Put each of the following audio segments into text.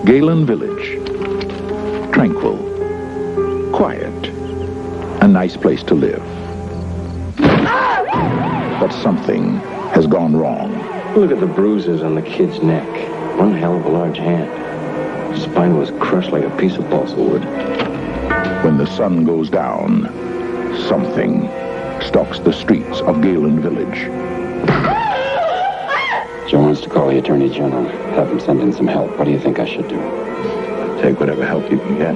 Galen Village. Tranquil. Quiet. A nice place to live. But something has gone wrong. Look at the bruises on the kid's neck. One hell of a large hand. His spine was crushed like a piece of balsa wood. When the sun goes down, something stalks the streets of Galen Village. Joe wants to call the Attorney General. Have him send in some help. What do you think I should do? Take whatever help you can get.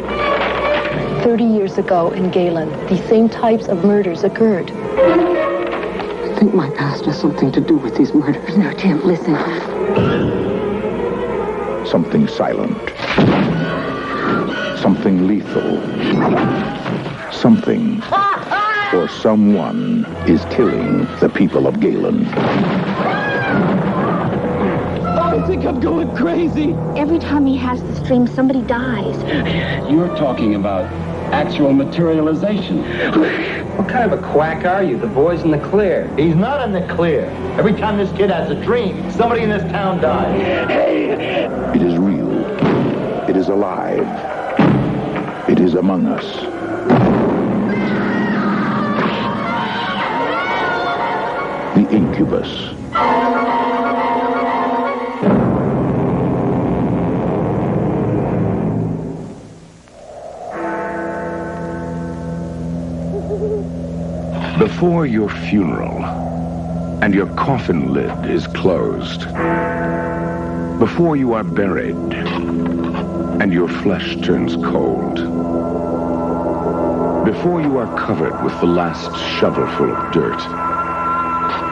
30 years ago in Galen, the same types of murders occurred. I think my past has something to do with these murders. No, Jim, listen. Something silent. Something lethal. Something or someone is killing the people of Galen. I think I'm going crazy. Every time he has this dream, somebody dies. You're talking about actual materialization. What kind of a quack are you? The boy's in the clear. He's not in the clear. Every time this kid has a dream, somebody in this town dies. It is real. It is alive. It is among us. The incubus. Before your funeral, and your coffin lid is closed. Before you are buried, and your flesh turns cold. Before you are covered with the last shovelful of dirt,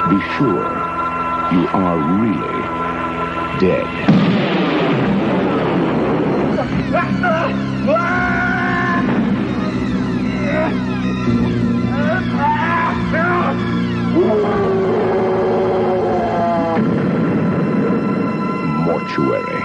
be sure you are really dead. Mortuary.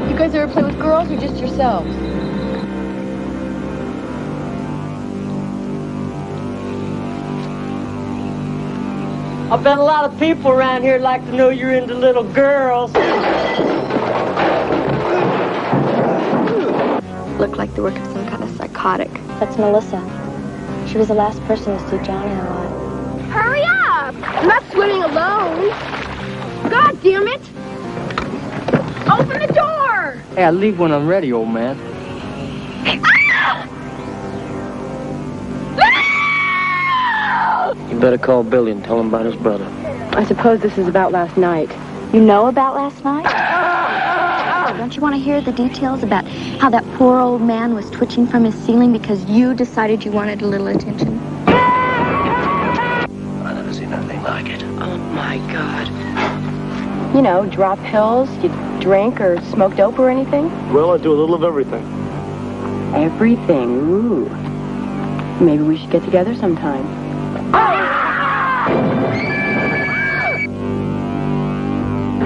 You guys ever play with girls or just yourselves? I bet a lot of people around here like to know you're into little girls. Looked like the work of some kind of psychotic. That's Melissa. She was the last person to see Johnny alive. Hurry up! I'm not swimming alone. God damn it! Open the door! Hey, I'll leave when I'm ready, old man. You better call Billy and tell him about his brother. I suppose this is about last night. You know about last night? Don't you want to hear the details about how that poor old man was twitching from his ceiling because you decided you wanted a little attention? I never seen anything like it. Oh, my God. You know, drop pills, you drink or smoke dope or anything? Well, I do a little of everything. Everything, ooh. Maybe we should get together sometime.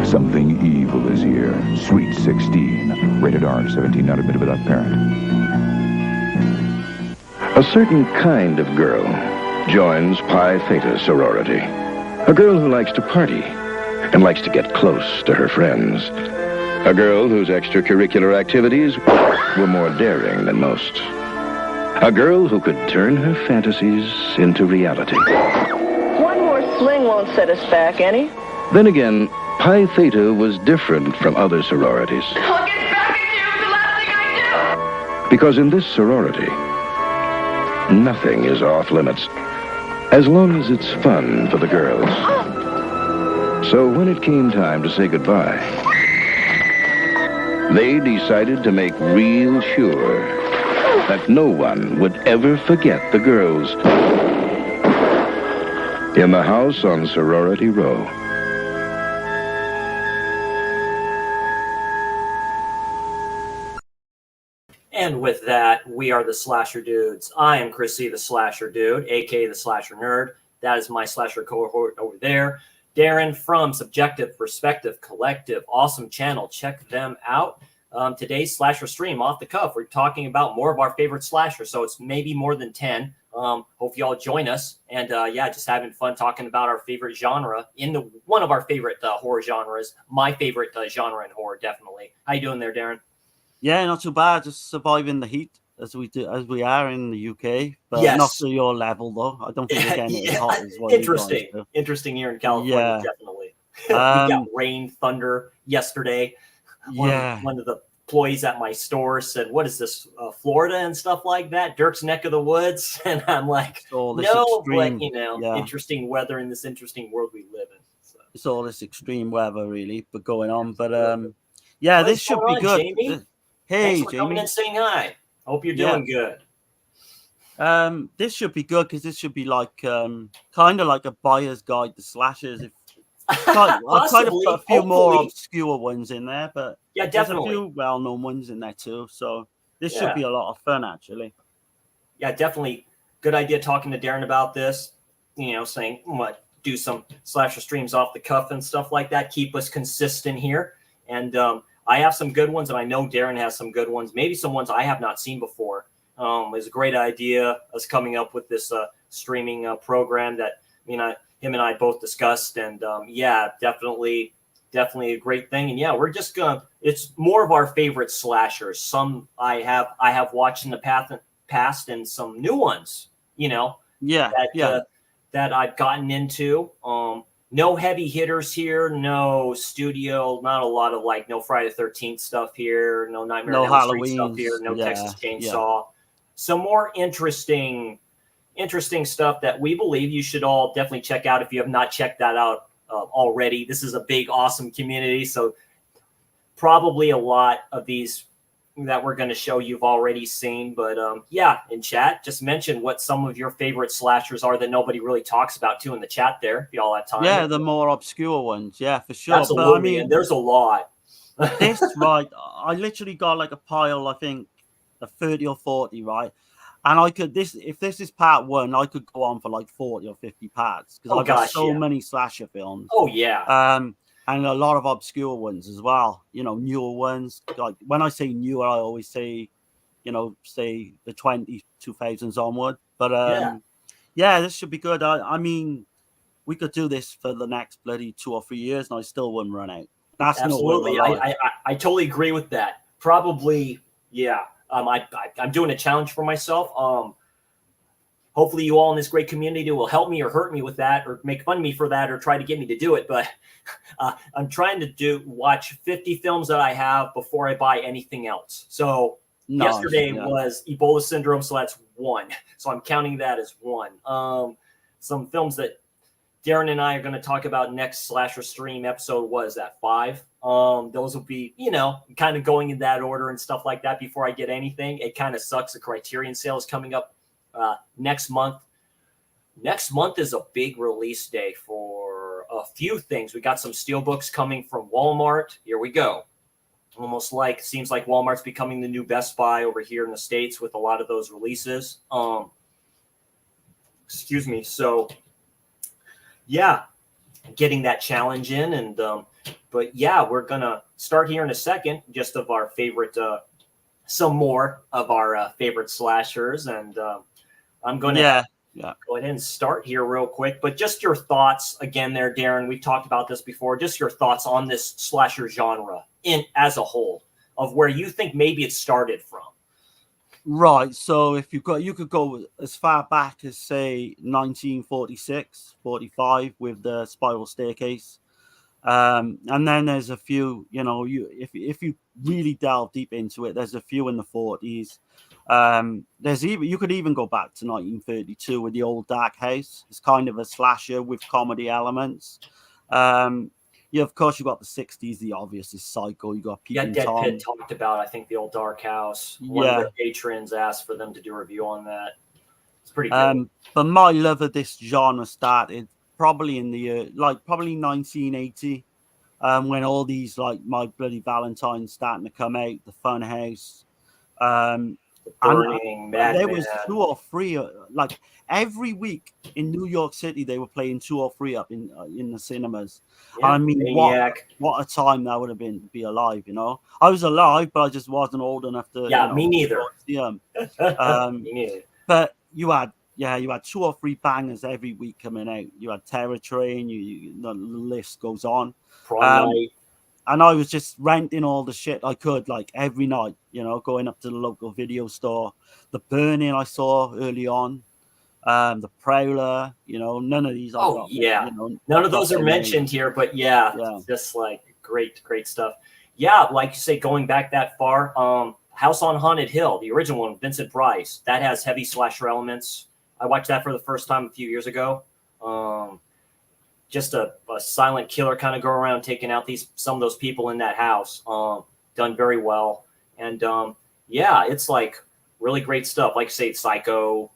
Something evil is here. Sweet 16. Rated R. 17. Not admitted without parent. A certain kind of girl joins Pi Theta sorority. A girl who likes to party and likes to get close to her friends. A girl whose extracurricular activities were more daring than most. A girl who could turn her fantasies into reality. One more sling won't set us back, any? Then again, Pi Theta was different from other sororities. I'll get back at you, the last thing I do! Because in this sorority, nothing is off limits, as long as it's fun for the girls. So when it came time to say goodbye, they decided to make real sure that no one would ever forget the girls in the house on Sorority Row. And with that, we are the Slasher Dudes. I am Chrissy, the Slasher Dude, a.k.a. the Slasher Nerd. That is my Slasher cohort over there. Darren from Subjective Perspective Collective. Awesome channel. Check them out. today's slasher stream off the cuff. We're talking about more of our favorite slashers, so it's maybe more than 10. Hope you all join us, and just having fun talking about our favorite genre one of our favorite horror genres. My favorite genre in horror, definitely. How you doing there, Darren? Yeah, not too bad. Just surviving the heat as we are in the UK, but yes. Not to your level though. I don't think we're getting as hot as what interesting. You guys do. Interesting here in California, definitely. We got rain, thunder yesterday. One of the employees at my store said, "What is this, Florida and stuff like that? Dirk's neck of the woods?" And I'm like, "No, extreme, but interesting weather in this interesting world we live in." So. It's all this extreme weather, really, but going on. But this should be good. Jamie? Hey, thanks for coming and saying hi. Hope you're doing good. This should be good because this should be like kind of like a buyer's guide to slashers. I've kind of put a few more obscure ones in there, but definitely there's a few well-known ones in there too. So this should be a lot of fun, actually. Yeah, definitely. Good idea talking to Darren about this. Saying do some slasher streams off the cuff and stuff like that. Keep us consistent here. And I have some good ones, and I know Darren has some good ones. Maybe some ones I have not seen before. It's a great idea, us coming up with this streaming program that him and I both discussed, and definitely a great thing. And we're just it's more of our favorite slashers. Some I have watched in the past, and some new ones. That I've gotten into. No heavy hitters here. No studio. Not a lot of no Friday the 13th stuff here. No Nightmare on Elm Street stuff here. No Texas Chainsaw. Some more interesting stuff that we believe you should all definitely check out if you have not checked that out already. This is a big, awesome community. So probably a lot of these that we're going to show you've already seen. But in chat, just mention what some of your favorite slashers are that nobody really talks about too in the chat there, if you all have time. Yeah, the more obscure ones. Yeah, for sure. Absolutely. But, and there's a lot. This, right, I literally got like a pile, I think, of 30 or 40, right? And if this is part one, I could go on for like 40 or 50 parts because I've got so many slasher films. Oh, yeah. And a lot of obscure ones as well, newer ones. Like when I say newer, I always say, say the 2000s onward. But this should be good. I mean, we could do this for the next bloody 2 or 3 years and I still wouldn't run out. That's absolutely. I totally agree with that. Probably, yeah. I'm doing a challenge for myself. Hopefully you all in this great community will help me or hurt me with that or make fun of me for that or try to get me to do it. But I'm trying to watch 50 films that I have before I buy anything else. So yesterday was Ebola syndrome. So that's 1. So I'm counting that as 1. Some films that Darren and I are going to talk about next slasher stream episode was that 5. Those will be, kind of going in that order and stuff like that before I get anything. It kind of sucks. The Criterion sale is coming up next month. Next month is a big release day for a few things. We got some steelbooks coming from Walmart. Here we go. Seems like Walmart's becoming the new Best Buy over here in the States with a lot of those releases. Excuse me. So, getting that challenge in. And but we're going to start here in a second, just of our favorite, some more of our favorite slashers. And I'm going to go ahead and start here real quick. But just your thoughts again there, Darren. We've talked about this before. Just your thoughts on this slasher genre as a whole, of where you think maybe it started from. Right. So if you could go as far back as say 1946, 45 with the Spiral Staircase. And then there's a few, if you really delve deep into it, there's a few in the 40s. You could even go back to 1932 with the Old Dark House. It's kind of a slasher with comedy elements. Of course, you've got the 60s. The obvious is Psycho. You got Peeping Dead Tom. Pit talked about, I think, the Old Dark House. One of their patrons asked for them to do a review on that. It's pretty good. But my love of this genre started probably in the probably 1980, when all these My Bloody Valentine starting to come out, the Funhouse, The Burning, Mad there Men. was 2 or 3, like every week in New York City, they were playing 2 or 3 up in the cinemas. Yeah, I mean, Maniac. what a time that would have been to be alive, you know. I was alive, but I just wasn't old enough to. Yeah, you know, me neither. See them. Me neither. But you had 2 or 3 bangers every week coming out. You had Terror Train. The list goes on. Prom Night. And I was just renting all the shit I could, like every night, you know, going up to the local video store. The Burning I saw early on, the Prowler, you know, none of these. None of those are mentioned here, but just like great stuff. Yeah, like you say, going back that far, House on Haunted Hill, the original one, Vincent Price, that has heavy slasher elements. I watched that for the first time a few years ago. Just a silent killer kind of go around taking out some of those people in that house. Done very well. And it's like really great stuff. Like say Psycho,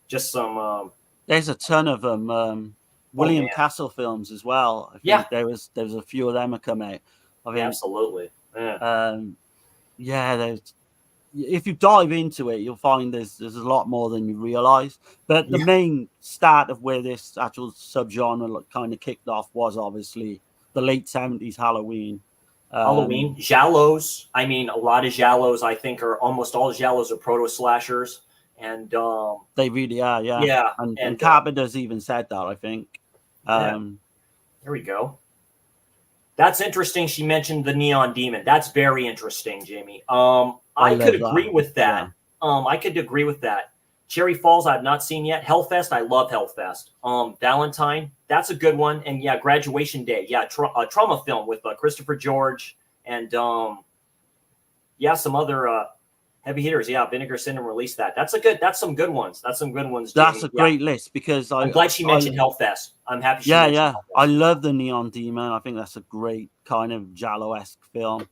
just some there's a ton of them. William Castle films as well. I think there was a few of them that come out. I mean, absolutely. Yeah. There's, if you dive into it, you'll find there's a lot more than you realize. But the main start of where this actual subgenre kind of kicked off was obviously the late 70s Halloween. Halloween, giallos. I mean, a lot of giallos, I think, almost all giallos are proto slashers, and they really are. Yeah. And Carpenter's even said that, I think. Here we go. That's interesting. She mentioned the Neon Demon. That's very interesting, Jamie. I could agree with that. Yeah. I could agree with that. Cherry Falls, I've not seen yet. Hellfest, I love Hellfest. Valentine, that's a good one. And Graduation Day. Yeah, a trauma film with Christopher George and some other heavy hitters. Yeah, Vinegar Syndrome released that. That's some good ones. That's some good ones, Jamie. That's a great list because I'm glad she mentioned Hellfest. I'm happy she mentioned Hellfest. I love the Neon Demon. I think that's a great kind of Giallo-esque film.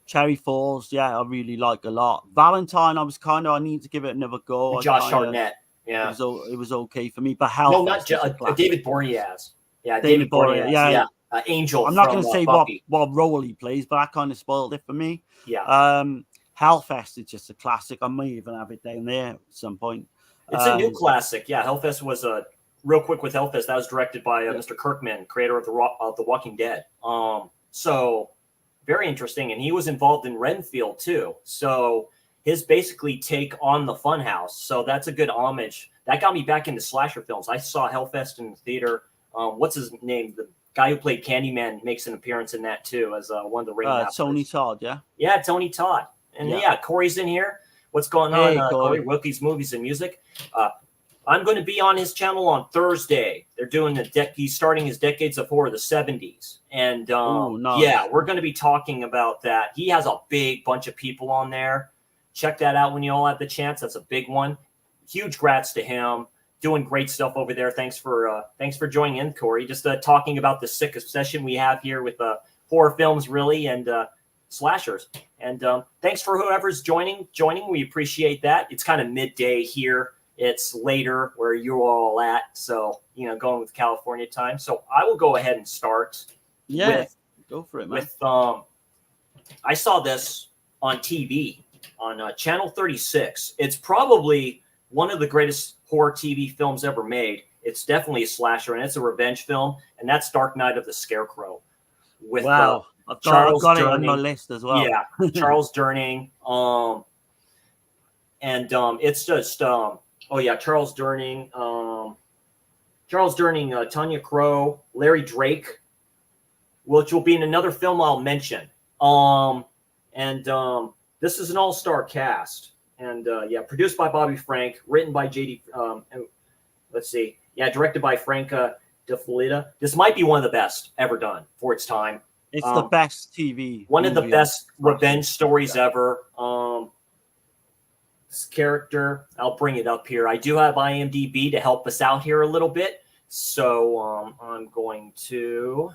Cherry Falls, I really like a lot. Valentine, I need to give it another go. Josh Hartnett, it was okay for me. But Hellfest, David Boreanaz. Yeah, David Boreanaz. Angel. I'm not going to say what role he plays, but that kind of spoiled it for me. Yeah. Hellfest is just a classic. I may even have it down there at some point. It's a new classic. Yeah, Hellfest was real quick with Hellfest. That was directed by Mr. Kirkman, creator of the Walking Dead. So very interesting, and he was involved in Renfield too. So his basically take on the Funhouse. So that's a good homage. That got me back into slasher films. I saw Hellfest in the theater. What's his name? The guy who played Candyman makes an appearance in that too as one of the ring masters. Tony Todd, yeah. Yeah, Tony Todd. And Corey's in here. What's going on, Corey? Wilkie's Movies and Music. I'm going to be on his channel on Thursday. They're doing he's starting his Decades of Horror, the 70s. And nice. We're going to be talking about that. He has a big bunch of people on there. Check that out when you all have the chance. That's a big one. Huge grats to him. Doing great stuff over there. Thanks for joining in, Corey. Just talking about the sick obsession we have here with horror films, really, and slashers. And thanks for whoever's joining. We appreciate that. It's kind of midday here. It's later where you're all at. So, going with California time. So I will go ahead and start. Yeah, go for it, man. With I saw this on TV on Channel 36. It's probably one of the greatest horror TV films ever made. It's definitely a slasher, and it's a revenge film, and that's Dark Night of the Scarecrow. With I've got it on my list as well. Yeah, Charles Durning. It's just Charles Durning, Tanya Crow, Larry Drake, which will be in another film I'll mention. This is an all-star cast. And produced by Bobby Frank, written by J.D. Directed by Frank DeFolita. This might be one of the best ever done for its time. It's the best TV. One of the best revenge stories ever. This character, I'll bring it up here. I do have IMDb to help us out here a little bit. So I'm going to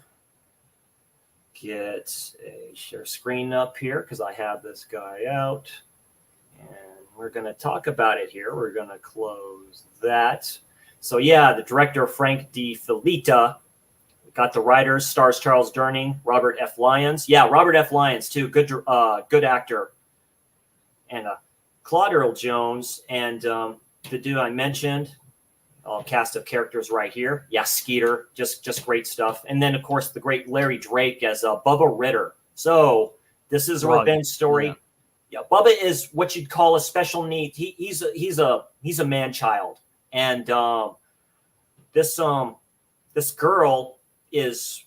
get a share screen up here because I have this guy out. And we're going to talk about it here. We're going to close that. So, the director, Frank DeFolita. Got the writers, stars Charles Durning, Robert F. Lyons. Yeah, Robert F. Lyons, too. Good actor. and Claude Earl Jones, and the dude I mentioned. Cast of characters right here. Yeah, Skeeter, just great stuff. And then, of course, the great Larry Drake as Bubba Ritter. So this is a revenge story. Yeah, Bubba is what you'd call a special needs. He's a man child, and this girl is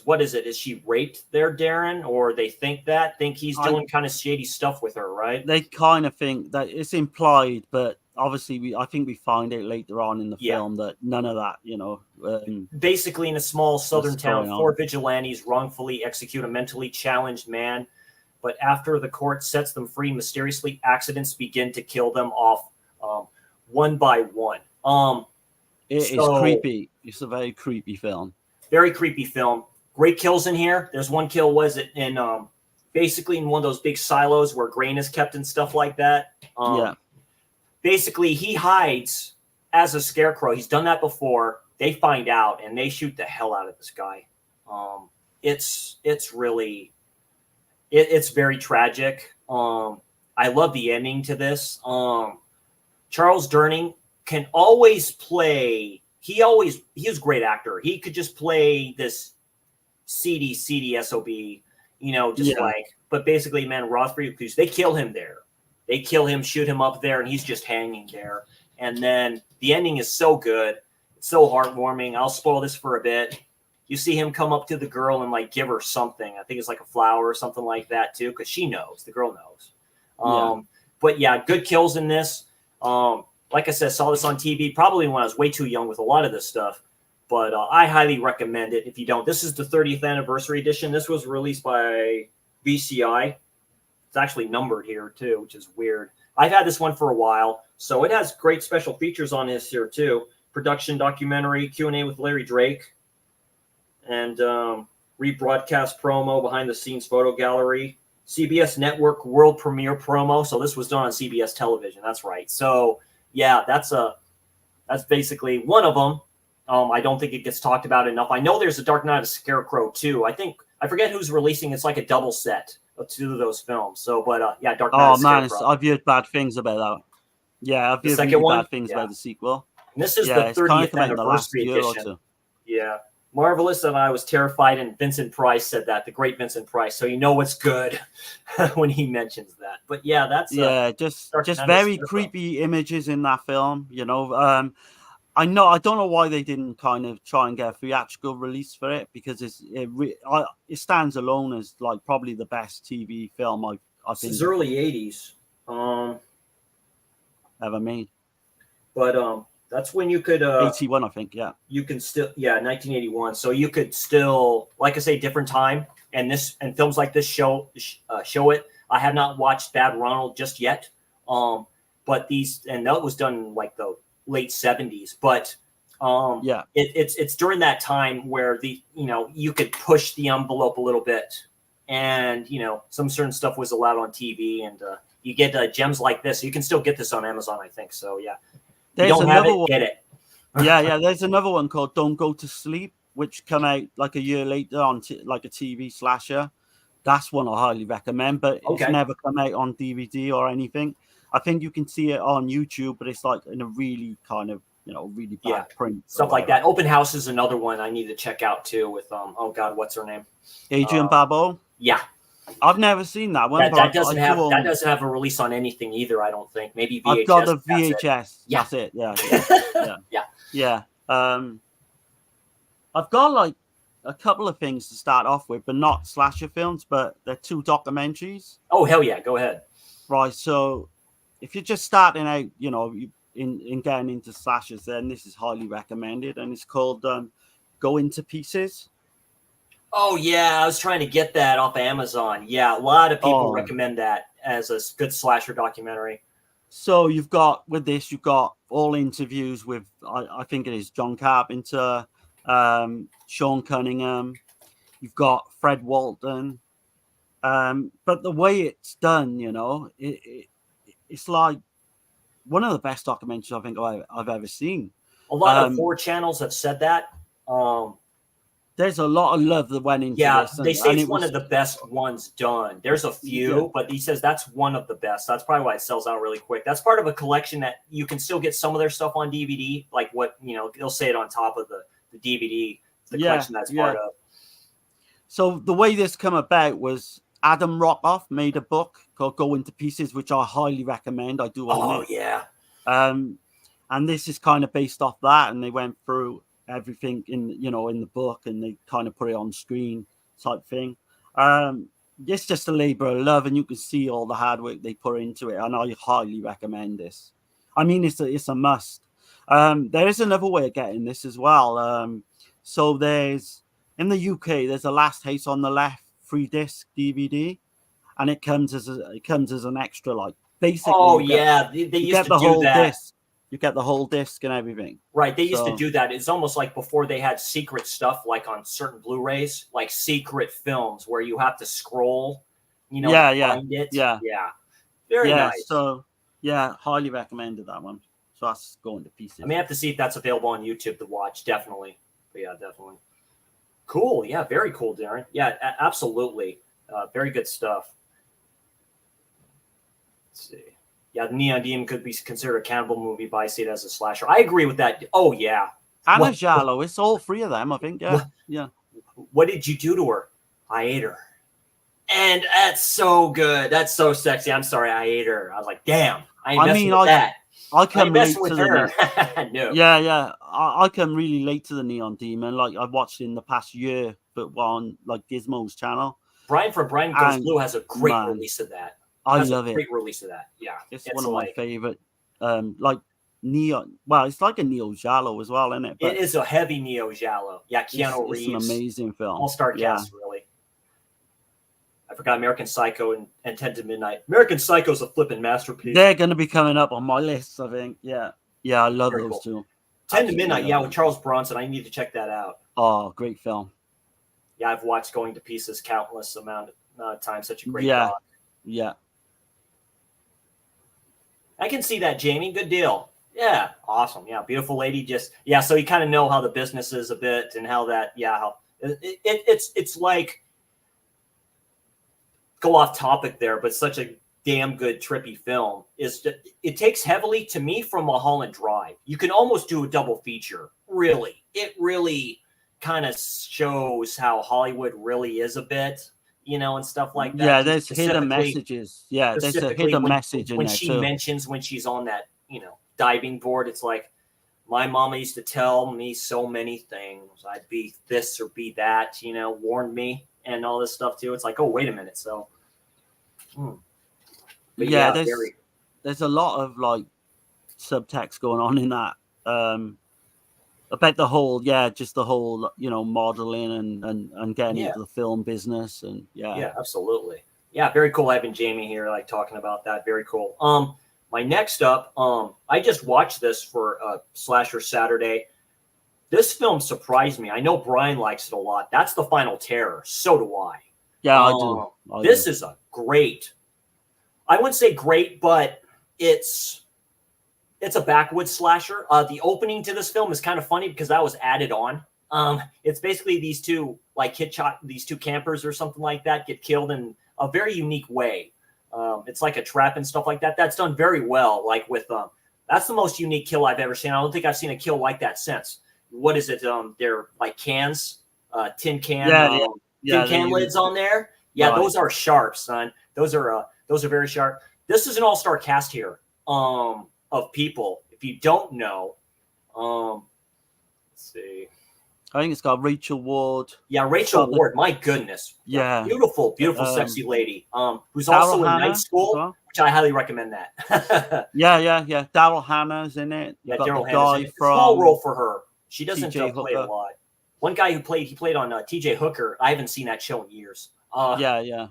what is it? Is she raped there, Darren? Or they think he's doing kind of shady stuff with her, right? They kind of think that it's implied, but obviously I think we find out later on in the film that none of that, basically, in a small southern town, 4 vigilantes wrongfully execute a mentally challenged man, but after the court sets them free, mysteriously accidents begin to kill them off one by one. It is creepy. It's a very creepy film. Very creepy film. Great kills in here. There's one kill, was it in basically in one of those big silos where grain is kept and stuff like that. Basically, he hides as a scarecrow. He's done that before. They find out and they shoot the hell out of this guy. It's really very tragic. I love the ending to this. Charles Durning can always play. He is a great actor. He could just play this seedy SOB, but basically, man, Rothbury, they kill him there. They kill him, shoot him up there, and he's just hanging there. And then the ending is so good. It's so heartwarming. I'll spoil this for a bit. You see him come up to the girl and give her something. I think it's like a flower or something like that too, because she knows. The girl knows. But yeah, good kills in this. Like I said, saw this on TV probably when I was way too young with a lot of this stuff. But I highly recommend it if you don't. This is the 30th anniversary edition. This was released by BCI. It's actually numbered here too, which is weird. I've had this one for a while, so it has great special features on this here too. Production documentary, Q&A with Larry Drake, and rebroadcast promo, behind the scenes photo gallery, CBS Network world premiere promo. So this was done on CBS television. That's right. So yeah, that's basically one of them. I don't think it gets talked about enough. I know there's a Dark Knight of Scarecrow too. I forget who's releasing. It's like a double set of 2 of those films. So, but Dark Knight of Scarecrow. I've heard bad things about that. Yeah, I've heard really bad things about the sequel. And this is the 30th anniversary edition. Yeah. Marvelous, and I was terrified, and Vincent Price said that, the great Vincent Price. So you know it's good when he mentions that. But yeah, that's just very creepy images in that film. I don't know why they didn't kind of try and get a theatrical release for it, because it stands alone as probably the best TV film I've seen. It's early 80s. Ever made. But that's when you could 81, I think. Yeah, you can still 1981. So you could still, like I say, different time, and films like this show it. I have not watched Bad Ronald just yet. But that was done in the late 70s, but it's during that time where you could push the envelope a little bit, and some certain stuff was allowed on TV, and you get gems like this. You can still get this on Amazon, I think. So yeah, there's you don't have it, get it. There's another one called Don't Go to Sleep, which came out a year later on a TV slasher. That's one I highly recommend, but it's never come out on DVD or anything. I think you can see it on YouTube, but it's in a really kind of really bad print. Stuff like that. Open House is another one I need to check out too. With what's her name? Adrienne Barbeau. Yeah, I've never seen that one. That doesn't have a release on anything either. I don't think. Maybe VHS. I've got a VHS. That's it. Yeah. I've got a couple of things to start off with, but not slasher films, but they're 2 documentaries. Oh hell yeah, go ahead. Right, so if you're just starting out, in getting into slashers, then this is highly recommended, and it's called Go Into Pieces. Oh yeah, I was trying to get that off Amazon. Yeah, a lot of people recommend that as a good slasher documentary. So you've got all interviews with, I think it is John Carpenter, Sean Cunningham. You've got Fred Walton. But the way it's done, it's like one of the best documentaries I think I've ever seen. A lot of 4 channels have said that. there's a lot of love that went into Yeah, this. they say and it's one of the best ones done. There's a few, but he says that's one of the best. That's probably why it sells out really quick. That's part of a collection that you can still get some of their stuff on DVD, like what, they'll say it on top of the DVD, the collection that's part of. So the way this came about was Adam Rockoff made a book called Go Into Pieces, which I highly recommend. I do own it. Yeah. And this is kind of based off that, and they went through everything in the book, and they kind of put it on screen type thing. It's just a labor of love, and you can see all the hard work they put into it, and I highly recommend this. I mean, it's a must. There is another way of getting this as well. So there's in the UK, there's a Last House on the Left 3-disc DVD, and it comes as an extra, like basically. Oh yeah, they used to do that. Disc. You get the whole disc and everything. Right, they used to do that. It's almost like before they had secret stuff, like on certain Blu-rays, like secret films where you have to scroll, to find it. Yeah. Very nice. So highly recommended that one. So that's Going to Pieces. I may have to see if that's available on YouTube to watch. Definitely. But yeah, definitely. Cool. Yeah, very cool, Darren. Yeah, absolutely. Very good stuff. Let's see. Yeah, Neon Demon could be considered a cannibal movie, but I see it as a slasher. I agree with that. Oh, yeah. Anna Jallow. It's all three of them, I think. Yeah. What did you do to her? I ate her. And that's so good. That's so sexy. I'm sorry, I ate her. I was like, damn. I come late with to her. No. Yeah. I come really late to the Neon Demon. Like, I've watched it in the past year, but on like Gizmo's channel. Brian from Brian Goes Blue has a great release of that. I love it. Great release of that. Yeah. It's one of my favorite. Like Neon. Well, it's like a Neo Giallo as well, isn't it? But it is a heavy Neo Giallo. Yeah, Keanu Reeves. It's an amazing film. All-star cast, really. I forgot American Psycho and 10 to Midnight. American Psycho's a flipping masterpiece. They're going to be coming up on my list, I think. Yeah, I love those two. 10 to Midnight, with Charles Bronson. I need to check that out. Oh, great film. Yeah, I've watched Going to Pieces countless amount of times. Such a great dog. Yeah. I can see that, Jamie. Good deal. Yeah, awesome. Yeah, beautiful lady. So you kind of know how the business is a bit and how that. Yeah, how it's like go off topic there, but such a damn good trippy film. It takes heavily to me from Mulholland Drive. You can almost do a double feature. Really, it really kind of shows how Hollywood really is a bit. And stuff like that. Yeah, there's hidden messages. Yeah, there's a hidden message in when there she too. mentions when she's on that, diving board. It's like my mama used to tell me so many things. I'd be this or be that. Warned me and all this stuff too. It's like, oh, wait a minute. So, there's a lot of like subtext going on in that. About the whole, modeling and getting into the film business and Yeah, absolutely. Yeah, very cool having Jamie here, like talking about that. Very cool. My next up, I just watched this for Slasher Saturday. This film surprised me. I know Brian likes it a lot. That's The Final Terror. So do I. Yeah, I do. This is a great. I wouldn't say great, but it's a backwoods slasher. The opening to this film is kind of funny because that was added on. It's basically these two these two campers or something like that get killed in a very unique way. It's like a trap and stuff like that. That's done very well. Like with that's the most unique kill I've ever seen. I don't think I've seen a kill like that since. What is it? They're like cans, tin can, tin can lids on there. Yeah, right. Those are sharp, son. Those are very sharp. This is an all-star cast here. Of people. If you don't know, let's see. I think it's got Rachel Ward. Yeah, Rachel Ward. My goodness. Yeah. Beautiful, sexy lady. Who's also in Night School, which I highly recommend that. Yeah. Daryl Hannah's in it. Yeah, Daryl Hannah's in it. Small role for her. She doesn't play a lot. One guy he played on TJ Hooker. I haven't seen that show in years. Yeah.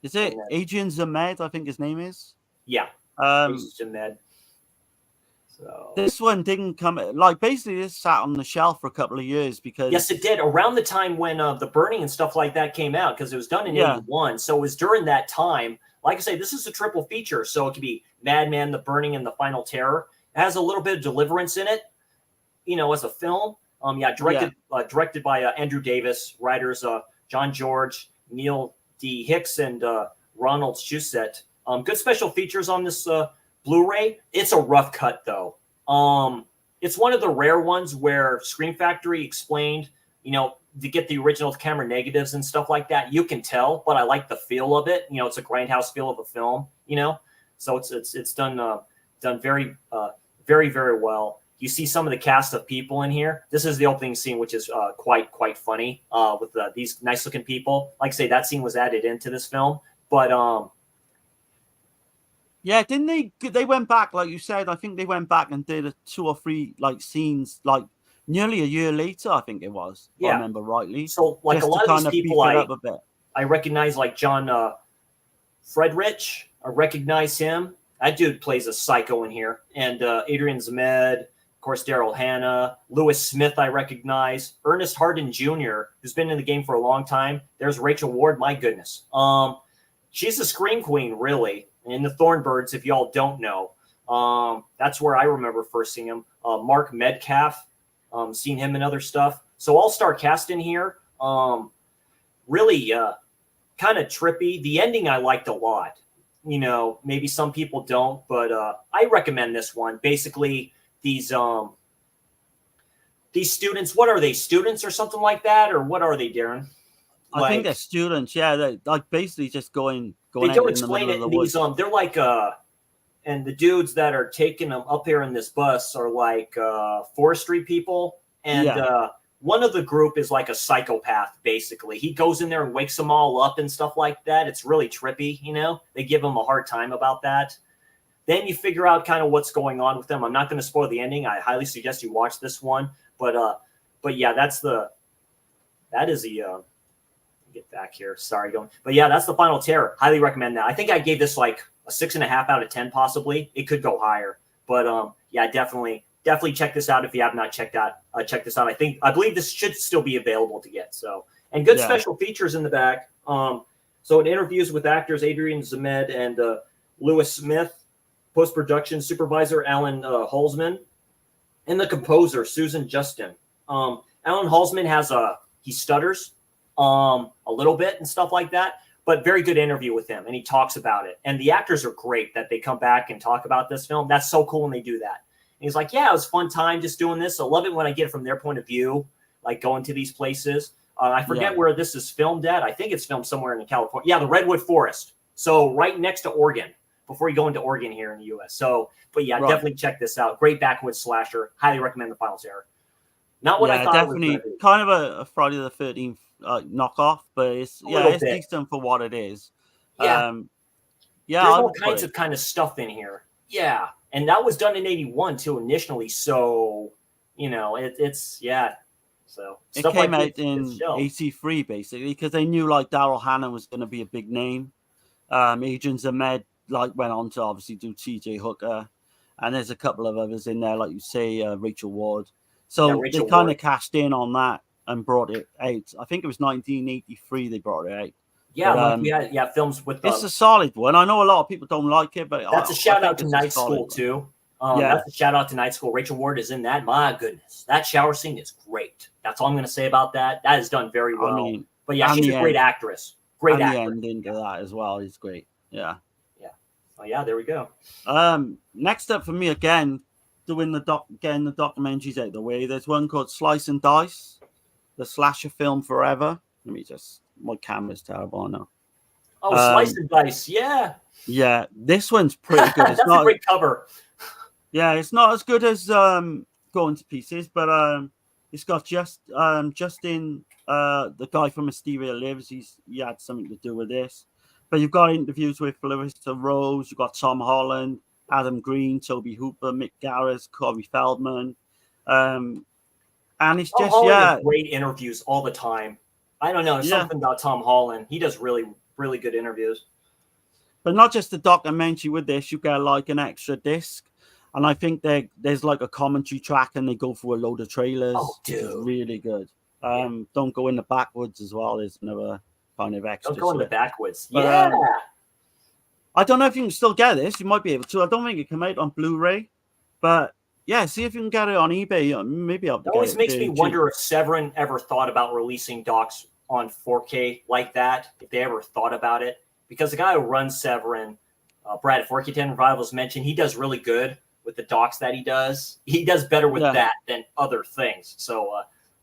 Is it Adrian Zemed? I think his name is. Yeah. Zemed. So. This one didn't come basically this sat on the shelf for a couple of years because yes, it did around the time when the Burning and stuff like that came out because it was done in 81. So it was during that time. Like I say, this is a triple feature, so it could be Madman, The Burning, and The Final Terror. It has a little bit of Deliverance in it, as a film. Directed by Andrew Davis. Writers John George, Neil D. Hicks, and Ronald Shusett. Good special features on this Blu-ray. It's a rough cut though. It's one of the rare ones where Scream Factory explained, to get the original camera negatives and stuff like that. You can tell, but I like the feel of it. It's a grindhouse feel of a film. So it's done very very, very well. You see some of the cast of people in here. This is the opening scene, which is quite funny with these nice looking people. Like I say, that scene was added into this film, but yeah, didn't they went back, like you said, I think they went back and did 2 or 3 scenes nearly a year later, I think it was. If I remember rightly. So a lot of these people I recognize, like John Friedrich. I recognize him. That dude plays a psycho in here. And Adrian Zmed, of course, Daryl Hannah, Lewis Smith I recognize, Ernest Hardin Jr., who's been in the game for a long time. There's Rachel Ward, my goodness. She's a scream queen, really. In the Thornbirds, if y'all don't know. That's where I remember first seeing him. Mark Metcalf, seen him in other stuff. So all-star cast in here. Really kind of trippy. The ending I liked a lot. Maybe some people don't, but I recommend this one. Basically, these students, what are they, students or something like that? Or what are they, Darren? I think they're students, yeah. They're basically just going they don't explain it in these, they're like, and the dudes that are taking them up here in this bus are like forestry people. And one of the group is like a psychopath, basically. He goes in there and wakes them all up and stuff like that. It's really trippy, They give him a hard time about that. Then you figure out kind of what's going on with them. I'm not going to spoil the ending. I highly suggest you watch this one. But yeah, that is the get back here. Sorry, going. But yeah, that's the Final Terror. Highly recommend that. I think I gave this like a 6.5 out of 10, possibly. It could go higher. But yeah, definitely check this out if you have not check this out. I believe this should still be available to get. So, and good special features in the back. So it interviews with actors Adrian Zmed and Lewis Smith, post-production supervisor Alan Halsman, and the composer Susan Justin. Alan Halsman he stutters a little bit and stuff like that, but very good interview with him, and he talks about it. And the actors are great that they come back and talk about this film. That's so cool when they do that. And he's like, yeah, it was a fun time just doing this. I love it when I get it from their point of view, like going to these places. I forget where this is filmed at. I think it's filmed somewhere in California. Yeah, the Redwood Forest. So right next to Oregon, before you go into Oregon here in the U.S. So, but yeah, definitely check this out. Great backwoods slasher. Highly recommend the Final Terror. Not what I thought. Definitely it was kind of a Friday the 13th knockoff, but it's decent for what it is. Yeah, there's all kinds of kind of stuff in here. Yeah, and that was done in '81 too initially. So it's So it came out in '83 basically because they knew like Daryl Hannah was going to be a big name. Adrian Zmed went on to obviously do T.J. Hooker, and there's a couple of others in there, like you say, Rachel Ward. So they kind of cashed in on that and brought it out. I think it was 1983 they brought it out. Yeah, but, films with. It's a solid one. I know a lot of people don't like it, but that's a shout out to Night School too. That's a shout out to Night School. Rachel Ward is in that. My goodness, that shower scene is great. That's all I'm going to say about that. That is done very well. But yeah, she's a great actress. Great actress. The ending to that as well is great. Yeah. Oh yeah, there we go. Next up for me again, doing the documentaries out the way. There's one called Slice and Dice, the slasher film forever. My camera's terrible, I know. Oh, Slice and Dice, yeah. Yeah, this one's pretty good. That's a great cover. Yeah, it's not as good as Going to Pieces, but it's got Justin, the guy from Mysteria Lives. He had something to do with this. But you've got interviews with Larissa Rose, you've got Tom Holland, Adam Green, Toby Hooper, Mick Garris, Corey Feldman. And it's Tom Holland great interviews all the time. I don't know. There's something about Tom Holland. He does really, really good interviews. But not just the documentary with this, you get like an extra disc. And I think there's like a commentary track and they go through a load of trailers. Oh, dude. It's really good. Don't go in the backwoods as well. There's another kind of extra. Don't go in the backwoods. But, I don't know if you can still get this. You might be able to. I don't think it came out on Blu-ray, but Yeah, see if you can get it on eBay. Maybe I'll. It always makes me wonder if Severin ever thought about releasing docs on 4K like that. If they ever thought about it, because the guy who runs Severin, Brad at 4K10 Revivals mentioned he does really good with the docs that he does. He does better with that than other things. So,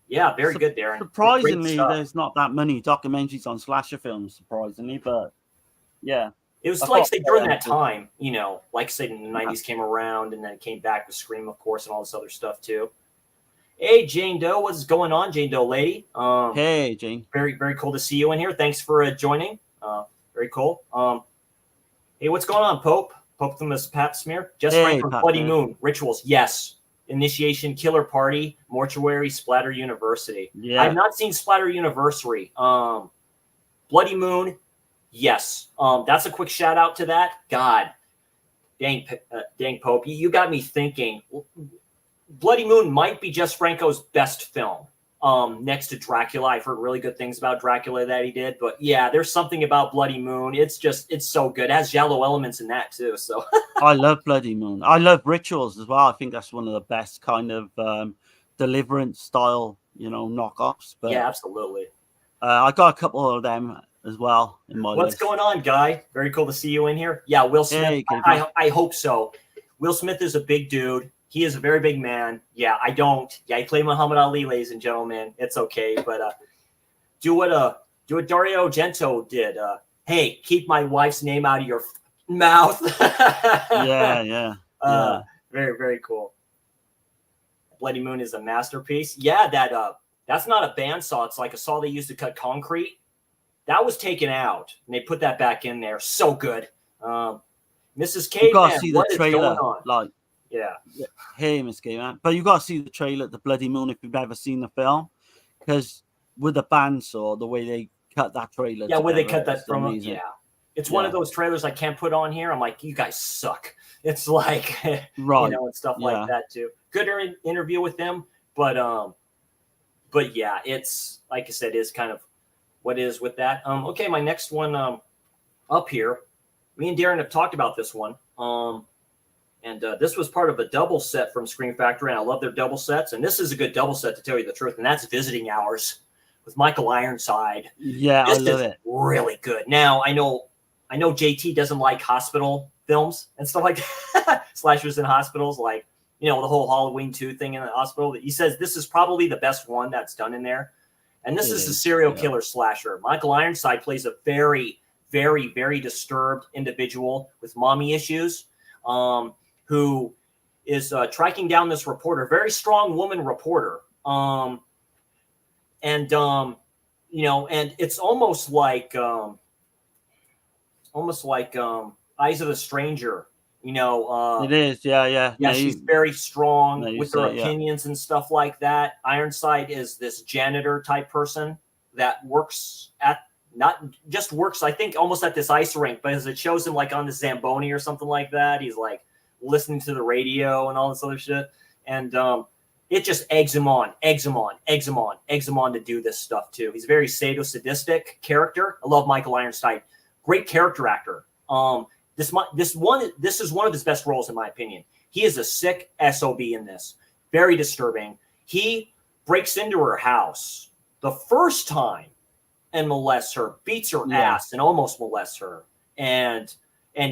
yeah, very good, Darren. Surprisingly, there's not that many documentaries on slasher films. Surprisingly, but yeah. It was like, say, during that time, you know, like, say, in the 90s came around and then it came back with Scream, of course, and all this other stuff, too. Hey, Jane Doe, what's going on, Jane Doe lady? Hey, Jane. Very, very cool to see you in here. Thanks for joining. Very cool. Hey, what's going on, Pope? Pope the Pap Smear? Just right from Bloody Moon. Rituals, yes. Initiation, Killer Party, Mortuary, Splatter University. Yeah. I've not seen Splatter University. Bloody Moon, yes. That's a quick shout out to that. God, dang Pope, you got me thinking. Bloody Moon might be Jess Franco's best film. Next to Dracula. I've heard really good things about Dracula that he did, but yeah, there's something about Bloody Moon. It's so good. It has giallo elements in that too. So I love Bloody Moon. I love Rituals as well. I think that's one of the best kind of Deliverance style, knockoffs. But yeah, absolutely. I got a couple of them as well in my What's list. going on, Guy? Very cool to see you in here. Yeah, Will Smith. Hey, I hope so. Will Smith is a big dude. He is a very big man. Yeah, I don't. Yeah, he played Muhammad Ali, ladies and gentlemen. It's okay, but do what Dario Argento did. Hey, keep my wife's name out of your mouth. yeah. Very, very cool. Bloody Moon is a masterpiece. Yeah, that's not a bandsaw. It's like a saw they used to cut concrete. That was taken out, and they put that back in there. So good. Mrs. K, you gotta see the trailer, like. Yeah. Hey, Miss Gay Man. But you got to see the trailer, The Bloody Moon, if you've ever seen the film. Because with the bandsaw, the way they cut that trailer. Yeah, where they cut that from. Yeah. It's one of those trailers I can't put on here. I'm like, you guys suck. It's like, right. And stuff like that too. Good interview with them. But yeah, it's, like I said, is kind of what is with that. Okay, my next one up here. Me and Darren have talked about this one. And this was part of a double set from Scream Factory, and I love their double sets. And this is a good double set, to tell you the truth, and that's Visiting Hours with Michael Ironside. Yeah, this I love it. Really good. Now, I know JT doesn't like hospital films and stuff like that. Slashers in hospitals, like, the whole Halloween 2 thing in the hospital. He says this is probably the best one that's done in there. And this is a serial killer slasher. Michael Ironside plays a very, very, very disturbed individual with mommy issues. Who is tracking down this reporter, very strong woman reporter. And it's almost like Eyes of the Stranger, it is. Yeah. Yeah, she's very strong with her opinions and stuff like that. Ironside is this janitor type person that works I think almost at this ice rink, but as it shows him like on the Zamboni or something like that, he's like listening to the radio and all this other shit. And it just eggs him on to do this stuff too. He's a very sadosadistic character. I love Michael Ironside. Great character actor. This is one of his best roles, in my opinion. He is a sick SOB in this. Very disturbing. He breaks into her house the first time and molests her, beats her ass and almost molests her, and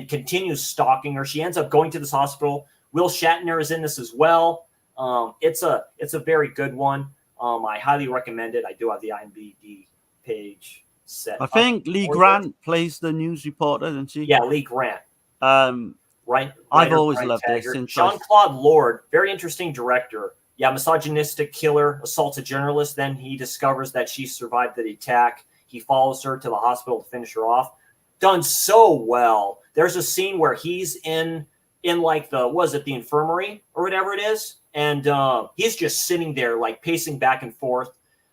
continues stalking her. She ends up going to this hospital. Will Shatner is in this as well. It's a very good one. I highly recommend it. I do have the IMDb page set. I think Lee Grant plays the news reporter, doesn't she? Yeah, Lee Grant. Right. I've always loved this. Jean-Claude Lord, very interesting director. Yeah, misogynistic killer, assaults a journalist. Then he discovers that she survived the attack. He follows her to the hospital to finish her off. Done so well. There's a scene where he's in like the infirmary or whatever it is, and he's just sitting there like pacing back and forth.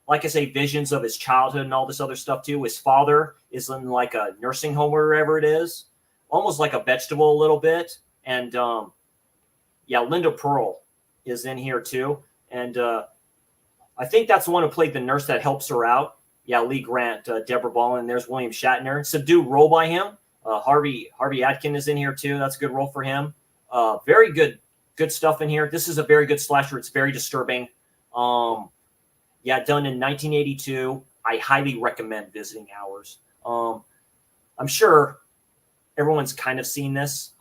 Like I say, visions of his childhood and all this other stuff too. His father is in like a nursing home or wherever it is, almost like a vegetable a little bit. And Linda Pearl is in here too, and I think that's the one who played the nurse that helps her out. Yeah, Lee Grant, Deborah Ballin, there's William Shatner. Subdued role by him. Harvey Atkin is in here too. That's a good role for him. Very good good stuff in here. This is a very good slasher. It's very disturbing. Yeah, done in 1982. I highly recommend Visiting Hours. I'm sure everyone's kind of seen this.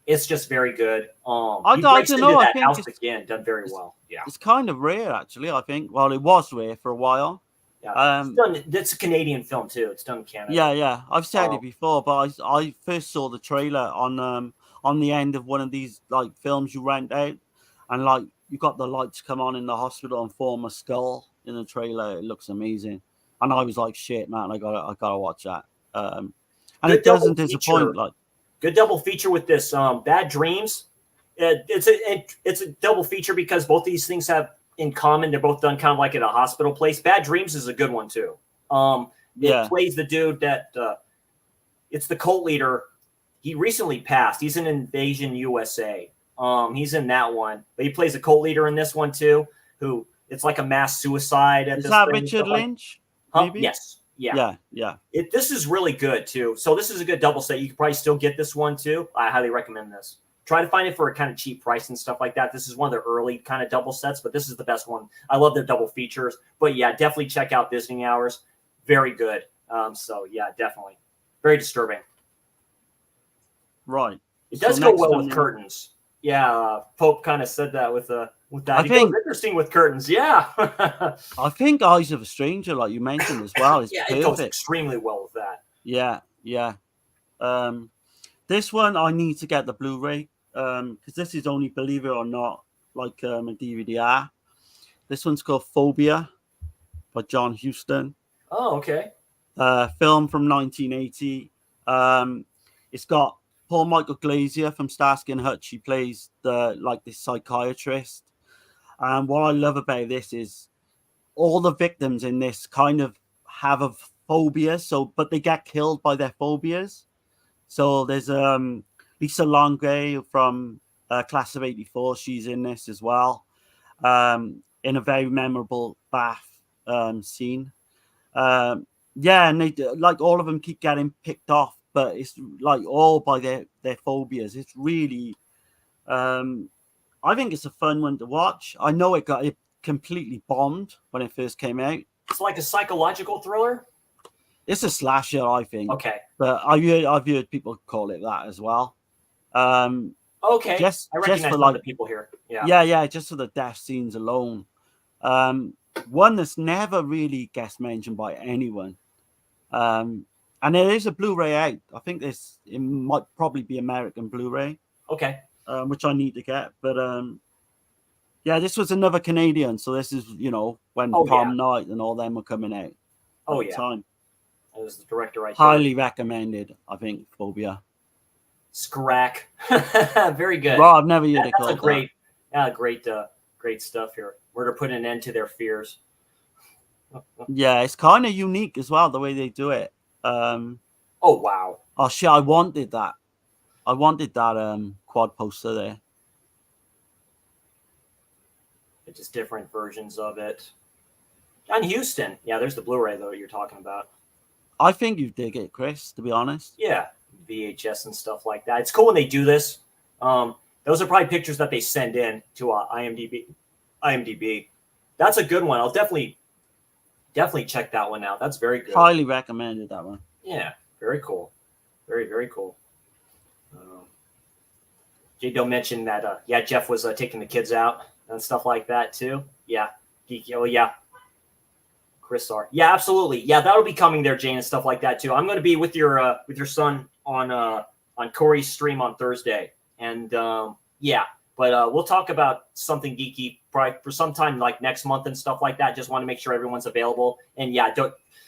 It's just very good. He breaks into that house again, done very well. Yeah, it's kind of rare, actually. I think. Well, it was rare for a while. Yeah, it's a Canadian film too. It's done in Canada. Yeah. I've said it before, but I first saw the trailer on the end of one of these like films you rent out, and like you got the lights come on in the hospital and form a skull in the trailer. It looks amazing, and I was like, "Shit, man, I gotta watch that." And good it doesn't disappoint. Like good double feature with this. Bad Dreams. It's a double feature because both these things have in common. They're both done kind of like at a hospital place. Bad Dreams is a good one too. It plays the dude that it's the cult leader. He recently passed. He's in Invasion USA. He's in that one, but he plays a cult leader in this one too. Who it's like a mass suicide. Is that Richard Lynch? Maybe? Yes. Yeah. This is really good too. So this is a good double set. You can probably still get this one too. I highly recommend this. Try to find it for a kind of cheap price and stuff like that. This is one of the early kind of double sets, but this is the best one. I love their double features. But yeah, definitely check out Visiting Hours. Very good. So yeah, definitely. Very disturbing. Right. It does go well with curtains. Yeah, Pope kind of said that with that. I think interesting with curtains. Yeah. I think Eyes of a Stranger, like you mentioned as well, is perfect. It goes extremely well with that. Yeah. This one I need to get the Blu-ray because this is only, believe it or not, like a DVD-R. This one's called Phobia by John Huston. Oh, okay. Film from 1980. It's got Paul Michael Glazier from Starsky and Hutch. He plays this psychiatrist. And what I love about this is all the victims in this kind of have a phobia, but they get killed by their phobias. So there's Lisa Longley from Class of '84. She's in this as well, in a very memorable bath scene. And they like all of them keep getting picked off, but it's like all by their phobias. It's really, I think it's a fun one to watch. I know it completely bombed when it first came out. It's like a psychological thriller. It's a slasher, I think. Okay. But I've heard people call it that as well. Okay. I recognize some of the people here. Yeah, just for the death scenes alone. One that's never really gets mentioned by anyone. And there is a Blu-ray out. I think it might probably be American Blu-ray. Okay. Which I need to get. But this was another Canadian. So this is, when Prom Night and all them were coming out. At the time. That was the director right Highly recommended, I think, Phobia. Scrack. Very good. Well, I've never heard it called great. Yeah, great stuff here. We're to put an end to their fears. Yeah, it's kind of unique as well, the way they do it. Oh, wow. Oh, shit, I wanted that. Quad poster there. It's just different versions of it. John Huston. Yeah, there's the Blu-ray, though, you're talking about. I think you dig it, Chris, to be honest. Yeah, VHS and stuff like that. It's cool when they do this. Those are probably pictures that they send in to IMDb. That's a good one. I'll definitely check that one out. That's very good. Highly recommended, that one. Yeah, very cool. Very, very cool. J-Do mentioned that, Jeff was taking the kids out and stuff like that, too. Yeah. Geeky. Oh, yeah. Chris R. Yeah, absolutely. Yeah, that'll be coming there, Jane, and stuff like that too. I'm going to be with your son on Corey's stream on Thursday, and but we'll talk about something geeky probably for some time like next month and stuff like that. Just want to make sure everyone's available. And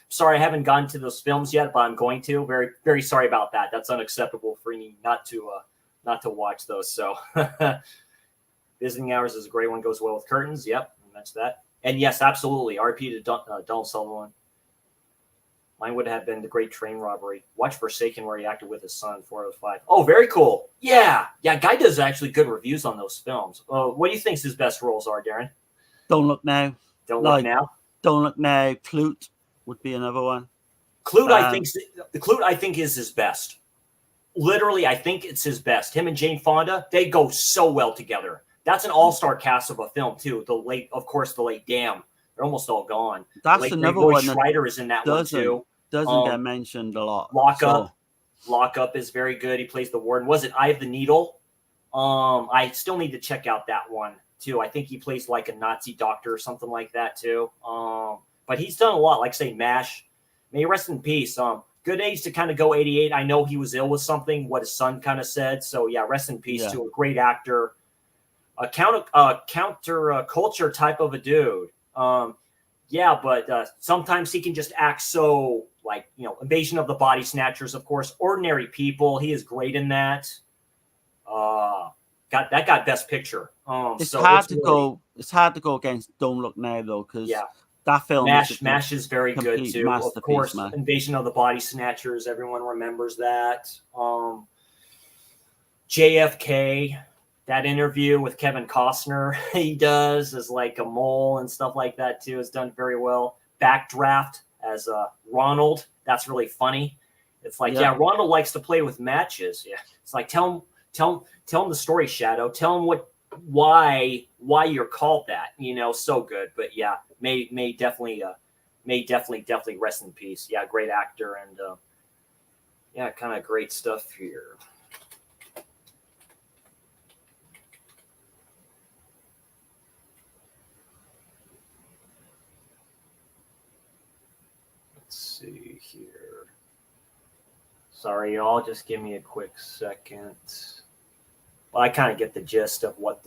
sorry I haven't gotten to those films yet, but I'm going to. Very, very sorry about that. That's unacceptable for me not to watch those. So Visiting Hours is a great one. Goes well with curtains. Yep, I mentioned that. And yes, absolutely. RP to Donald Sutherland. Mine would have been The Great Train Robbery. Watch Forsaken, where he acted with his son, 405. Oh, very cool. Yeah. Guy does actually good reviews on those films. What do you think his best roles are, Darren? Don't Look Now. Don't Look Now? Don't Look Now. Clute would be another one. Clute, I think is his best. literally, I think it's his best. Him and Jane Fonda, they go so well together. That's an all-star cast of a film too. The late Damn, they're almost all gone. That's another one that Schreider is in that one too. Doesn't get mentioned a lot. Lockup is very good. He plays the warden. Was it Eye of the Needle? I still need to check out that one too. I think he plays like a Nazi doctor or something like that too. But he's done a lot. Like say MASH. May he rest in peace. Good age to kind of go 88. I know he was ill with something. What his son kind of said. So yeah, rest in peace to a great actor. A counter culture type of a dude. But sometimes he can just act so like, Invasion of the Body Snatchers, of course, Ordinary People. He is great in that. Got Best Picture. It's hard to go against Don't Look Now though, because that film MASH is very good too. Of course, man. Invasion of the Body Snatchers. Everyone remembers that. JFK. That interview with Kevin Costner he does as like a mole and stuff like that too is done very well. Backdraft as Ronald. That's really funny. It's like, Ronald likes to play with matches. Yeah. It's like, tell him the story, Shadow. Tell him why you're called that, so good. But yeah, may definitely rest in peace. Yeah. Great actor. And kind of great stuff here. See here. Sorry, y'all. Just give me a quick second. Well, I kind of get the gist of what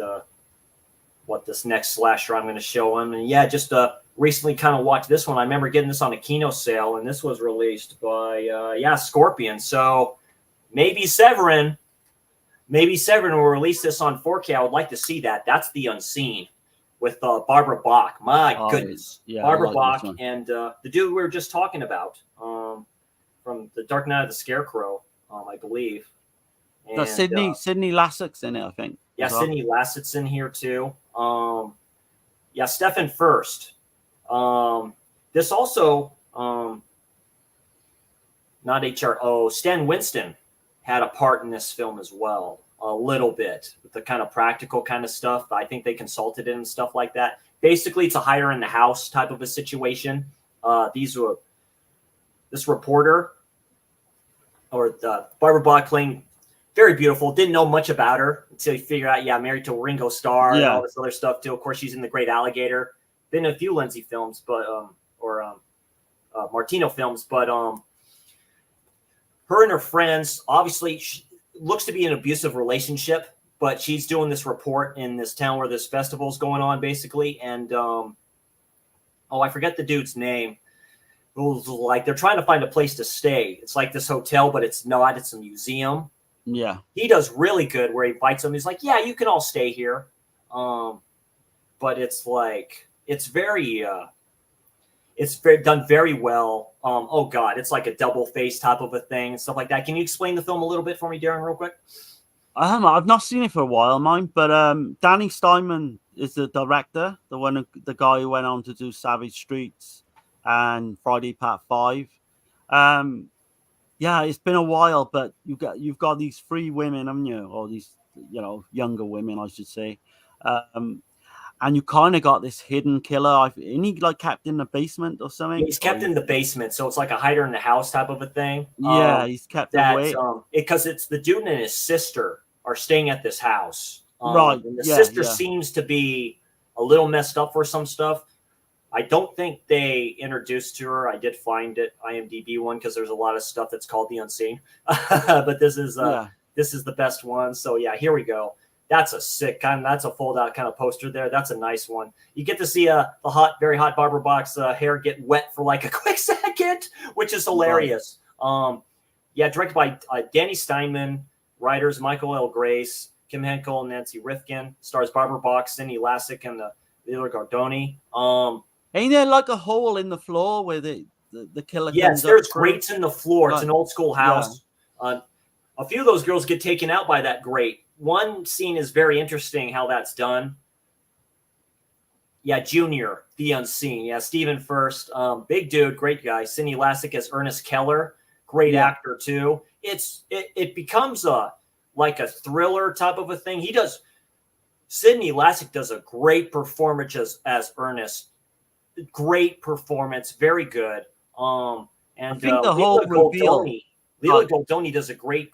this next slasher I'm going to show him. And just recently kind of watched this one. I remember getting this on a Kino sale, and this was released by Scorpion. So maybe Severin will release this on 4K. I would like to see that. That's The Unseen. With Barbara Bach. My goodness. Yeah, Barbara Bach and the dude we were just talking about from The Dark Knight of the Scarecrow, I believe. And, Sidney Lassett's in it, I think. Yeah, Sidney Lassett's in here too. Stephen Furst. This also, not HRO, Stan Winston had a part in this film as well. A little bit with the kind of practical kind of stuff. I think they consulted it and stuff like that. Basically, it's a hire in the house type of a situation. This reporter or the Barbara Bach playing very beautiful. Didn't know much about her until you figure out, married to Ringo Starr and all this other stuff too. Of course, she's in The Great Alligator. Been in a few Lindsay films, but Martino films, but her and her friends, obviously, looks to be an abusive relationship, but she's doing this report in this town where this festival is going on, basically. And I forget the dude's name. It was like they're trying to find a place to stay. It's like this hotel, but it's not. It's a museum. Yeah, he does really good where he invites them. He's like, "Yeah, you can all stay here," but it's like it's very done very well. It's like a double face type of a thing and stuff like that. Can you explain the film a little bit for me, Darren, real quick? I've not seen it for a while, but Danny Steinman is the director, the guy who went on to do Savage Streets and Friday Part 5. It's been a while, but you've got these three women, haven't you? Or these, younger women, I should say. And you kind of got this hidden killer. Isn't he like kept in the basement or something? He's kept in the basement, so it's like a hider in the house type of a thing. He's kept away. Because it's the dude and his sister are staying at this house. Right. And the sister seems to be a little messed up for some stuff. I don't think they introduced to her. I did find it, IMDb one, because there's a lot of stuff that's called The Unseen. But this is the best one. So here we go. That's a sick that's a fold out kind of poster there. That's a nice one. You get to see the very hot Barbara Bach's hair get wet for like a quick second, which is hilarious. Directed by Danny Steinman, writers Michael L. Grace, Kim Henkel, Nancy Rifkin, stars Barbara Bach, Sidney Lassick, and Lila Gardoni. Ain't there like a hole in the floor where the killer? Yes, there's grates in the floor. It's an old school house. Yeah. A few of those girls get taken out by that grate. One scene is very interesting how that's done. Junior, The Unseen. Stephen Furst, big dude, great guy. Sidney Lassick as Ernest Keller. great actor too. It becomes like a thriller type of a thing. Sidney Lassick does a great performance as Ernest. Great performance, very good. And I think the whole reveal. Leela Goldoni does a great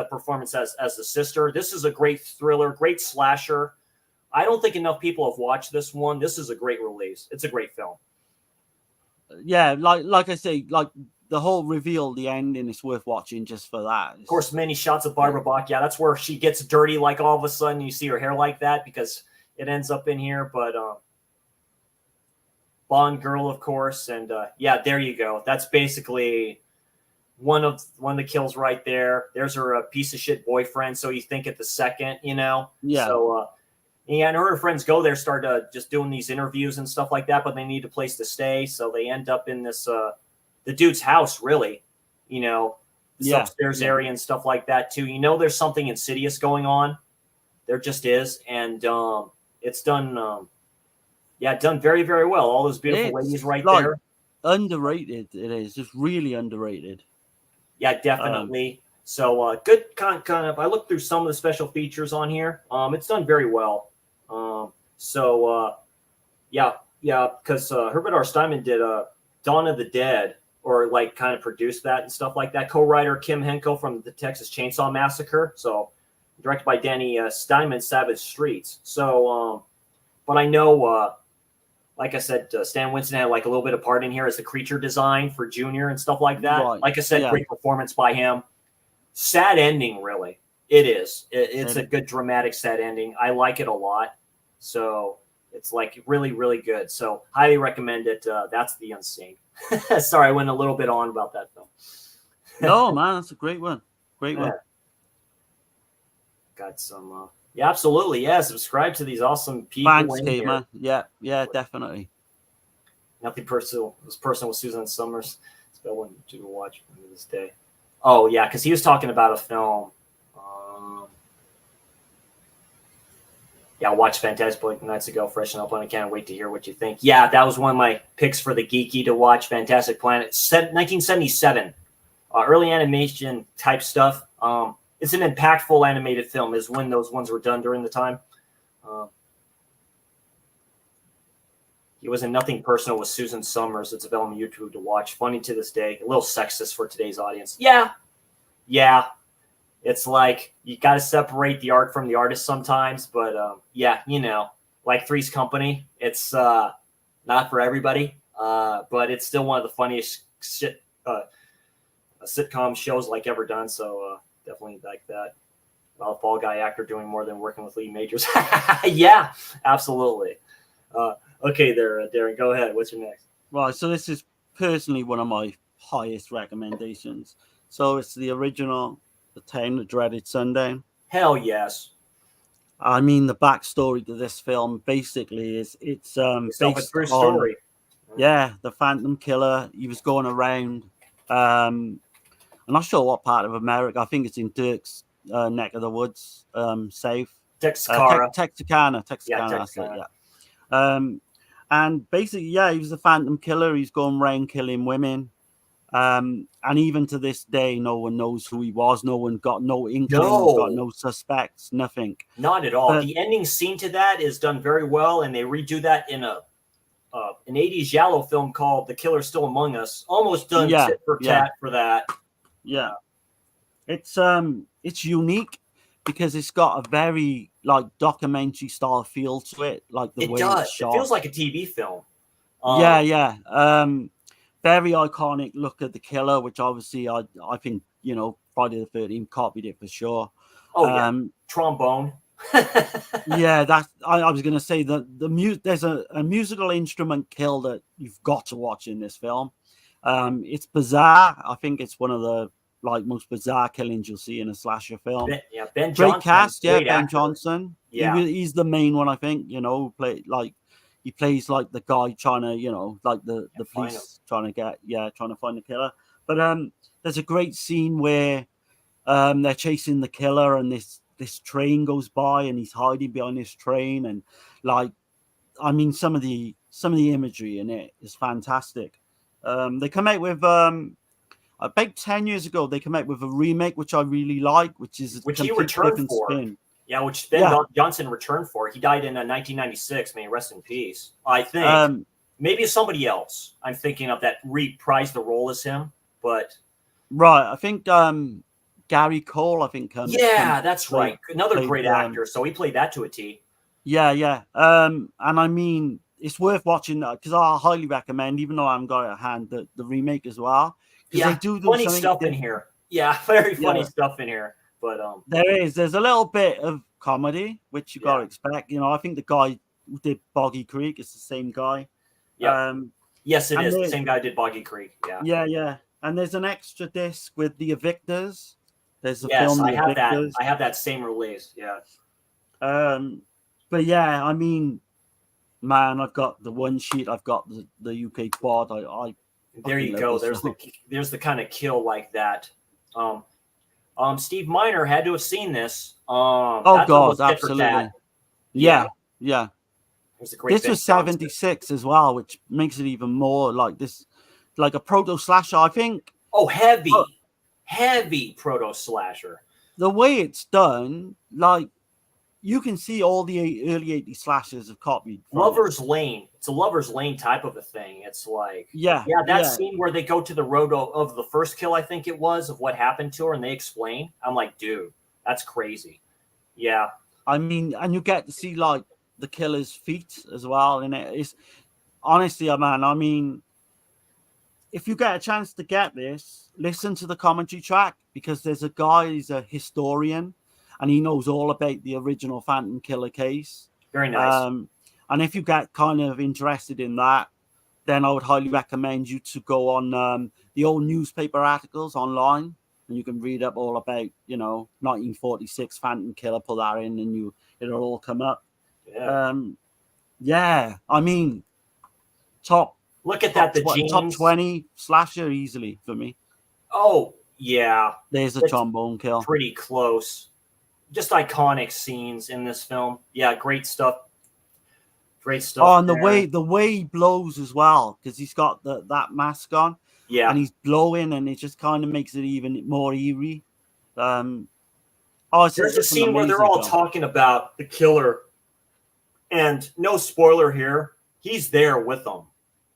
performance as the sister. This is a great thriller, great slasher. I don't think enough people have watched this one. This is a great release. It's a great film. Yeah, like I say, like the whole reveal, the ending is worth watching just for that. Of course, many shots of Barbara Bach. Yeah, that's where she gets dirty. Like all of a sudden, you see her hair like that because it ends up in here. But Bond girl, of course, and yeah, there you go. That's basically one of the kills right there. There's her piece of shit boyfriend. So you think at the second, Yeah. So yeah, and her friends go there, start just doing these interviews and stuff like that, but they need a place to stay, so they end up in this the dude's house, really. This upstairs area and stuff like that too. There's something insidious going on. There just is, and it's done. Done very, very well. All those beautiful ladies right there. Underrated, it is just really underrated. Yeah, definitely. So good kind of. I looked through some of the special features on here. It's done very well. Because Herbert R. Steinman did Dawn of the Dead, or like kind of produced that and stuff like that. Co-writer Kim Henkel from the Texas Chainsaw Massacre. So directed by Danny Steinman, Savage Streets. So, but I know, like I said, Stan Winston had like a little bit of part in here as the creature design for Junior and stuff like that. Right. Like I said, great performance by him. Sad ending, really. It is. It's a good dramatic sad ending. I like it a lot. So it's like really, really good. So highly recommend it. That's The Unseen. Sorry, I went a little bit on about that film. No, man, that's a great one. Great one. Got some. Yeah, absolutely. Yeah, subscribe to these awesome people. Thanks, Kate, man. Yeah, definitely. Nothing personal. It was personal with Susan Summers. It's about one to watch to this day. Oh yeah, because he was talking about a film. I watched Fantastic Blake nights ago, freshen up on it. Can't wait to hear what you think. Yeah, that was one of my picks for the geeky to watch. Fantastic Planet, 1977, early animation type stuff. It's an impactful animated film. Is when those ones were done during the time. He was in Nothing Personal with Susan Summers. It's available on YouTube to watch. Funny to this day. A little sexist for today's audience. Yeah. It's like you got to separate the art from the artist sometimes. But like Three's Company. It's not for everybody. But it's still one of the funniest sitcom shows like ever done. So definitely like that. Well, a Fall Guy actor doing more than working with Lee Majors. Yeah, absolutely. Okay, there, Darren, go ahead. What's your next? Right, so this is personally one of my highest recommendations. So it's the original, The Town That Dreaded Sundown. Hell yes. I mean, the backstory to this film basically is it's based a true story. The Phantom Killer. He was going around. I'm not sure what part of America. I think it's in Dirk's neck of the woods, south. Texarkana. Texarkana. And basically, he was a Phantom Killer. He's going around killing women. And even to this day, no one knows who he was. No one got no inkling, got no suspects, nothing. Not at all. The ending scene to that is done very well, and they redo that in an 80s Giallo film called The Killer's Still Among Us. Almost done tit for tat for that. Yeah. It's unique because it's got a very documentary style feel to it, like the way it's shot. It feels like a TV film. Very iconic look at the killer, which obviously I think Friday the 13th copied it for sure. Trombone. That's I was gonna say there's a musical instrument kill that you've got to watch in this film. It's bizarre. I think it's one of the most bizarre killings you'll see in a slasher film. Ben Johnson. Great cast, Ben actor. Johnson. Yeah. He's the main one, I think. He plays the guy trying to, the police trying to find the killer. But there's a great scene where they're chasing the killer and this train goes by and he's hiding behind this train, and some of the imagery in it is fantastic. They come out with about 10 years ago, they came out with a remake, which I really like, which is which he complete returned different for. spin. Yeah, which Ben Johnson returned for. He died in 1996. May he rest in peace. I think maybe it's somebody else I'm thinking of that reprised the role as him, but right, I think Gary Cole, I think. That's right. Another great actor. So he played that to a T. Yeah. And I mean, it's worth watching because I highly recommend, even though I haven't got it at hand, the remake as well. Yeah, they do funny stuff in here. Yeah, very funny stuff in here. But there's a little bit of comedy, which you gotta expect. You know, I think the guy who did Boggy Creek is the same guy. Yeah. Yes, it is. The same guy who did Boggy Creek. Yeah. Yeah. And there's an extra disc with The Evictors. There's a film. The Evictors. I have that same release. Yeah. But yeah, I mean, man, I've got the one sheet. I've got the UK quad. There you go. There's the kind of kill like that. Steve Miner had to have seen this. God, absolutely. Yeah. It was a great. This was 76 as well, which makes it even more like this, like a proto slasher. I think. Oh, heavy proto slasher. The way it's done, like. You can see all the early 80s slashers have copied. Lover's Lane. It's a Lover's Lane type of a thing. It's like, scene where they go to the road of the first kill, I think it was, of what happened to her, and they explain. I'm like, dude, that's crazy. Yeah. I mean, and you get to see, like, the killer's feet as well. And it's, honestly, man, I mean, if you get a chance to get this, listen to the commentary track, because there's a guy, he's a historian, and he knows all about the original Phantom Killer case. Very nice. And if you get kind of interested in that, then I would highly recommend you to go on the old newspaper articles online, and you can read up all about, 1946 Phantom Killer. Put that in, and it'll all come up. Yeah. I mean, top. Look at that. Top 20 slasher easily for me. Oh yeah. There's a trombone kill. Pretty close. Just iconic scenes in this film. Yeah, great stuff. Oh, and the way he blows as well, because he's got that mask on. Yeah. And he's blowing, and it just kind of makes it even more eerie. There's a scene where they're all talking about the killer, and no spoiler here, he's there with them.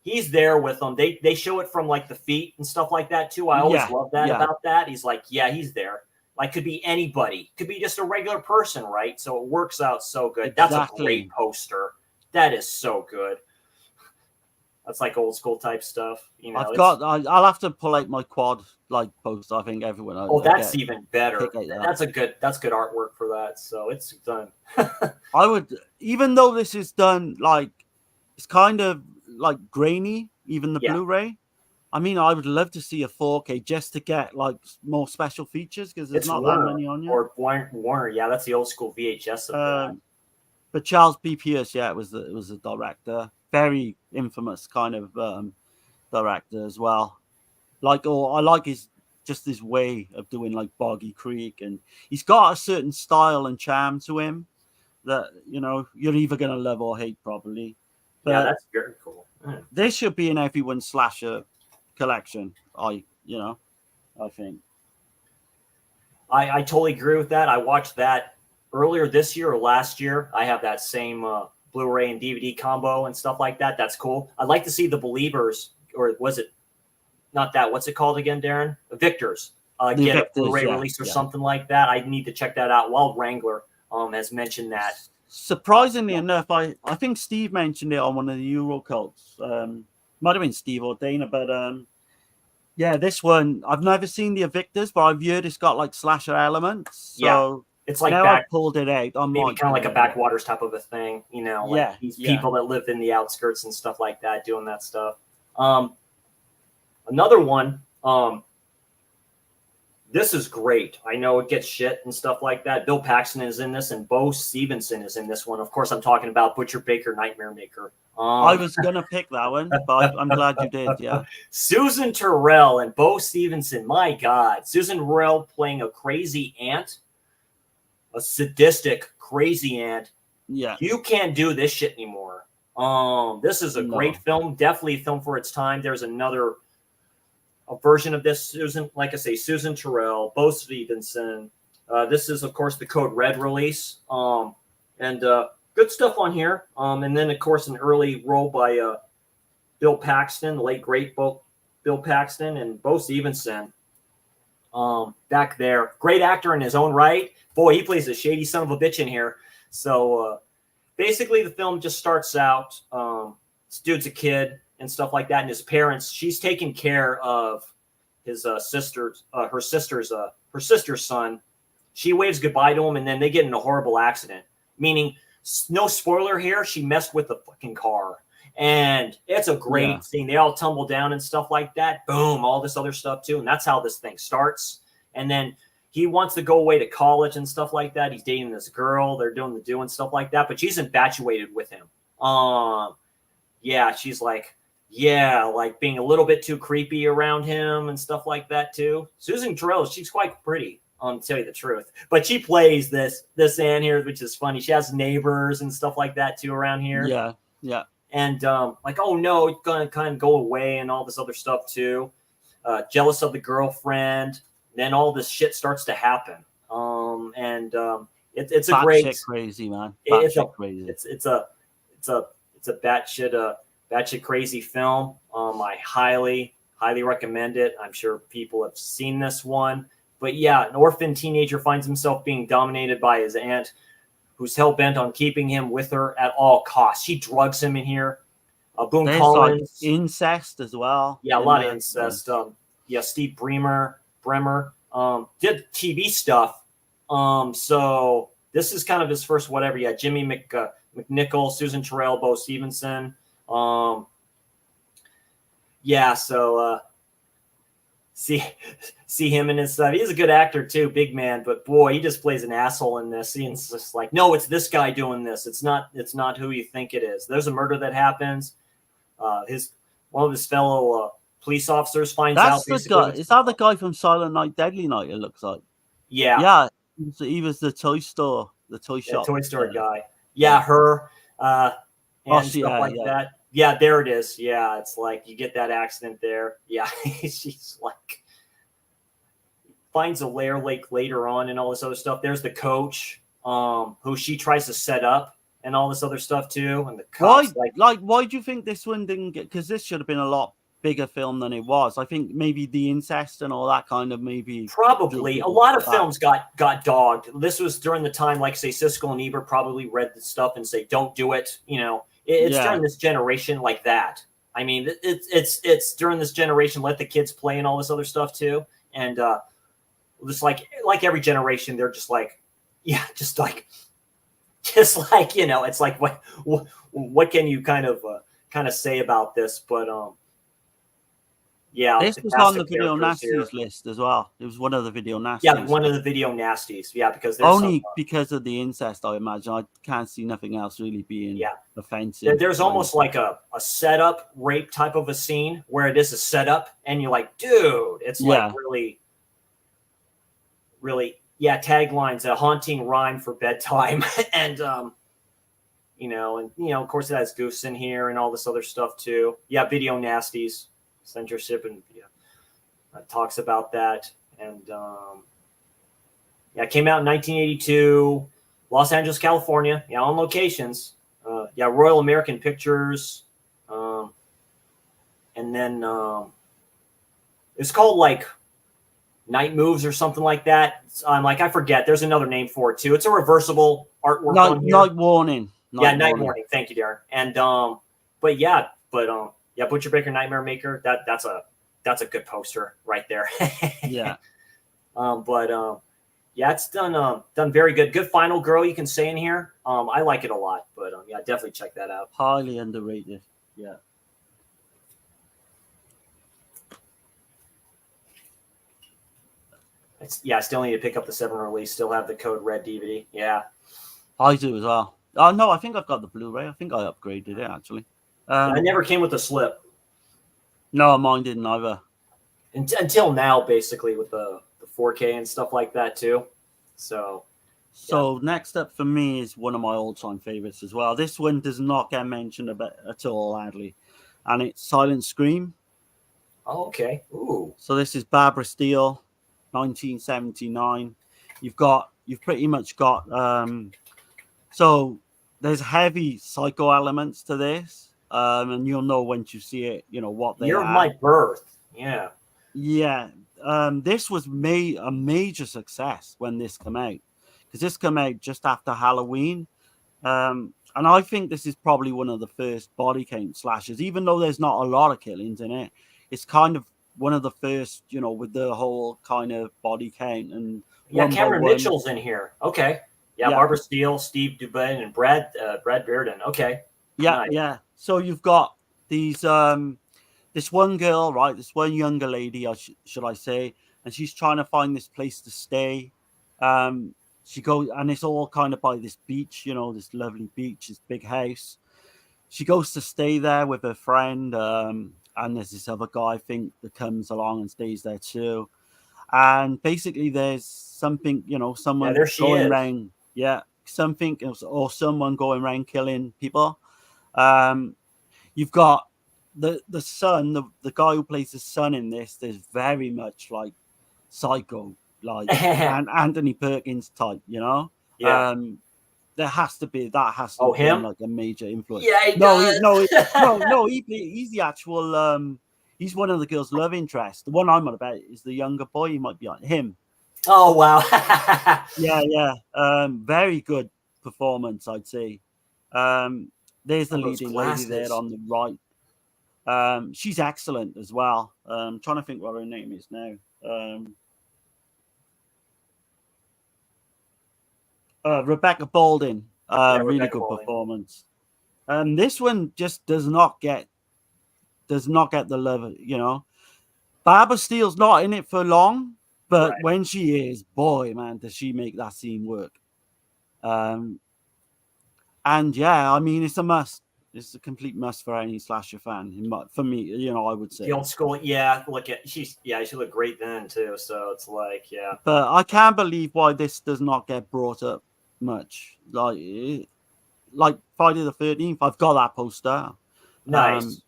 They show it from like the feet and stuff like that too. I always love that about that. He's like, he's there. Like, could be anybody. Could be just a regular person, right? So it works out so good. Exactly. That's a great poster. That is so good. That's like old school type stuff. I'll have to pull out my quad like poster. I think everyone. That's even better. That's good artwork for that. So it's done. I would, even though this is done like, it's kind of like grainy, even the Blu-ray. I mean, I would love to see a 4K just to get like more special features, because there's not that many on you. Or Warner, that's the old school VHS of that. But Charles B. Pierce, it was a director, very infamous kind of director as well. I like his way of doing like Boggy Creek, and he's got a certain style and charm to him that you're either gonna love or hate, probably. But that's very cool. This should be in everyone's slasher collection. I think. I totally agree with that. I watched that earlier this year or last year. I have that same Blu-ray and DVD combo and stuff like that. That's cool. I'd like to see the Believers, or was it not that? What's it called again, Darren? Victors. Get a Blu-ray release or something like that. I need to check that out. Wild Wrangler has mentioned that. Surprisingly enough, I think Steve mentioned it on one of the Eurocults. Might have been Steve or Dana, but this one, I've never seen the Evictors, but I've heard it's got like slasher elements. So it's like now I've pulled it out. Maybe kind of like a Backwaters type of a thing, these people that lived in the outskirts and stuff like that, doing that stuff. Another one, this is great. I know it gets shit and stuff like that. Bill Paxton is in this, and Bo Stevenson is in this one. Of course, I'm talking about Butcher Baker, Nightmare Maker. I was going to pick that one, but I'm glad you did, yeah. Susan Terrell and Bo Stevenson, my God. Susan Terrell playing a crazy aunt, a sadistic, crazy aunt. Yeah. You can't do this shit anymore. This is a great film, definitely a film for its time. There's another a version of this. Susan, like I say, Susan Terrell, Bo Stevenson. This is, of course, the Code Red release. And good stuff on here. And then, of course, an early role by Bill Paxton, the late great Bill Paxton, and Bo Stevenson. Back there, great actor in his own right. Boy, he plays a shady son of a bitch in here. So basically, the film just starts out. This dude's a kid and stuff like that, and his parents. She's taking care of his her sister's son. She waves goodbye to him, and then they get in a horrible accident. Meaning, no spoiler here. She messed with the fucking car. And it's a great scene. They all tumble down and stuff like that. Boom, all this other stuff too. And that's how this thing starts. And then he wants to go away to college and stuff like that. He's dating this girl. They're doing the do and stuff like that. But she's infatuated with him. Yeah, she's like, like being a little bit too creepy around him and stuff like that too. Susan Terrell, she's quite pretty, to tell you the truth. But she plays this Anne here, which is funny. She has neighbors and stuff like that too around here. Yeah. And like, oh no, it's gonna kind of go away and all this other stuff too. Jealous of the girlfriend. Then all this shit starts to happen. It's a great shit crazy, man. Crazy. It's a batshit crazy film. I highly recommend it. I'm sure people have seen this one. But yeah, an orphan teenager finds himself being dominated by his aunt, who's hell-bent on keeping him with her at all costs. She drugs him in here. Boone Collins. Like incest as well. Yeah, a lot of incest. Steve Bremer did TV stuff. So this is kind of his first whatever. Yeah, Jimmy McNichol, Susan Terrell, Bo Stevenson. See him in his stuff. He's a good actor too, big man, but boy, he just plays an asshole in this. It's just like, no, it's this guy doing this. It's not who you think it is. There's a murder that happens. One of his fellow police officers finds out. That's the guy. Is that the guy from Silent Night, Deadly Night? It looks like. Yeah. He was the toy store, the toy shop, toy store guy. Yeah, her. And stuff like that. Yeah, there it is. Yeah, it's like you get that accident there. Yeah, she's like finds a lair lake later on and all this other stuff. There's the coach, who she tries to set up and all this other stuff too. And the cops, why do you think this one didn't get? Because this should have been a lot bigger film than it was. I think maybe the incest and all that kind of probably a lot of films got dogged. This was during the time, like say Siskel and Ebert probably read the stuff and say don't do it. It's during this generation like that. I mean, it's during this generation. Let the kids play and all this other stuff too. And just like every generation, they're just like, it's like it's like what can you kind of say about this? But this was on the Video Nasties list as well. It was one of the Video Nasties. Yeah, one of the Video Nasties. Yeah, because there's because of the incest, I imagine. I can't see nothing else really being offensive. There's almost like a setup rape type of a scene where it is a setup, and you're like, dude, it's like really, taglines, a haunting rhyme for bedtime, and of course it has goofs in here and all this other stuff too. Yeah, Video Nasties. Censorship and talks about that, and it came out in 1982, Los Angeles, California. On locations. Royal American Pictures, and then it's called like Night Moves or something like that. I forget. There's another name for it too. It's a reversible artwork. Night Warning. Night Warning. Thank you, Darren. And Butcher Baker Nightmare Maker. That's a good poster right there. It's done very good. Good final girl, you can say in here. I like it a lot, but definitely check that out. Highly underrated. Yeah. I still need to pick up the 7 release. Still have the Code Red DVD. Yeah, I do as well. Oh no, I think I've got the Blu-ray. I think I upgraded it actually. I never came with a slip. No, mine didn't either. Until now, basically, with the 4K and stuff like that, too. So next up for me is one of my all-time favorites as well. This one does not get mentioned at all, sadly. And it's Silent Scream. Oh, okay. Ooh. So this is Barbara Steele, 1979. You've pretty much got so there's heavy psycho elements to this, and you'll know once you see it, what they Year of are. my birth. Yeah. Yeah. This was a major success when this came out, because this came out just after Halloween. And I think this is probably one of the first body count slashers, even though there's not a lot of killings in it. It's kind of one of the first, with the whole kind of body count and Cameron Mitchell's in here. Okay. Yeah, Barbara Steele, Steve Dubin, and Brad Bearden. Okay. Yeah, nice. Yeah. So you've got these this one girl, right? This one younger lady, should I say, and she's trying to find this place to stay. She goes, and it's all kind of by this beach, this lovely beach, this big house. She goes to stay there with her friend, and there's this other guy, I think, that comes along and stays there too. And basically, there's something, someone going around, something, or someone going around killing people. You've got the son, the guy who plays the son in this. There's very much like Psycho, like and Anthony Perkins type, Yeah. There has to be him? Like a major influence. Yeah, He's the actual. He's one of the girls' love interest. The one I'm on about is the younger boy. He might be on him. Oh wow! Yeah. Very good performance, I'd say. There's the leading lady there on the right. She's excellent as well. I'm trying to think what her name is now. Rebecca Baldwin. Really good performance. This one just does not get the love, Barbara Steele's not in it for long, but when she is, boy, man, does she make that scene work. And yeah, I mean, it's a must. It's a complete must for any slasher fan. For me, I would say. The old school, yeah. She looked great then too. So it's like, yeah. But I can't believe why this does not get brought up much. Like Friday the 13th, I've got that poster. Nice.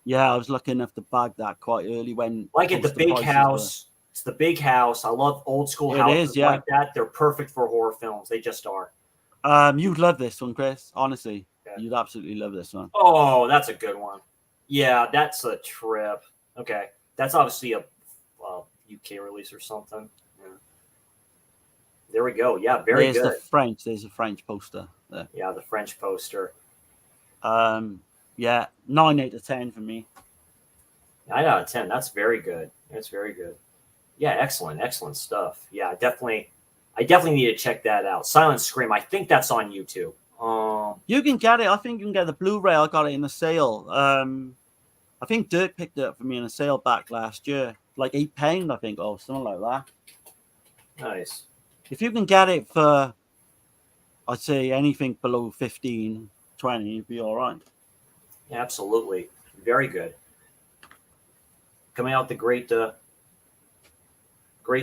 Yeah, I was lucky enough to bag that quite early when. Like at the big house. It's the big house. I love old school houses like that. They're perfect for horror films. They just are. You'd love this one, Chris. Honestly, you'd absolutely love this one. Oh, that's a good one. Yeah, that's a trip. Okay, that's obviously a UK release or something. Yeah. There we go. Yeah, very good. There's a French poster there. Yeah, the French poster. Yeah, 9 out of 10 for me. 9 out of 10. That's very good. That's very good. Yeah, excellent stuff. Yeah, I definitely need to check that out. Silent Scream. I think that's on YouTube. You can get it. I think you can get the Blu-ray. I got it in a sale. I think Dirk picked it up for me in a sale back last year, like £8, I think, or something like that. Nice. If you can get it for, I'd say anything below 15, 20, you'd be all right. Absolutely. Very good. Coming out the great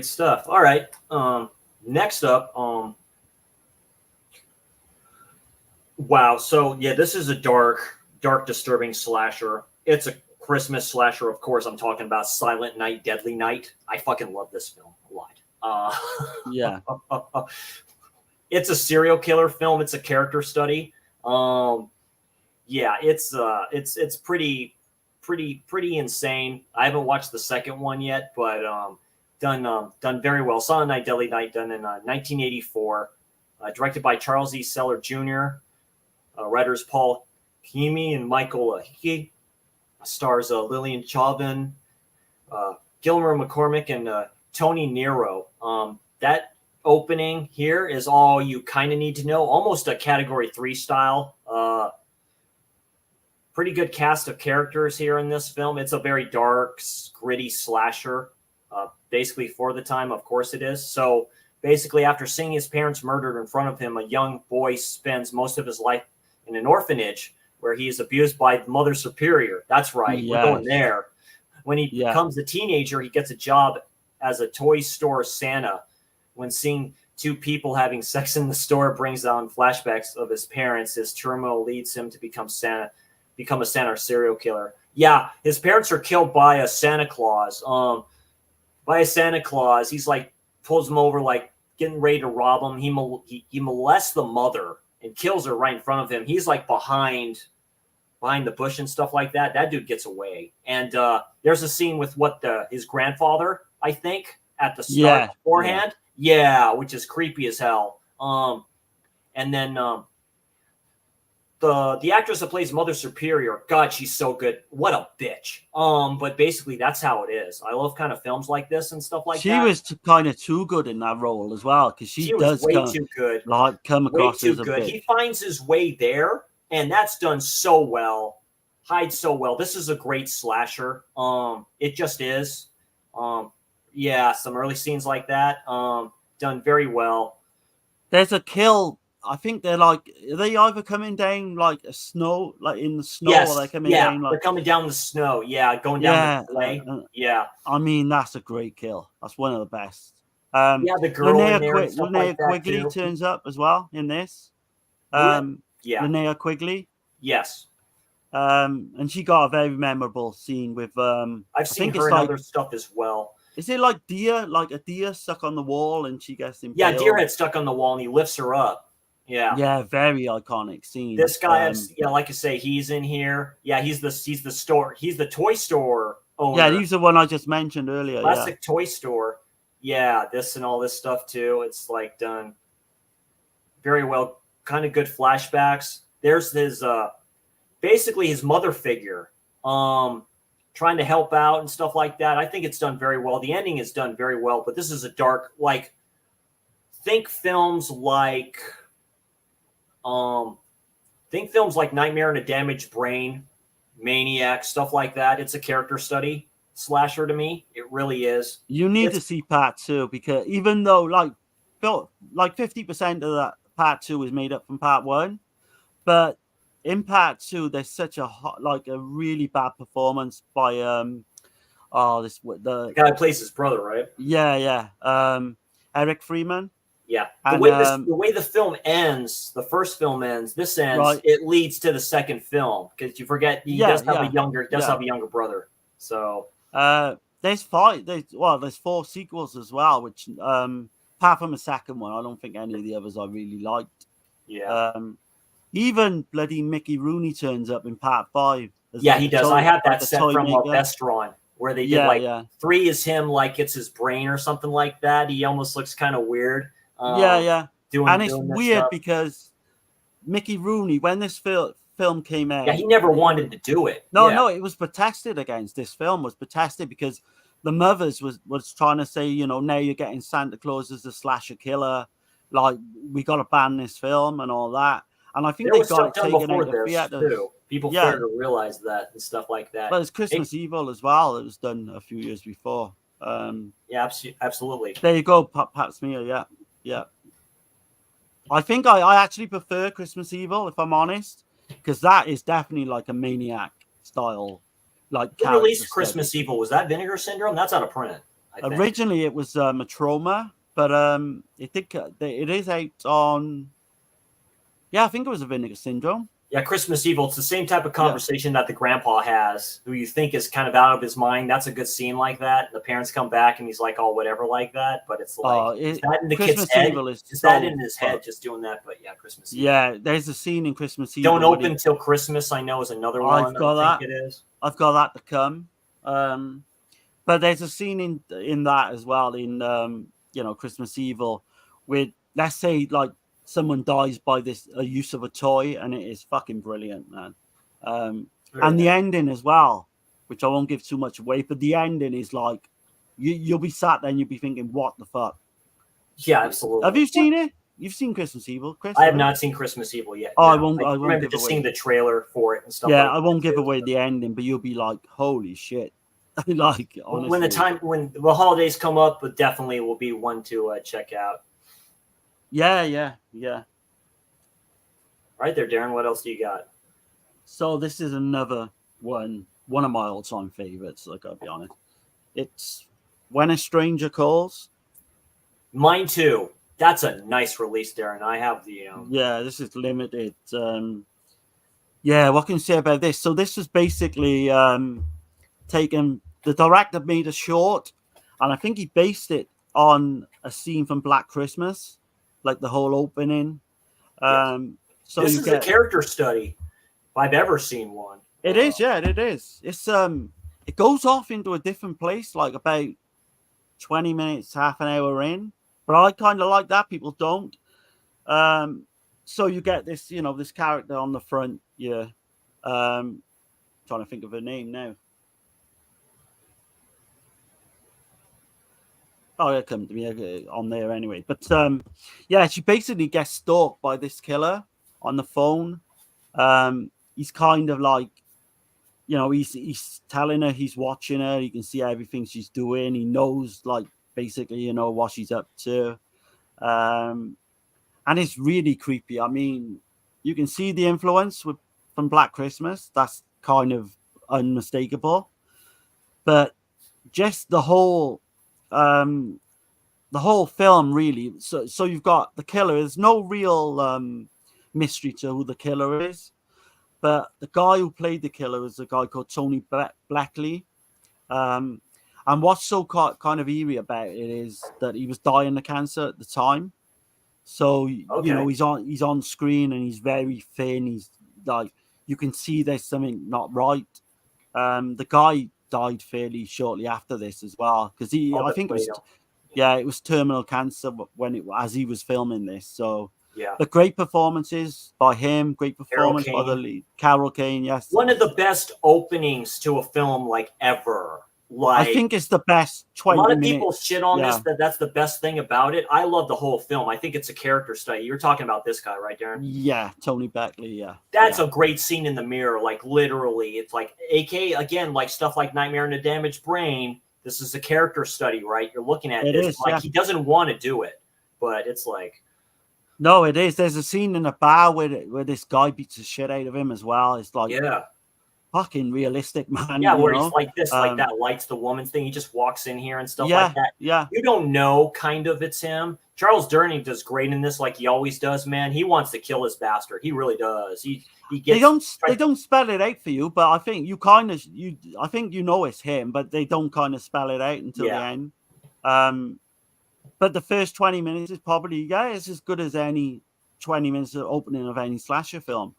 stuff. All right. Next up, wow. So yeah, this is a dark, disturbing slasher. It's a Christmas slasher, of course. I'm talking about Silent Night, Deadly Night. I fucking love this film a lot. Yeah. It's a serial killer film. It's a character study. Yeah, it's pretty insane. I haven't watched the second one yet, but done very well. Silent Night, Deadly Night, done in 1984, directed by Charles E. Seller Jr. Writers Paul Keamy and Michael Hickey. Stars Lillian Chauvin, Gilmer McCormick, and Tony Nero. That opening here is all you kind of need to know. Almost a Category 3 style. Pretty good cast of characters here in this film. It's a very dark, gritty slasher, basically for the time, of course it is. So basically, after seeing his parents murdered in front of him, a young boy spends most of his life in an orphanage where he is abused by Mother Superior. That's right. Yes. We're going there. When he becomes a teenager, he gets a job as a toy store Santa. When seeing two people having sex in the store brings on flashbacks of his parents, his turmoil leads him to become a Santa serial killer. Yeah, his parents are killed by a Santa Claus. He's like pulls him over, like getting ready to rob him. He molests the mother and kills her right in front of him. He's like behind the bush and stuff like that. That dude gets away. And there's a scene with his grandfather, I think, at the start beforehand. Yeah, which is creepy as hell. And then the actress that plays Mother Superior, God, she's so good. What a bitch. But basically that's how it is. I love kind of films like this and stuff like that. She was kind of too good in that role as well, because she does way too good. Like come across way as too a good. bitch. He finds his way there, and that's done so well. Hides so well. This is a great slasher. It just is. Yeah, some early scenes like that. Done very well. There's a kill. I think they're like, are they either coming down like a snow, like in the snow, Yes, or they're coming down like they're coming down the snow. Yeah, going down the clay. I mean, that's a great kill. That's one of the best. The girl in there and stuff Linnea like that Quigley too. turns up as well in this. Linnea Quigley. Yes. And she got a very memorable scene with I've seen her in other stuff as well. Is it like a deer stuck on the wall and she gets impaled? Yeah, deer head stuck on the wall and he lifts her up. Yeah, very iconic scene. This guy, like I say, he's in here. Yeah, he's the toy store owner. Yeah, he's the one I just mentioned earlier. Classic toy store. Yeah, this and all this stuff too. It's like done very well. Kind of good flashbacks. There's his basically his mother figure, trying to help out and stuff like that. I think it's done very well. The ending is done very well, but this is a dark, like, think films like Nightmare on a Damaged Brain, Maniac, stuff like that. It's a character study slasher to me. It really is. You need to see part 2, because even though like 50% of that part 2 is made up from part 1, but in part 2 there's such a really bad performance by the guy who plays his brother, right? Eric Freeman. Yeah, the way the film ends, the first film ends. This ends. Right. It leads to the second film because you forget he does have a younger brother. So there's 4 sequels as well, which apart from the second one, I don't think any of the others I really liked. Yeah. Even bloody Mickey Rooney turns up in part 5. Yeah, he does. I have that set from Vestron where they did 3 is him like it's his brain or something like that. He almost looks kind of weird. It's weird because Mickey Rooney, when this film came out, he never wanted to do it. No, it was protested against. This film was protested because the mothers was trying to say, now you're getting Santa Claus as a slasher killer, like we got to ban this film and all that. And I think they got it taken out of theaters too. People started to realize that and stuff like that. But it's Christmas Evil as well. It was done a few years before. Absolutely. There you go, Pat Smear. Yeah. I think I actually prefer Christmas Evil, if I'm honest, because that is definitely like a Maniac style. Like who released Christmas Evil? Was that Vinegar Syndrome? That's out of print. Originally, it was Matroma, but it is out on. Yeah, I think it was a Vinegar Syndrome. Yeah, Christmas Evil. It's the same type of conversation that the grandpa has, who you think is kind of out of his mind. That's a good scene like that. The parents come back and he's like, "Oh, whatever," like that. But it's like, is that in the Christmas kid's head? Evil is that in his head, just doing that? But yeah, Christmas Evil. Yeah, there's a scene in Christmas Evil. Don't open till Christmas. I know is another one. I've got that. It is. I've got that to come. But there's a scene in that as well in Christmas Evil with, let's say, like, someone dies by a use of a toy, and it is fucking brilliant, man. And the ending as well, which I won't give too much away, but the ending is like you'll be sat there and you'll be thinking, what the fuck? Yeah, absolutely. Have you seen it? You've seen Christmas Evil, Chris? I have not seen Christmas Evil yet. Oh, no. I remember just seeing the trailer for it and stuff. Yeah, I won't give away the ending, but you'll be like, holy shit. Like, honestly. When the holidays come up, but definitely will be one to check out. Yeah. Right there, Darren. What else do you got? So this is another one of my all-time favorites. Like, I'll be honest, it's When a Stranger Calls. Mine too. That's a nice release, Darren. I have the. Yeah, this is limited. Yeah, what can you say about this? So this was basically taken. The director made a short, and I think he based it on a scene from Black Christmas, like the whole opening. Yes. So This you is a get character study if I've ever seen one. it is, yeah, it is. It's it goes off into a different place, like about 20 minutes, half an hour in. But I kind of like that. People don't. So you get this, this character on the front. Yeah. Trying to think of her name now. Oh, it come to me on there anyway. But yeah, she basically gets stalked by this killer on the phone. He's kind of like, he's telling her he's watching her. He can see everything she's doing. He knows, like, basically, what she's up to. And it's really creepy. I mean, you can see the influence from Black Christmas. That's kind of unmistakable. But just the whole film, really. So you've got the killer. There's no real mystery to who the killer is. But the guy who played the killer is a guy called Tony Blackley. And what's so kind of eerie about it is that he was dying of cancer at the time. So he's on screen and he's very thin. He's like, you can see there's something not right. The guy died fairly shortly after this as well, because I think it was terminal cancer as he was filming this. So yeah, the great performances by him, great performance by the lead, Carol Kane. Yes, one of the best openings to a film like ever. Like, I think it's the best 20 minutes. A lot of minutes. people shit on this, that's the best thing about it. I love the whole film. I think it's a character study. You're talking about this guy, right, Darren? Yeah, Tony Blackley, yeah. That's a great scene in the mirror, like literally. It's like, AK, again, like stuff like Nightmare in a Damaged Brain. This is a character study, right? You're looking at this. He doesn't want to do it, but it's like... No, it is. There's a scene in a bar where this guy beats the shit out of him as well. It's like... Yeah. Fucking realistic, man. Yeah, where he's like this, like that lights the woman's thing. He just walks in here and stuff like that. Yeah. You don't know, kind of, it's him. Charles Durning does great in this, like he always does, man. He wants to kill his bastard. He really does. He gets. They don't spell it out for you, but I think I think it's him, but they don't kind of spell it out until the end. But the first 20 minutes is probably it's as good as any 20 minutes of opening of any slasher film.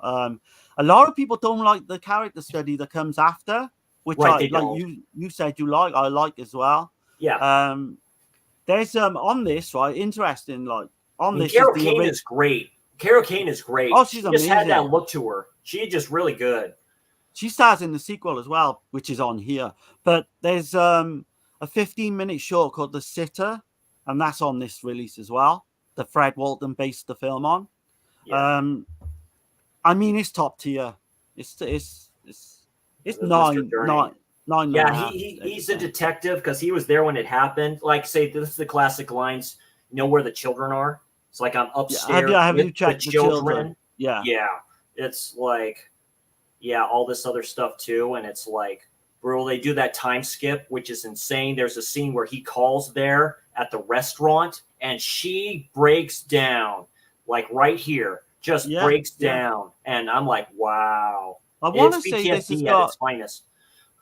A lot of people don't like the character study that comes after, which you said you like. I like as well. Yeah. There's on this, right, interesting, like on this. Carol Kane is great. Carol Kane is great. Oh, she's amazing. Just had that look to her. She's just really good. She stars in the sequel as well, which is on here. But there's a 15-minute short called The Sitter, and that's on this release as well. That Fred Walton based the film on. Yeah. I mean, it's top tier. It's 9. Yeah, he's a detective because he was there when it happened. Like, say, this is the classic lines. You know where the children are? It's like I'm upstairs have with you checked the children. Yeah. It's like, all this other stuff too, and it's like, bro, they do that time skip, which is insane. There's a scene where he calls there at the restaurant, and she breaks down, like right here, breaks down, and I'm like, wow. I want to say this has got its finest.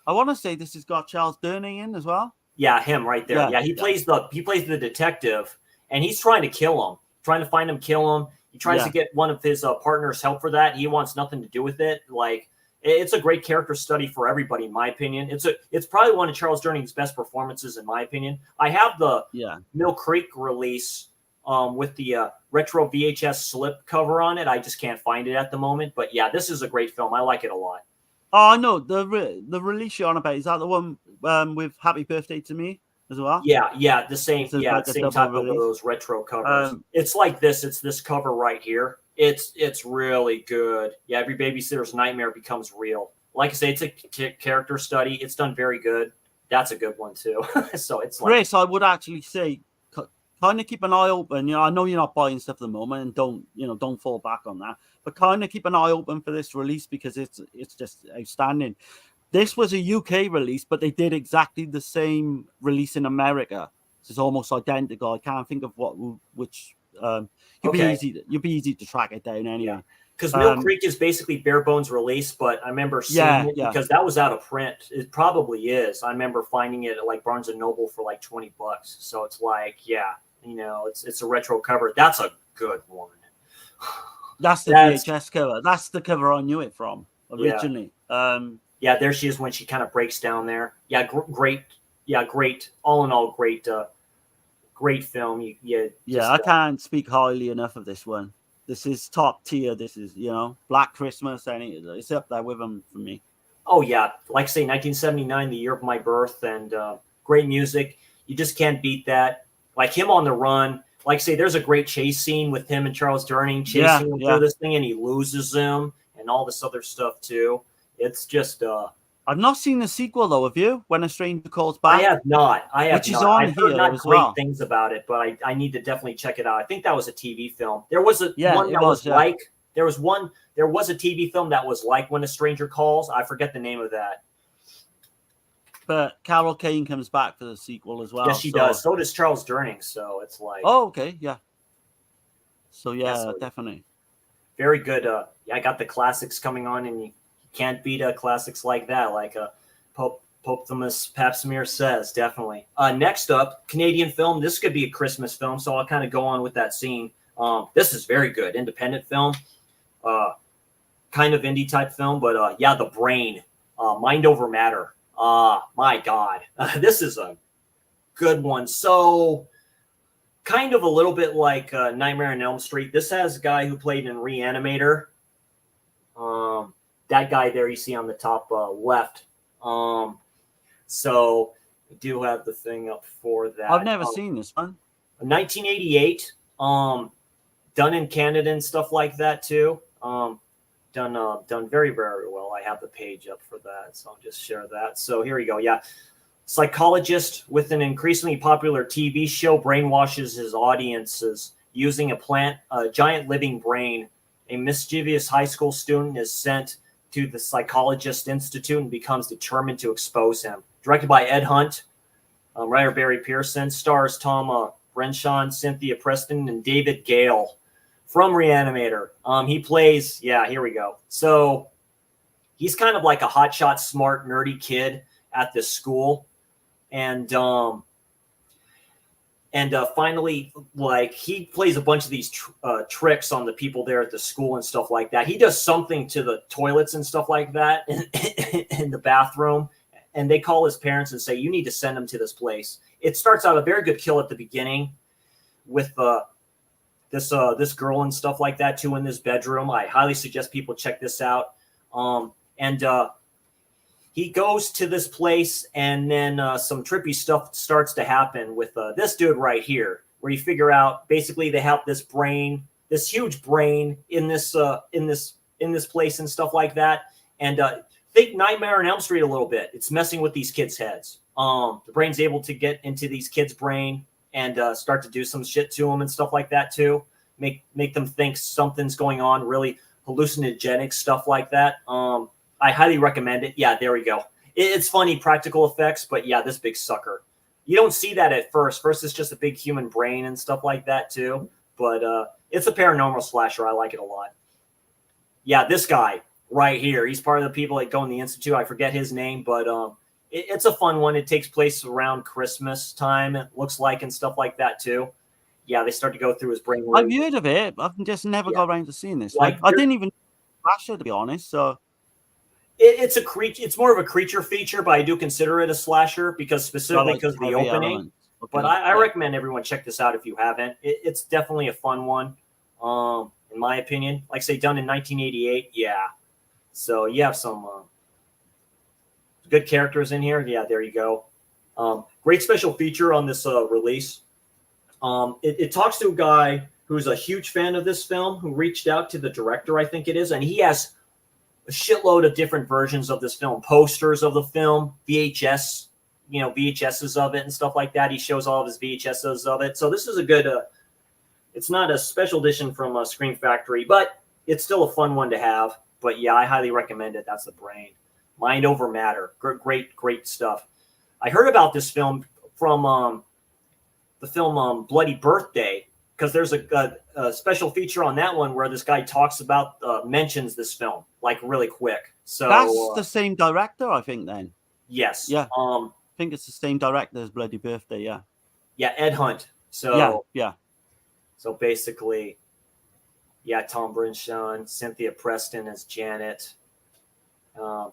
I want to say this has got Charles Durning in as well. Yeah, him right there. Yeah, he plays the detective, and he's trying to kill him, trying to find him, kill him. He tries to get one of his partners help for that. He wants nothing to do with it. Like, it's a great character study for everybody, in my opinion. It's probably one of Charles Durning's best performances, in my opinion. I have the Mill Creek release with the retro VHS slip cover on it. I just can't find it at the moment. But yeah, this is a great film. I like it a lot. Oh, I know. The release you're on about, is that the one with Happy Birthday to Me as well? Yeah, the same. Yeah, same type of those retro covers. It's like this. It's this cover right here. It's really good. Yeah, Every Babysitter's Nightmare becomes real. Like I say, it's a character study. It's done very good. That's a good one too. So it's like, Chris, I would actually say, kind of keep an eye open. I know you're not buying stuff at the moment, and don't fall back on that. But kind of keep an eye open for this release because it's just outstanding. This was a UK release, but they did exactly the same release in America. It's almost identical. I can't think of which. You'd be easy to track it down anyway. Because Mill Creek is basically bare bones release, but I remember seeing it because that was out of print. It probably is. I remember finding it at like Barnes and Noble for like $20. So it's like, it's a retro cover. That's a good one. That's the VHS cover. That's the cover I knew it from originally. There she is when she kind of breaks down there. Yeah, great. Yeah, great. All in all, great film. I can't speak highly enough of this one. This is top tier. This is, Black Christmas, and it's up there with them for me. Oh, yeah. Like I say, 1979, the year of my birth, and great music. You just can't beat that. Like him on the run. Like I say, there's a great chase scene with him and Charles Durning chasing him through this thing, and he loses him and all this other stuff, too. It's just... I've not seen the sequel, though, have you? When a Stranger Calls Back? I have not. Which is on I've heard here not as great well. things about it, but I need to definitely check it out. I think that was a TV film. There was a there was a TV film that was like When a Stranger Calls. I forget the name of that. But Carol Kane comes back for the sequel as well. Yes, she does. So does Charles Durning. So it's like... Oh, okay, yeah. So, definitely. Very good. I got the classics coming on, and you can't beat classics like that, like Pope-Thomas Papsmear says, definitely. Next up, Canadian film. This could be a Christmas film, so I'll kind of go on with that scene. This is very good. Independent film. Kind of indie type film, but The Brain. Mind Over Matter. My God. This is a good one. So, kind of a little bit like Nightmare on Elm Street. This has a guy who played in Reanimator. That guy there you see on the top left. So we do have the thing up for that. I've never seen this one. 1988. Done in Canada and stuff like that too. Done very, very well. I have the page up for that, so I'll just share that. So here we go. Yeah. Psychologist with an increasingly popular TV show brainwashes his audiences using a giant living brain. A mischievous high school student is sent to the Psychologist Institute and becomes determined to expose him. Directed by Ed Hunt, writer Barry Pearson, stars Tom Brenshaw, Cynthia Preston, and David Gale from Reanimator. He plays, here we go. So he's kind of like a hotshot, smart, nerdy kid at this school. And finally, like, he plays a bunch of these tricks on the people there at the school and stuff like that. He does something to the toilets and stuff like that in the bathroom, and they call his parents and say, you need to send him to this place. It starts out a very good kill at the beginning with this girl and stuff like that, too, in this bedroom. I highly suggest people check this out. He goes to this place, and then some trippy stuff starts to happen with this dude right here, where you figure out basically they have this brain, this huge brain in this place and stuff like that. And think Nightmare on Elm Street a little bit. It's messing with these kids' heads. The brain's able to get into these kids' brain and start to do some shit to them and stuff like that too. Make them think something's going on, really hallucinogenic stuff like that. I highly recommend it. Yeah, there we go. It's funny, practical effects, but yeah, this big sucker. You don't see that at first. First, it's just a big human brain and stuff like that too. But it's a paranormal slasher. I like it a lot. Yeah, this guy right here. He's part of the people that go in the Institute. I forget his name, but it's a fun one. It takes place around Christmas time, it looks like, and stuff like that too. Yeah, they start to go through his brain. I've heard of it. I've just never got around to seeing this. Like, I didn't even slasher, to be honest, so... It's a creature. It's more of a creature feature, but I do consider it a slasher because of the opening. Okay. But I recommend everyone check this out if you haven't. It's definitely a fun one, in my opinion. Like I say, done in 1988. Yeah. So you have some good characters in here. Yeah, there you go. Great special feature on this release. It talks to a guy who's a huge fan of this film, who reached out to the director, I think it is, and he has a shitload of different versions of this film, posters of the film, VHSs of it and stuff like that. He shows all of his VHSs of it. So this is a good, it's not a special edition from Scream Factory, but it's still a fun one to have. But yeah, I highly recommend it. That's The Brain. Mind Over Matter. Great stuff. I heard about this film from the film Bloody Birthday because there's a special feature on that one where this guy talks about mentions this film like really quick. So that's the same director, I think. Then yes, yeah. I think it's the same director as Bloody Birthday. Yeah. Yeah, Ed Hunt. So yeah. So basically, yeah, Tom Brinshon, Cynthia Preston as Janet.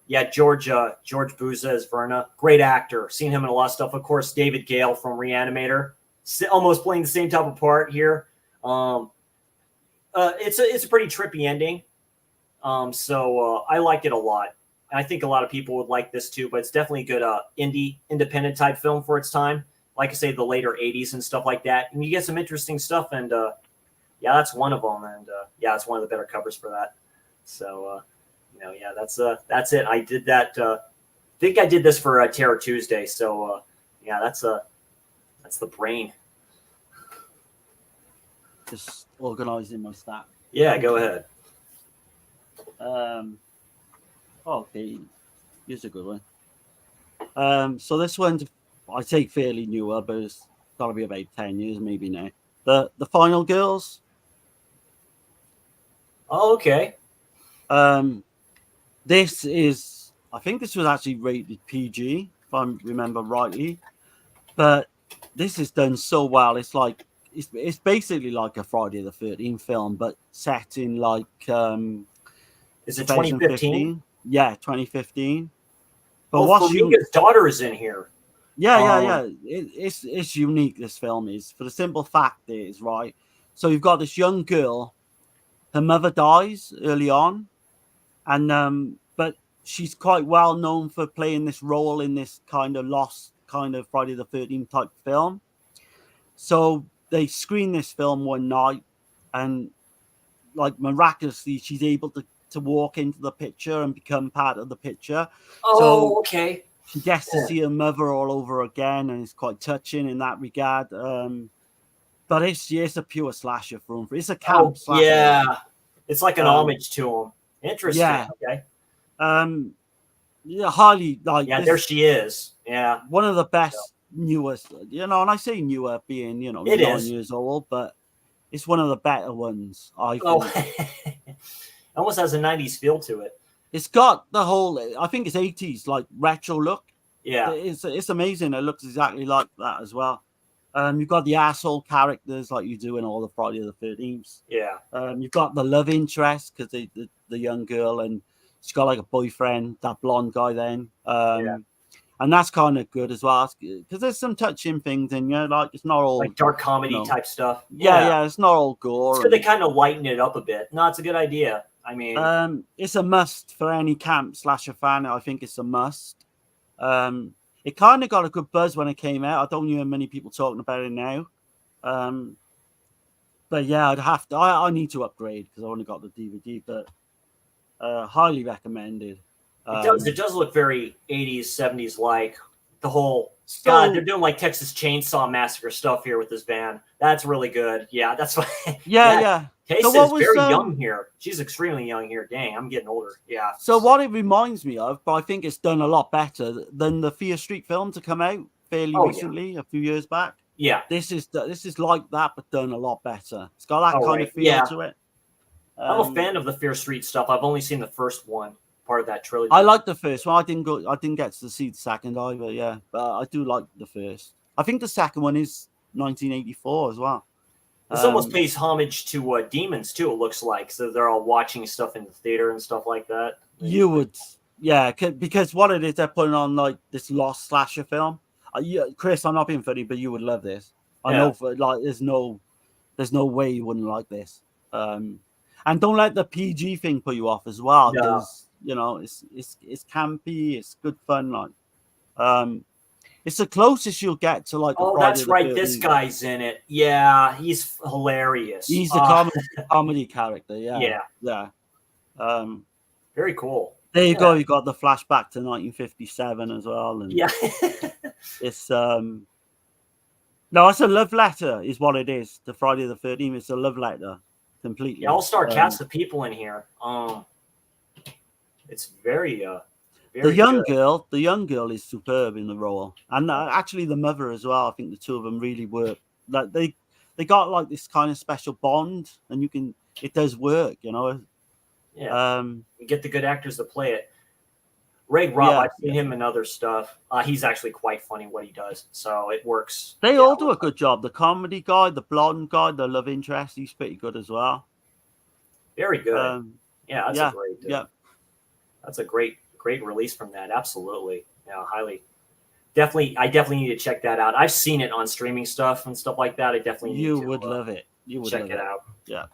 George Buza as Verna. Great actor. Seen him in a lot of stuff. Of course, David Gale from Reanimator. Almost playing the same type of part here. It's a pretty trippy ending. So I like it a lot. And I think a lot of people would like this too, but it's definitely a good independent type film for its time. Like I say, the later 80s and stuff like that. And you get some interesting stuff. And that's one of them. And it's one of the better covers for that. So, that's it. I did that. I think I did this for Terror Tuesday. So, that's the brain. Just organizing my stack. Yeah, go ahead. Okay, here's a good one. So this one's, I say fairly newer, but it's got to be about 10 years maybe now. The Final Girls. Oh, okay. This is, I think this was actually rated PG, if I remember rightly. But this is done so well. It's like, it's basically like a Friday the 13th film, but set in like... is it 2015? Yeah, 2015. But Farmiga's daughter is in here. Yeah. It's unique, this film is. For the simple fact is, right, so you've got this young girl, her mother dies early on, and but she's quite well known for playing this role in this kind of lost kind of Friday the 13th type film. So they screen this film one night, and like miraculously she's able to walk into the picture and become part of the picture. Okay. She gets to see her mother all over again, and it's quite touching in that regard. But it's a pure slasher film. It's a camp slasher. Yeah. It's like an homage to him. Interesting. Yeah. Okay. Highly like. Yeah, there she is. Yeah. One of the best newest, and I say newer being, 9 years old, but it's one of the better ones, I think. Almost has a 90s feel to it. It's got the whole, I think it's 80s, like retro look. Yeah. It's amazing. It looks exactly like that as well. You've got the asshole characters like you do in all the Friday the 13th. Yeah. You've got the love interest because the young girl, and she's got like a boyfriend, that blonde guy then. And that's kind of good as well, because there's some touching things in, like it's not all... Like dark comedy type stuff. Yeah, it's not all gore. It's good they kind of lighten it up a bit. No, it's a good idea. I mean... it's a must for any camp slasher fan. I think it's a must. It kind of got a good buzz when it came out. I don't hear many people talking about it now. But yeah, I'd have to... I need to upgrade because I only got the DVD, but highly recommended. It does look very 80s, 70s like. The whole... God, they're doing like Texas Chainsaw Massacre stuff here with this band. That's really good. Yeah, that's why. Yeah. Tayce is very young here. She's extremely young here. Dang, I'm getting older. Yeah. So what it reminds me of, but I think it's done a lot better than the Fear Street film to come out fairly recently, a few years back. Yeah. This is like that, but done a lot better. It's got that kind of feel to it. I'm a fan of the Fear Street stuff. I've only seen the first one, part of that trilogy. I like the first one. I didn't get to see the second either. Yeah, but I do like the first. I think the second one is 1984 as well. This almost pays homage to Demons too. It looks like, so they're all watching stuff in the theater and stuff like that. You would, yeah, because what it is, they're putting on like this lost slasher film. Chris, I'm not being funny, but you would love this. I know, for like, there's no way you wouldn't like this. And don't let the PG thing put you off as well, because it's campy, it's good fun. Like, it's the closest you'll get to like. Oh, that's right. This guy's in it. Yeah, he's hilarious. He's the comedy character. Yeah. Very cool. There you go. You got the flashback to 1957 as well, and it's no, it's a love letter, is what it is. The Friday the 13th. It's a love letter, completely. Yeah, all-star cast of people in here. It's very. The young girl is superb in the role, and actually the mother as well. I think the two of them really work. Like they got like this kind of special bond, and it does work, you know. Yeah, you get the good actors to play it. Ray Robb, I've seen him in other stuff. He's actually quite funny what he does, so it works. They all do a good job. The comedy guy, the blonde guy, the love interest, he's pretty good as well. Very good. That's a great. That's a great release from that. Absolutely. Yeah, highly. I definitely need to check that out. I've seen it on streaming stuff and stuff like that. I definitely need to. You would love it. You would check it out. Yeah.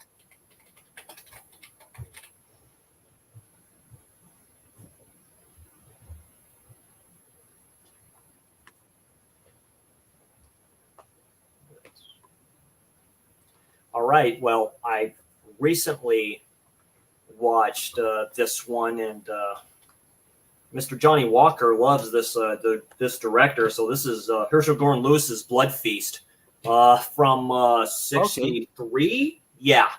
All right. Well, I recently watched this one, and Mr. Johnny Walker loves this this director. So this is Herschel Gordon Lewis's Blood Feast from '63. Yeah,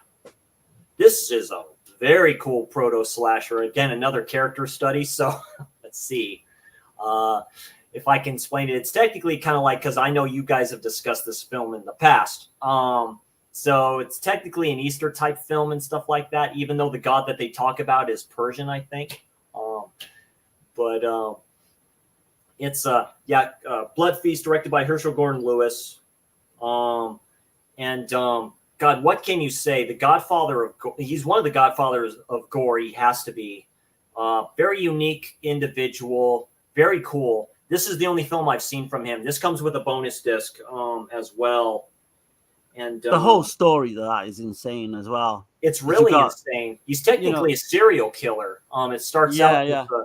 this is a very cool proto slasher. Again, another character study. So let's see if I can explain it. It's technically kind of like, because I know you guys have discussed this film in the past. So it's technically an Easter type film and stuff like that, even though the god that they talk about is Persian, I think. But it's Blood Feast, directed by Herschel Gordon Lewis. God, what can you say? The Godfather of he's one of the Godfathers of gore. He has to be. Very unique individual. Very cool. This is the only film I've seen from him. This comes with a bonus disc as well. And the whole story of that is insane as well. It's really insane. He's technically a serial killer. It starts out with a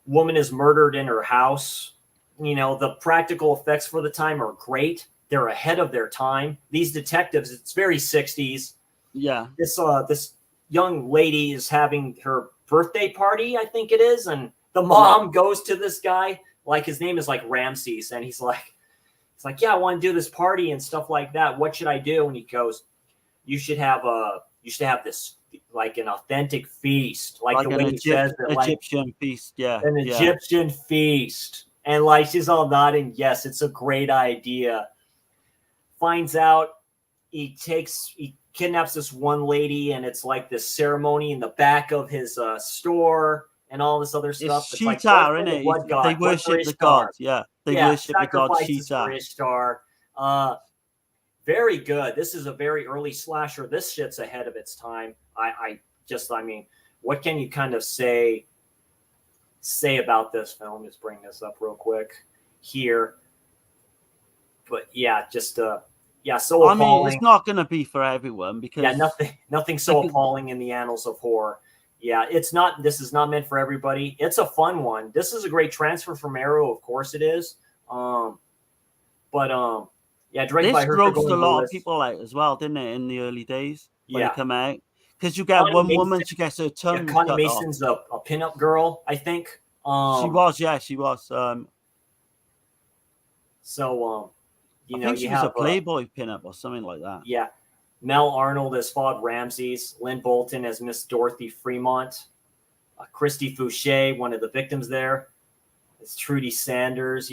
woman is murdered in her house. You know, the practical effects for the time are great. They're ahead of their time. These detectives, it's very 60s. Yeah. This young lady is having her birthday party, I think it is, and the mom goes to this guy, like his name is like Ramses, and he's like, yeah, I want to do this party and stuff like that. What should I do? And he goes, you should have this like an authentic feast, like the way he says it, Egyptian feast, an Egyptian feast. And like she's all nodding, yes, it's a great idea. Finds out he kidnaps this one lady, and it's like this ceremony in the back of his store and all this other stuff. It's Sheetar, isn't it? They worship the gods. Yeah. They worship the god Sheetar. Very good. This is a very early slasher. This shit's ahead of its time. I mean, what can you kind of say about this film? Just bring this up real quick here. But yeah, so appalling. I mean, it's not going to be for everyone because nothing so appalling in the annals of horror. Yeah, it's not. This is not meant for everybody. It's a fun one. This is a great transfer from Arrow, of course it is. Directed by Herschel Gordon Lewis. A lot of people out as well, didn't it, in the early days when it came out? Because you get one woman, she gets her tongue cut Connie Mason's a pinup girl, I think. She was. I think she was a Playboy pinup or something like that. Yeah. Mel Arnold as Fod Ramses, Lynn Bolton as Miss Dorothy Fremont, Christy Fouché, one of the victims there. It's Trudy Sanders,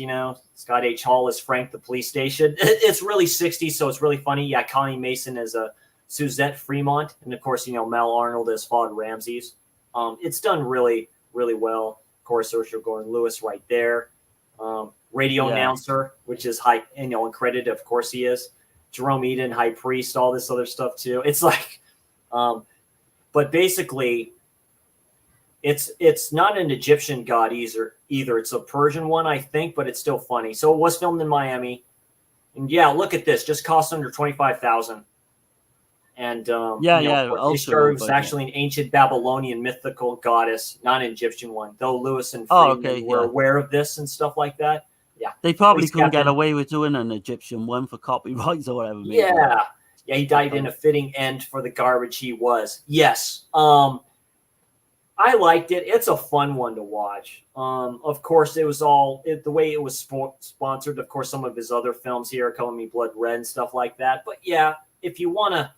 Scott H. Hall as Frank, the police station. It's really 60s, so it's really funny. Yeah, Connie Mason as Suzette Fremont, and of course, Mel Arnold as Fod Ramses. It's done really, really well. Of course, Herschel Gordon Lewis right there. Radio announcer, which is high, uncredited, of course he is. Jerome Eden, high priest, all this other stuff too. It's like, but basically, it's not an Egyptian god either. It's a Persian one, I think, but it's still funny. So it was filmed in Miami, and look at this, just cost under $25,000. And Ishtar was actually an ancient Babylonian mythical goddess, not an Egyptian one. Though Lewis and Freeman were aware of this and stuff like that. Yeah, they probably couldn't get away with doing an Egyptian one for copyrights or whatever. Maybe. Yeah, he died in a fitting end for the garbage he was. Yes, I liked it. It's a fun one to watch. Of course, it was the way it was sponsored. Of course, some of his other films here, Color Me Blood Red and stuff like that. But yeah, if you want to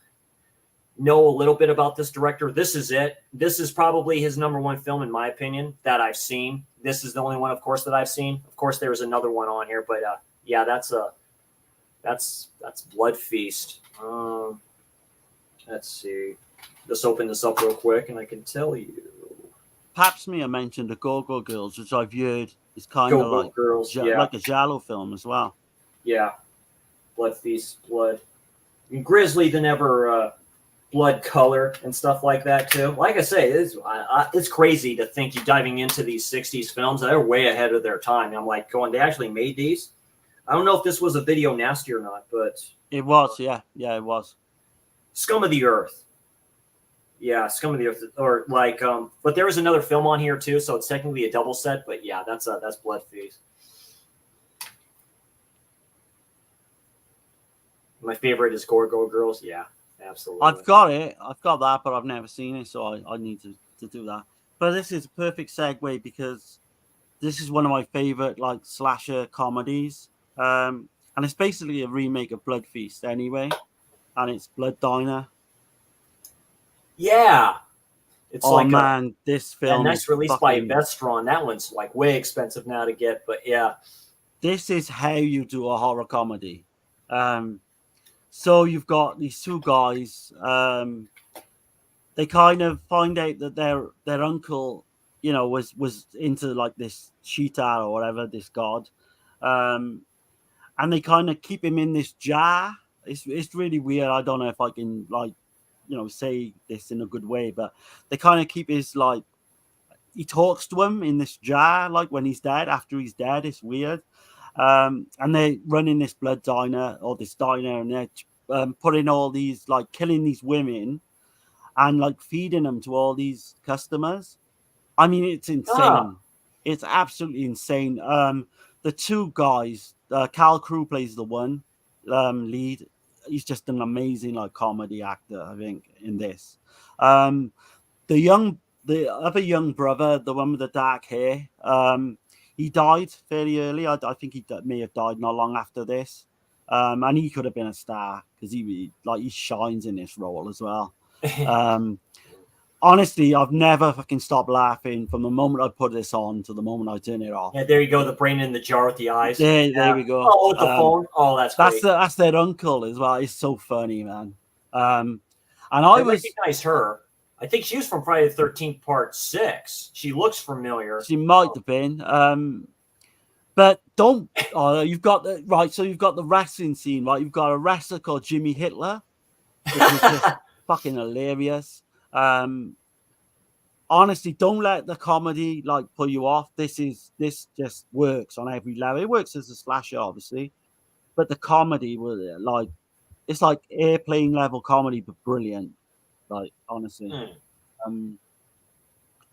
know a little bit about this director, this is it. This is probably his number one film, in my opinion, that I've seen. This is the only one, of course, that I've seen. Of course, there's another one on here, but that's That's Blood Feast. Let's see. Just open this up real quick, and I can tell you. Papsmear mentioned the Go-Go Girls, which I've heard is kind of Go-Go like Girls, yeah. like a giallo film as well. Yeah, Blood Feast, blood. And grisly than ever, blood color and stuff like that too. Like I say, it's crazy to think you're diving into these '60s films. They're way ahead of their time. I'm like going, they actually made these. I don't know if this was a video nasty or not, but it was. Yeah, it was. Scum of the Earth. Yeah, Scum of the Earth, or like, but there was another film on here too, so it's technically a double set. But yeah, that's Blood Feast. My favorite is Go-Go Girls. Yeah, absolutely. I've got it. I've got that, but I've never seen it, so I need to do that. But this is a perfect segue because this is one of my favorite like slasher comedies, and it's basically a remake of Blood Feast anyway, and it's Blood Diner. Yeah, it's man, this film. Nice release by Vestron. That one's like way expensive now to get, but yeah, this is how you do a horror comedy. So you've got these two guys. They kind of find out that their uncle, was into like this Cheetah or whatever, this god, and they kind of keep him in this jar. It's really weird. I don't know if I can say this in a good way, but they kind of keep his he talks to him in this jar, like when he's dead. After he's dead, it's weird. And they run in this blood diner or this diner, and they're putting all these killing these women and feeding them to all these customers. I mean, it's insane. It's absolutely insane. The two guys, Cal Crew plays the one lead. He's just an amazing comedy actor, I think, in this. The other young brother, the one with the dark hair, he died fairly early. I think he may have died not long after this. And he could have been a star because he shines in this role as well. Honestly, I've never fucking stopped laughing from the moment I put this on to the moment I turn it off. Yeah, there you go. The brain in the jar with the eyes. There we go. Oh, with the phone. Oh, that's great. That's their uncle as well. It's so funny, man. And I recognize her. I think she was from Friday the 13th Part 6. She looks familiar. She might have been. But don't. You've got the right. So you've got the wrestling scene, right? You've got a wrestler called Jimmy Hitler, which is just fucking hilarious. Honestly, don't let the comedy pull you off. This just works on every level. It works as a slasher, obviously, but the comedy was it's like airplane level comedy, but brilliant. Honestly,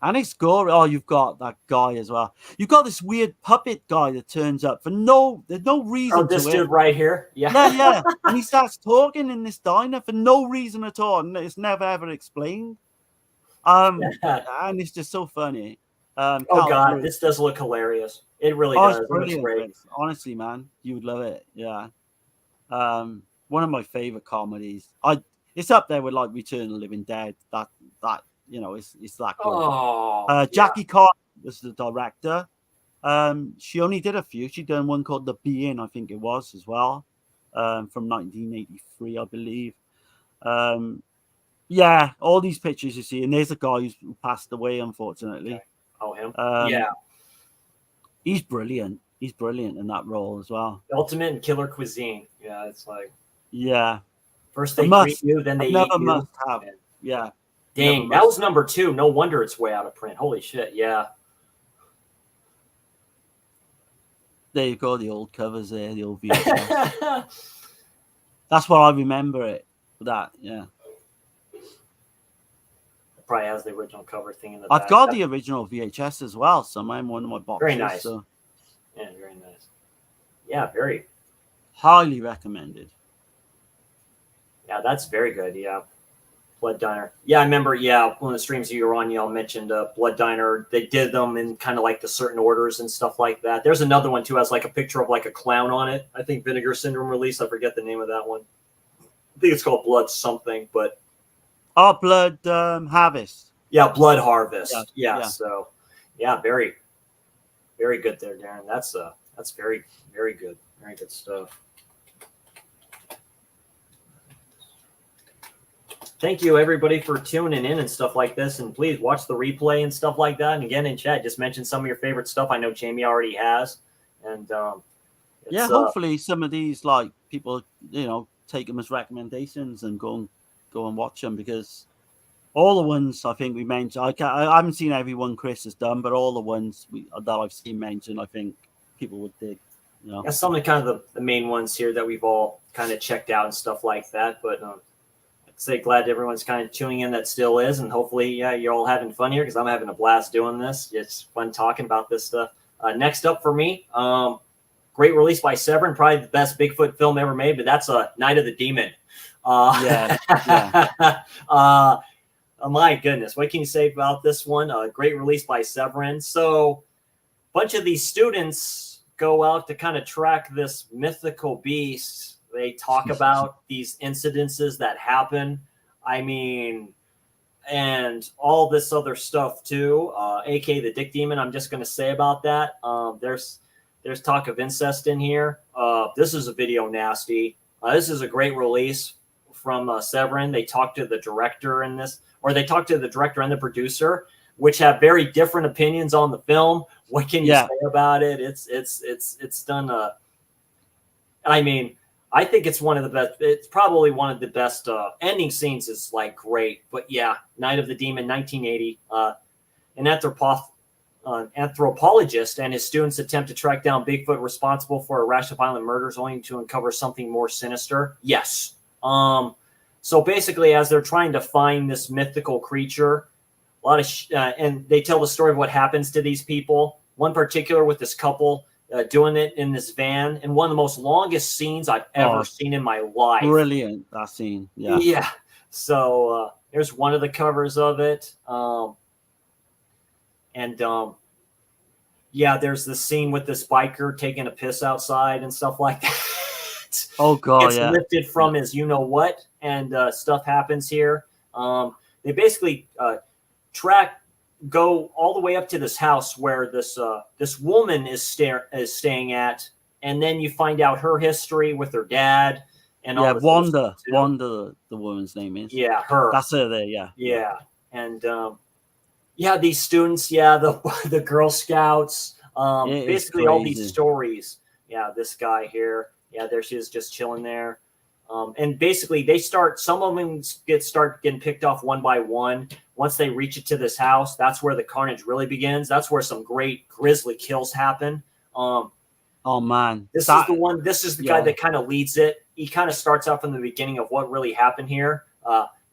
and it's gory. Oh, you've got that guy as well. You've got this weird puppet guy that turns up for there's no reason. Oh, this dude right here, yeah, and he starts talking in this diner for no reason at all, and it's never ever explained. And it's just so funny. Oh God, this does look hilarious. It really does. It looks great. Honestly, man, you would love it. Yeah. One of my favorite comedies. It's up there with Return of the Living Dead. That it's that good. Oh, Jackie Carr was the director. She only did a few. She done one called The Being, I think it was as well, from 1983, I believe. Yeah, all these pictures you see, and there's a guy who passed away, unfortunately. Okay. Oh, him? Yeah. He's brilliant. He's brilliant in that role as well. Ultimate and Killer Cuisine. Yeah, it's yeah. First they greet you, then they eat you. Must have. Yeah. Dang, that was number 2. No wonder it's way out of print. Holy shit, yeah. There you go, the old covers there, the old VHS. That's what I remember it. That, yeah. Probably has the original cover thing in the back. I've got the original VHS as well, so I'm one of my boxes. Very nice. So. Yeah, very nice. Yeah, very. Highly recommended. Yeah, that's very good. Yeah. Blood Diner. Yeah, I remember, one of the streams you were on, y'all mentioned Blood Diner. They did them in kind of the certain orders and stuff like that. There's another one, too, has a picture of a clown on it. I think Vinegar Syndrome released. I forget the name of that one. I think it's called Blood something, but... Oh, Blood Harvest. Yeah, Blood Harvest. Yeah. So, yeah, very, very good there, Darren. That's very, very good. Very good stuff. thank you everybody for tuning in and stuff like this. And please watch the replay and stuff like that. And again, in chat, just mention some of your favorite stuff. I know Jamie already has. And hopefully some of these like people, take them as recommendations and go and watch them, because all the ones I think we mentioned, I haven't seen every one Chris has done, but all the ones that I've seen mentioned, I think people would dig. Yeah, some of the main ones here that we've all kind of checked out and stuff like that. But I'd say glad everyone's kind of tuning in that still is, and hopefully, you're all having fun here, because I'm having a blast doing this. It's fun talking about this stuff. Next up for me, great release by Severin, probably the best Bigfoot film ever made, but that's Night of the Demon. My goodness, what can you say about this one? Great release by Severin. So, a bunch of these students go out to kind of track this mythical beast. They talk about these incidences that happen. I mean, and all this other stuff too, aka the Dick Demon. I'm just going to say about that. There's talk of incest in here. This is a video nasty. This is a great release from Severin. They talk to the director in this, or they talk to the director and the producer, which have very different opinions on the film. What can you say about it? It's done. I mean, I think it's one of the best. It's probably one of the best ending scenes. Is like great, but yeah, Night of the Demon, 1980. An anthropologist and his students attempt to track down Bigfoot responsible for a rash of violent murders, only to uncover something more sinister. Yes. So basically, as they're trying to find this mythical creature, a lot of and they tell the story of what happens to these people. One particular with this couple doing it in this van, and one of the most longest scenes I've ever seen in my life. Brilliant, that scene. Yeah. Yeah. So there's one of the covers of it. There's this scene with this biker taking a piss outside and stuff like that. Oh God, it's lifted from his you-know-what, and stuff happens here. They basically go all the way up to this house where this woman is staying at, and then you find out her history with her dad and all. Wanda, the woman's name is. Yeah, her. That's her there. Yeah. Yeah, and these students. Yeah, the Girl Scouts. Basically all these stories. Yeah, this guy here. Yeah, there she is, just chilling there. And basically, some of them start getting picked off one by one. Once they reach it to this house, that's where the carnage really begins. That's where some great grisly kills happen. Oh man, this is the guy that kind of leads it. He kind of starts out from the beginning of what really happened here.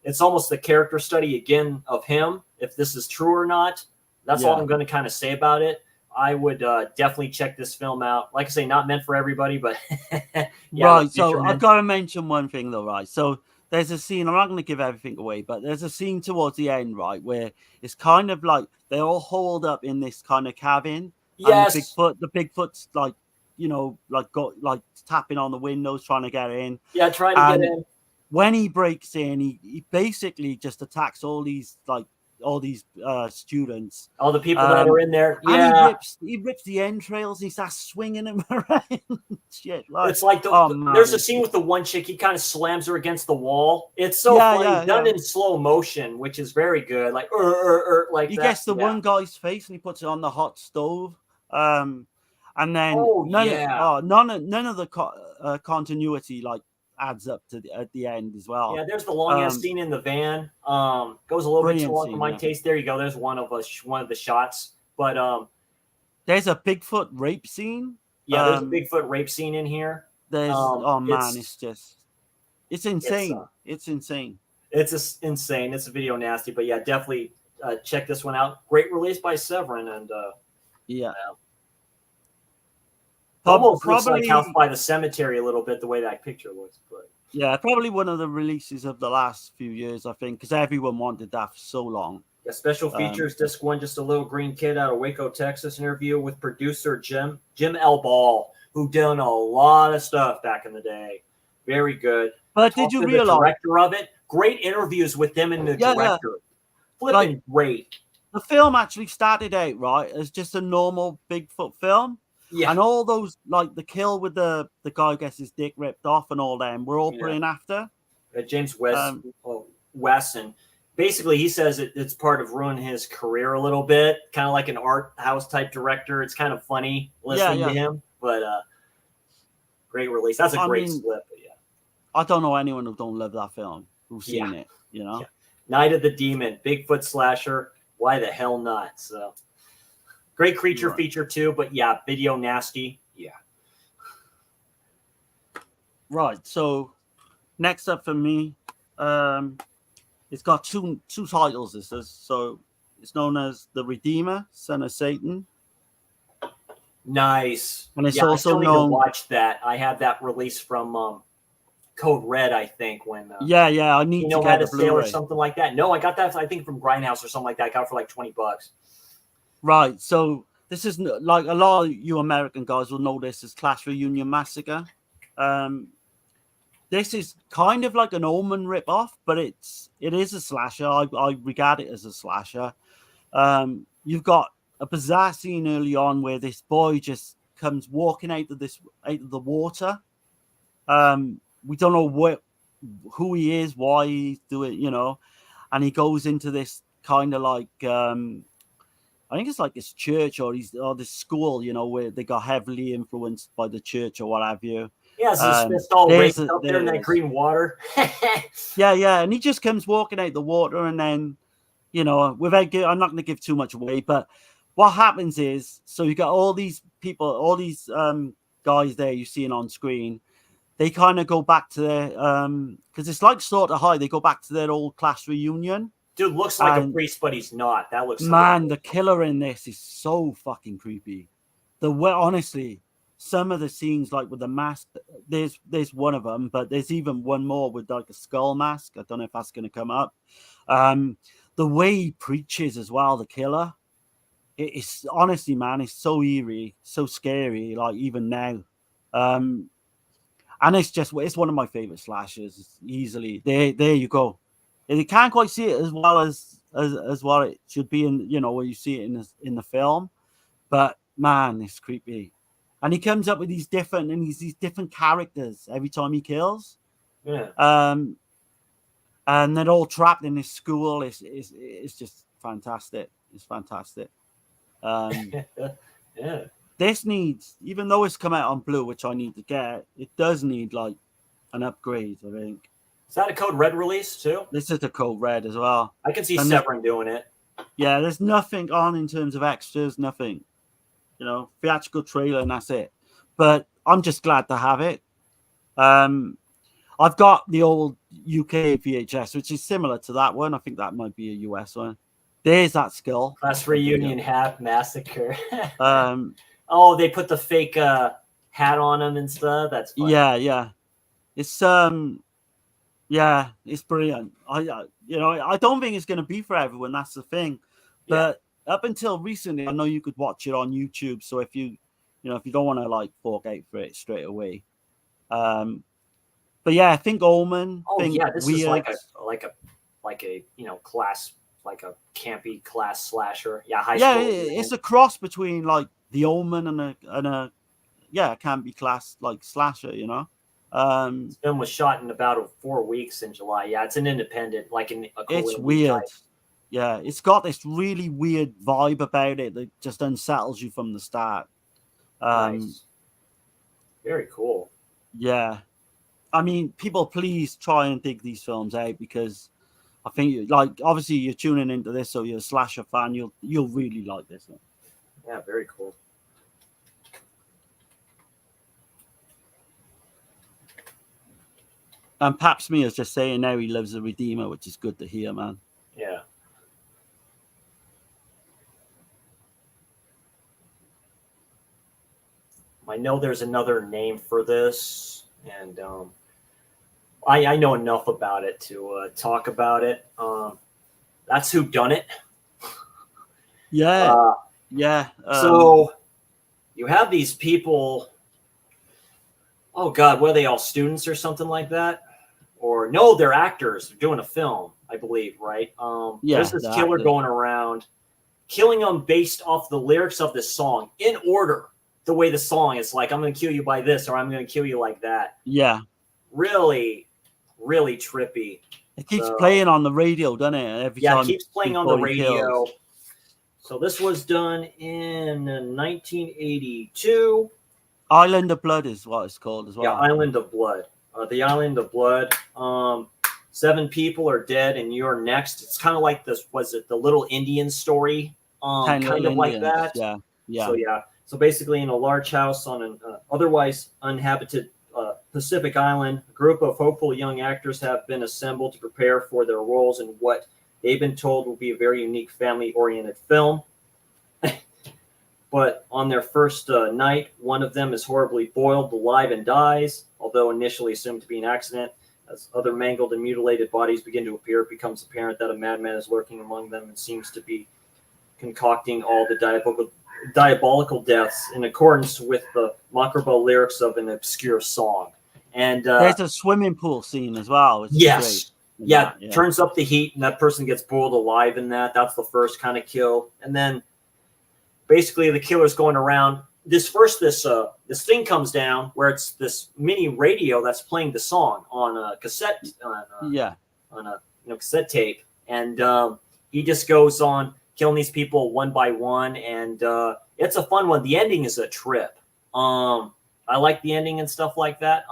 It's almost the character study again of him, if this is true or not. That's all I'm going to kind of say about it. I would definitely check this film out. Like I say, not meant for everybody, but right. So I've got to mention one thing though, right? So there's a scene. I'm not going to give everything away, but there's a scene towards the end, right, where it's kind of like they're all holed up in this kind of cabin. Yes. And the Bigfoot's like, tapping on the windows, trying to get in. Yeah, trying to get in. When he breaks in, he basically just attacks all these students, all the people that are in there. Yeah, and he rips the entrails. And he starts swinging them around. Shit, it's like there's a scene with the one chick. He kind of slams her against the wall. It's so funny, done in slow motion, which is very good. Like, like he that. Gets the one guy's face and he puts it on the hot stove. And then none of the continuity adds up to at the end as well. Yeah, there's the longest scene in the van. Goes a little bit too long for my taste. There you go. There's one of the shots. But there's a Bigfoot rape scene. Yeah, there's a Bigfoot rape scene in here. There's it's insane. It's insane. It's insane. It's a video nasty. But yeah, definitely check this one out. Great release by Severin, and almost looks like House by the Cemetery a little bit, the way that picture looks. But yeah, probably one of the releases of the last few years, I think, because everyone wanted that for so long. Yeah, special features, disc one, just a little green kid out of Waco, Texas, interview with producer Jim L. Ball, who done a lot of stuff back in the day. Very good. But did you realize the director of it? Great interviews with them and the director. Flipping great. The film actually started out right as just a normal Bigfoot film. Yeah. And all those, the kill with the guy gets his dick ripped off and all them, we're all put in after. James West. Wes, and basically he says it's part of ruining his career a little bit, kind of like an art house type director. It's kind of funny listening to him, but great release. That's a great slip. But yeah, I don't know anyone who don't love that film, who's seen it, you know. Yeah. Night of the Demon, Bigfoot slasher. Why the hell not? So great creature feature too, but yeah, video nasty. Yeah. Right. So next up for me, it's got two titles. This is so it's known as The Redeemer, Son of Satan. Nice. And it's also also I still need known. to watch that. I have that release from Code Red, I think. When I need to get a the sale Blu-ray or something like that. No, I got that. I think from Grindhouse or something like that. I got it for like $20. Right. So this is like a lot of you American guys will know this as Clash Reunion Massacre. This is kind of like an Omen ripoff, but it is a slasher. I regard it as a slasher. You've got a bizarre scene early on where this boy just comes walking out of the water. We don't know who he is, why he's doing, you know, and he goes into this kind of like I think it's like this church or this school, you know, where they got heavily influenced by the church or what have you. Yeah, so his fist all raised up there in that green water. yeah, and he just comes walking out the water, and then, you know, I'm not going to give too much away, but what happens is, so you got all these people, all these guys there you're seeing on screen. They kind of go back to their because it's like sort of high. They go back to their old class reunion. Dude looks like a priest, but he's not. That looks the killer in this is so fucking creepy. Honestly, some of the scenes like with the mask, there's one of them, but there's even one more with like a skull mask. I don't know if that's going to come up. The way he preaches as well, the killer. It's honestly, man, it's so eerie, so scary. Like even now. And it's one of my favorite slashers. Easily, there you go. And you can't quite see it as well as what it should be in, you know, where you see it in the film. But man, it's creepy. And he comes up with these different characters every time he kills. Yeah. And they're all trapped in this school. It's just fantastic. It's fantastic. Yeah. This needs, even though it's come out on Blue, which I need to get, it does need like an upgrade, I think. Is that a Code Red release too? This is a Code Red as well. I can see Severin doing it. Yeah, there's nothing on in terms of extras, nothing. You know, theatrical trailer and that's it. But I'm just glad to have it. I've got the old UK VHS, which is similar to that one. I think that might be a US one. There's that skull. Class Reunion Hat Massacre. Oh, they put the fake hat on him and stuff. That's funny. Yeah. It's it's brilliant. I don't think it's going to be for everyone. That's the thing. But up until recently, I know you could watch it on YouTube. So if you don't want to like fork out for it straight away. But yeah, I think Omen. This is like a class, like a campy class slasher. Yeah, high school. It's a cross between like the Omen and a campy class like slasher. You know. This film was shot in about 4 weeks in July. Yeah, it's an independent, like in a it's weird. Type. Yeah, it's got this really weird vibe about it that just unsettles you from the start. Nice. Very cool. Yeah. I mean, people, please try and dig these films out because I think, like, obviously you're tuning into this, so you're a slasher fan. You'll really like this one. Yeah, very cool. And Pap Smear's just saying now he loves the Redeemer, which is good to hear, man. Yeah. I know there's another name for this, and I know enough about it to talk about it. That's Who Done It. Yeah. So you have these people. Oh God, were they all students or something like that? Or no, they're actors. They're doing a film, I believe, right? There's this killer going around, killing them based off the lyrics of the song in order. The way the song is like, I'm going to kill you by this, or I'm going to kill you like that. Yeah. Really, really trippy. It keeps playing on the radio, doesn't it? Every time it keeps playing on the radio. So this was done in 1982. Island of Blood is what it's called as well. Yeah, Island of Blood. The Island of Blood. 7 people are dead, and you're next. It's kind of like this. Was it the Little Indian story? Kind of like that. Yeah, yeah. So yeah. So basically, in a large house on an otherwise uninhabited Pacific island, a group of hopeful young actors have been assembled to prepare for their roles in what they've been told will be a very unique family-oriented film. But on their first night, one of them is horribly boiled alive and dies, although initially assumed to be an accident. As other mangled and mutilated bodies begin to appear, it becomes apparent that a madman is lurking among them and seems to be concocting all the diabolical deaths in accordance with the macabre lyrics of an obscure song. And there's a swimming pool scene as well. Yes. Yeah, turns up the heat, and that person gets boiled alive in that. That's the first kind of kill. And then basically the killer's going around. This thing comes down where it's this mini radio that's playing the song on a cassette on a cassette tape, and he just goes on killing these people one by one, and it's a fun one. The ending is a trip. I like the ending and stuff like that.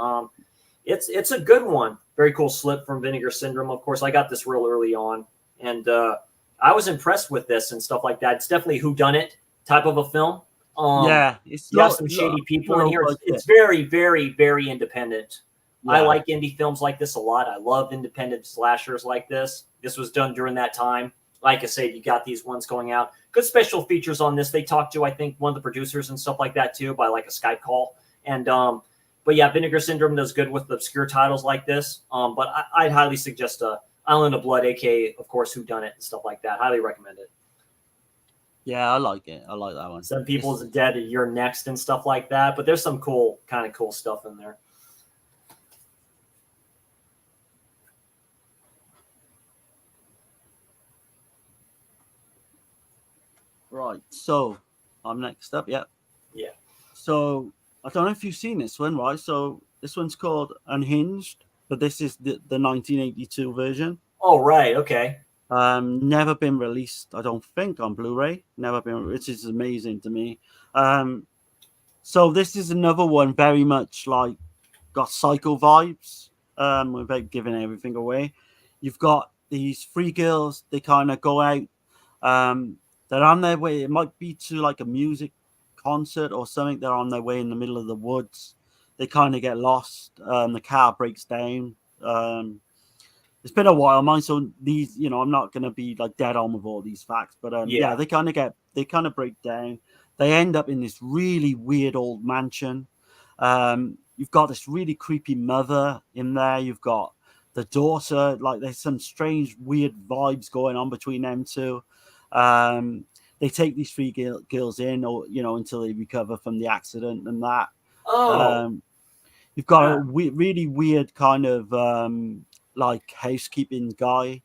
It's a good one. Very cool slip from Vinegar Syndrome. Of course, I got this real early on, and I was impressed with this and stuff like that. It's definitely whodunit type of a film. It's got some shady people in here. It's very, very, very independent. Yeah. I like indie films like this a lot. I love independent slashers like this. This was done during that time. Like I said, you got these ones going out. Good special features on this. They talked to, I think, one of the producers and stuff like that too by like a Skype call. And but yeah, Vinegar Syndrome does good with obscure titles like this. But I'd highly suggest Island of Blood, aka of course Whodunit and stuff like that. Highly recommend it. Yeah, I like it. I like that one. Some people's dead, you're next and stuff like that. But there's some cool stuff in there. Right. So I'm next up. Yeah. Yeah. So I don't know if you've seen this one, right? So this one's called Unhinged, but this is the 1982 version. Oh, right. Okay. Never been released, I don't think, on Blu-ray. Never been, which is amazing to me. So this is another one very much like got Psycho vibes, without giving everything away. You've got these 3 girls, they kind of go out, they're on their way, it might be to like a music concert or something. They're on their way in the middle of the woods. They kind of get lost. The car breaks down. It's been a while, mine. So these, I'm not going to be like dead on with all these facts, but yeah, they kind of break down. They end up in this really weird old mansion. You've got this really creepy mother in there. You've got the daughter. Like there's some strange, weird vibes going on between them two. They take these 3 girls in, or until they recover from the accident and that. You've got a really weird kind of like housekeeping guy,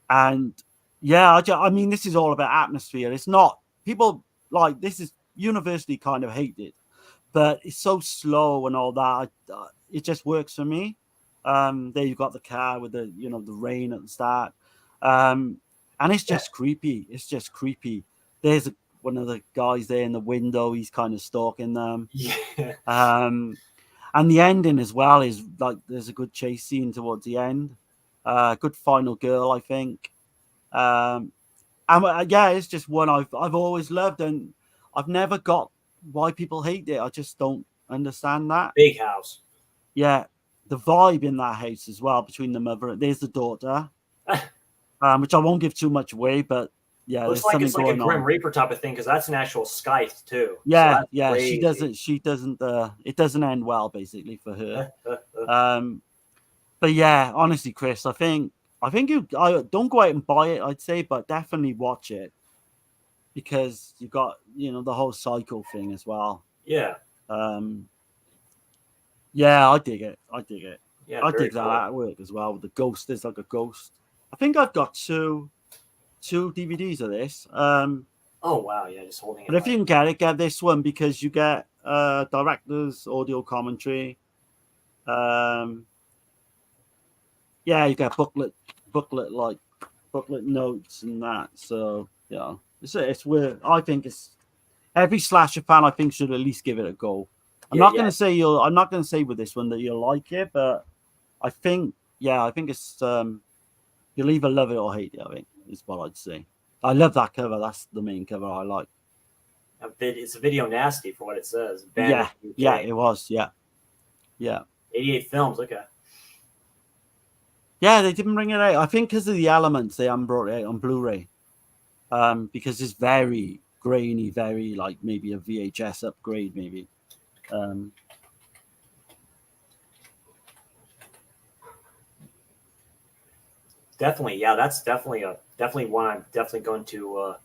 and I mean, this is all about atmosphere. It's not people like this is universally kind of hated, but it's so slow and all that. It just works for me. There you've got the car with the the rain at the start, and it's just creepy. It's just creepy. There's one of the guys there in the window. He's kind of stalking them. Yeah. And the ending as well is like there's a good chase scene towards the end. Good final girl, I think. And it's just one I've always loved, and I've never got why people hate it. I just don't understand that. Big house. Yeah, the vibe in that house as well between the mother. There's the daughter, which I won't give too much away, but yeah, looks like it's like a Grim Reaper type of thing because that's an actual scythe too. Yeah, so yeah, crazy. She doesn't. It doesn't end well basically for her. But yeah, honestly, Chris, I think you don't go out and buy it, I'd say, but definitely watch it because you got the whole Psycho thing as well. Yeah. Yeah, I dig it. Yeah, I dig that artwork as well with the ghost. There's like a ghost. I think I've got two DVDs of this. Oh wow, yeah, just holding it. But if you can get this one because you get director's audio commentary. Yeah, you get booklet notes and that. So yeah, it's weird. I think it's every slasher fan. I think should at least give it a go. I'm not going to say with this one that you'll like it, but I think it's you'll either love it or hate it. I think is what I'd say. I love that cover. That's the main cover I like. It's a video nasty for what it says. Yeah, it was. Yeah. 88 films. Okay. Yeah, they didn't bring it out. I think because of the elements, they haven't brought it out on Blu-ray. Because it's very grainy, very like maybe a VHS upgrade, maybe. Definitely, yeah. That's definitely one I'm definitely going to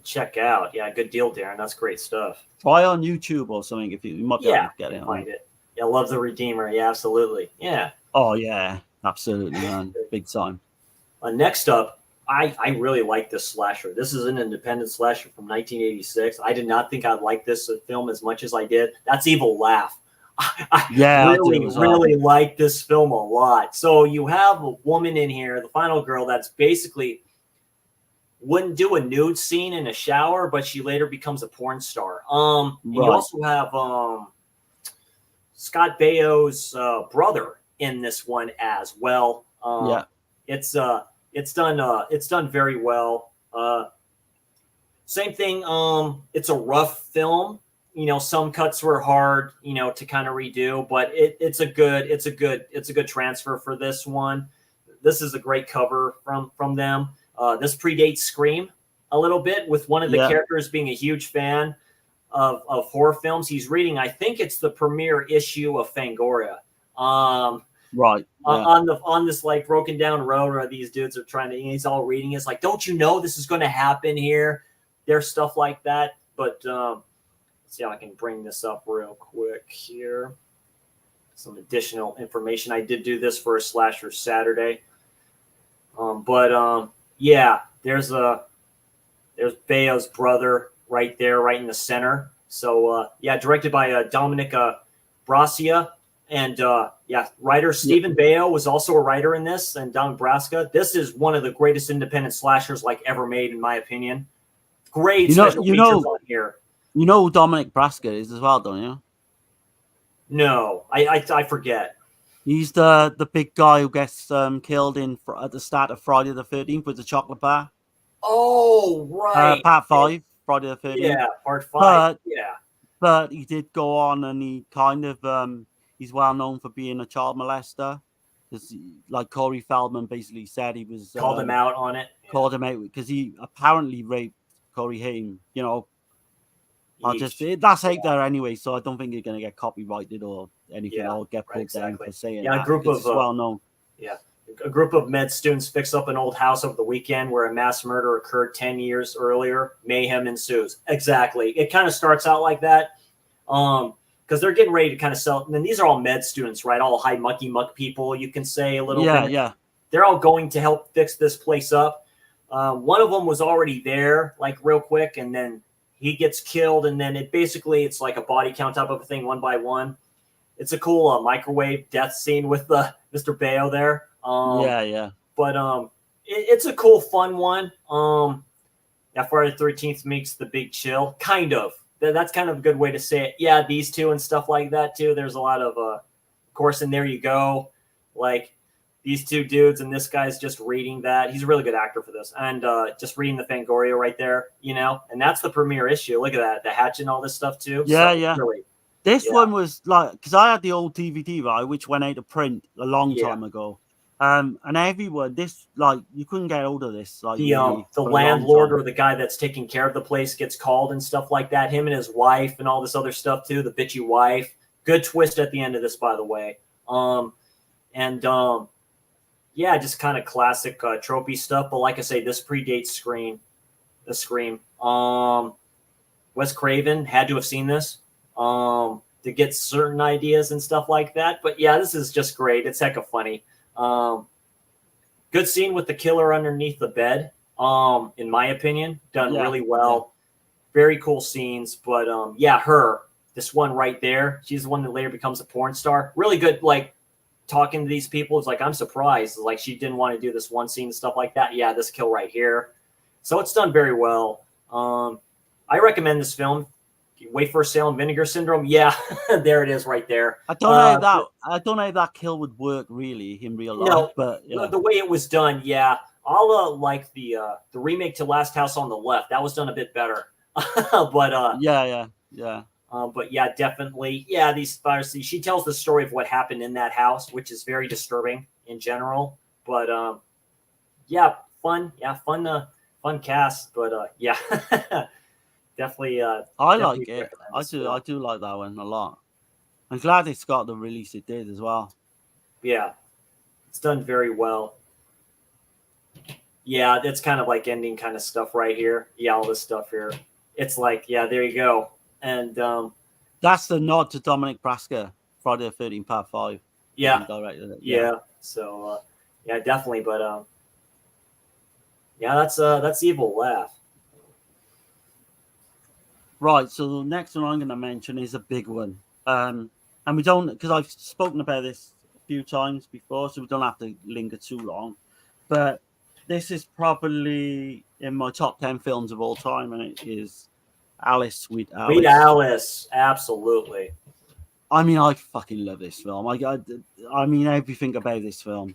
check out. Yeah, good deal, Darren. That's great stuff. Try on YouTube or something if you might be able to get it. Find it. Yeah, Love the Redeemer. Yeah, absolutely. Yeah. Oh yeah, absolutely, man. Big time. Next up, I really like this slasher. This is an independent slasher from 1986. I did not think I'd like this film as much as I did. That's Evil Laugh. I really like this film a lot. So you have a woman in here, the final girl, that's basically wouldn't do a nude scene in a shower, but she later becomes a porn star. You also have Scott Baio's brother in this one as well. It's done very well. Same thing. It's a rough film. Some cuts were hard, to kind of redo, but it's a good transfer for this one. This is a great cover from them. This predates Scream a little bit, with one of the characters being a huge fan of horror films. He's reading, I think it's the premiere issue of Fangoria. On this like broken down road where these dudes are trying to, he's all reading. It's like, don't you know this is going to happen here? There's stuff like that. But let's see how I can bring this up real quick here. Some additional information. I did do this for a Slasher Saturday. Yeah, there's Baio's brother right there, right in the center. So directed by Dominic Brasia. And writer Stephen Baio was also a writer in this, and Don Brasca. This is one of the greatest independent slashers like ever made, in my opinion. Great special features on here. You know who Dominic Brasca is as well, don't you? No, I forget. He's the big guy who gets killed at the start of Friday the 13th with the chocolate bar. Oh, right. Part 5, Friday the 13th. Yeah, part 5. But he did go on, and he kind of he's well known for being a child molester. Because, like Corey Feldman basically said, he was called him out on it. Called him out because he apparently raped Corey Haim. That's out there anyway, so I don't think you're going to get copyrighted or anything. I'll get pulled down for saying that. It's well known. Yeah, a group of med students fix up an old house over the weekend where a mass murder occurred 10 years earlier. Mayhem ensues. Exactly. It kind of starts out like that. Because they're getting ready to kind of sell. And these are all med students, right? All high mucky muck people, you can say a little bit. Yeah. They're all going to help fix this place up. One of them was already there, like real quick, and then he gets killed. And then it's like a body count type of a thing, one by one. It's a cool microwave death scene with Mr. Baio there. But it's a cool, fun one. Friday the 13th makes the big chill, kind of. That's kind of a good way to say it. Yeah, these two and stuff like that too. There's a lot of course, and there you go. Like these two dudes, and this guy's just reading that. He's a really good actor for this, and just reading the Fangoria right there, and that's the premiere issue. Look at that, the hatchet and all this stuff too. This one was like, because I had the old DVD, right, which went out of print a long time ago. And everyone, this, like, you couldn't get hold of this. Like the landlord or the guy that's taking care of the place gets called and stuff like that. Him and his wife and all this other stuff too. The bitchy wife. Good twist at the end of this, by the way. Just kind of classic tropey stuff. But like I say, this predates Scream. Wes Craven had to have seen this to get certain ideas and stuff like that. But yeah, this is just great. It's hecka funny. Good scene with the killer underneath the bed, in my opinion. Done really well. Very cool scenes. But this one right there, she's the one that later becomes a porn star. Really good, like talking to these people. It's like, I'm surprised. Like, she didn't want to do this one scene and stuff like that. Yeah, this kill right here. So it's done very well. I recommend this film. Wait for a Sale and Vinegar Syndrome. Yeah, there it is right there. I don't know if that kill would work really in real life. No, but yeah. The way it was done, yeah. I'll like the remake to Last House on the Left. That was done a bit better. But yeah. But yeah, definitely. Yeah, these obviously she tells the story of what happened in that house, which is very disturbing in general. But yeah, fun. Yeah, fun cast. But yeah. Definitely. I like it. I do like that one a lot. I'm glad it's got the release it did as well. Yeah, it's done very well. Yeah, it's kind of like ending kind of stuff right here. Yeah, all this stuff here. It's like, yeah, there you go. And that's the nod to Dominic Braska, Friday the 13th Part 5. Yeah. Directed it. Yeah. So yeah, definitely. But yeah, that's Evil Laugh. Right, so the next one I'm going to mention is a big one. And we don't, because I've spoken about this a few times before, so we don't have to linger too long. But this is probably in my top 10 films of all time, and it is Alice, Sweet Alice. Sweet Alice, absolutely. I mean, I fucking love this film. I mean, everything about this film.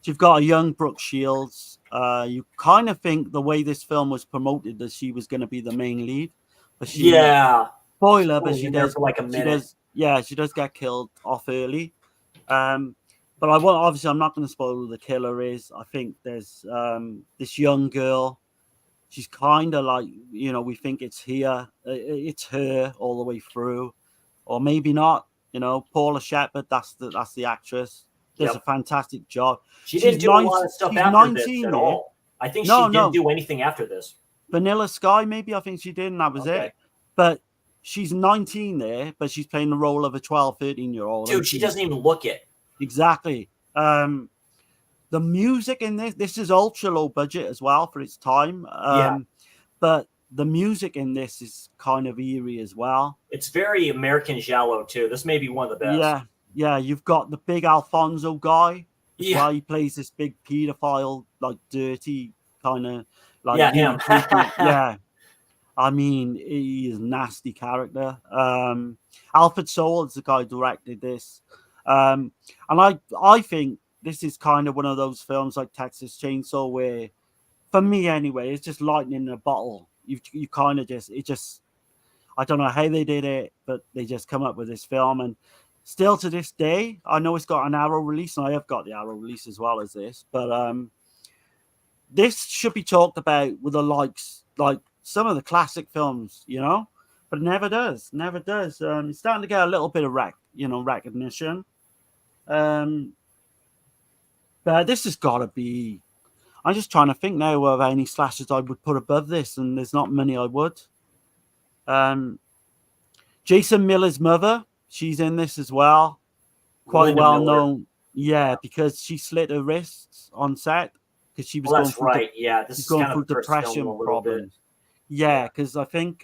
You've got a young Brooke Shields. You kind of think the way this film was promoted that she was going to be the main lead, but spoiler, but she does for like a minute. She does get killed off early. But obviously I'm not going to spoil who the killer is. I think there's this young girl. She's kind of like, we think it's her all the way through, or maybe not. Paula Shepherd. That's the actress. Does a fantastic job. She didn't do a lot of stuff after this at all. I think she didn't do anything after this. Vanilla Sky, maybe. I think she did, and that was it. But she's 19 there, but she's playing the role of a 12, 13-year-old. Dude, she doesn't even look it. Exactly. The music in this is ultra low budget as well for its time. But the music in this is kind of eerie as well. It's very American giallo, too. This may be one of the best. Yeah, you've got the big Alfonso guy. Yeah, he plays this big pedophile, like dirty kind of like him. Yeah, I mean he is a nasty character. Alfred Soul is the guy who directed this, and I think this is kind of one of those films like Texas Chainsaw where, for me anyway, it's just lightning in a bottle. You kind of just I don't know how they did it, but they just come up with this film. And still to this day, I know it's got an Arrow release, and I have got the Arrow release as well as this. But this should be talked about with the likes, like some of the classic films, but it never does. It's starting to get a little bit of recognition. But this has got to be. I'm just trying to think now of any slashers I would put above this, and there's not many I would. Jason Miller's mother. She's in this as well. Quite Linda well Miller. known. Yeah, because she slit her wrists on set because she was This is going kind through of the first depression film problems. Yeah, because I think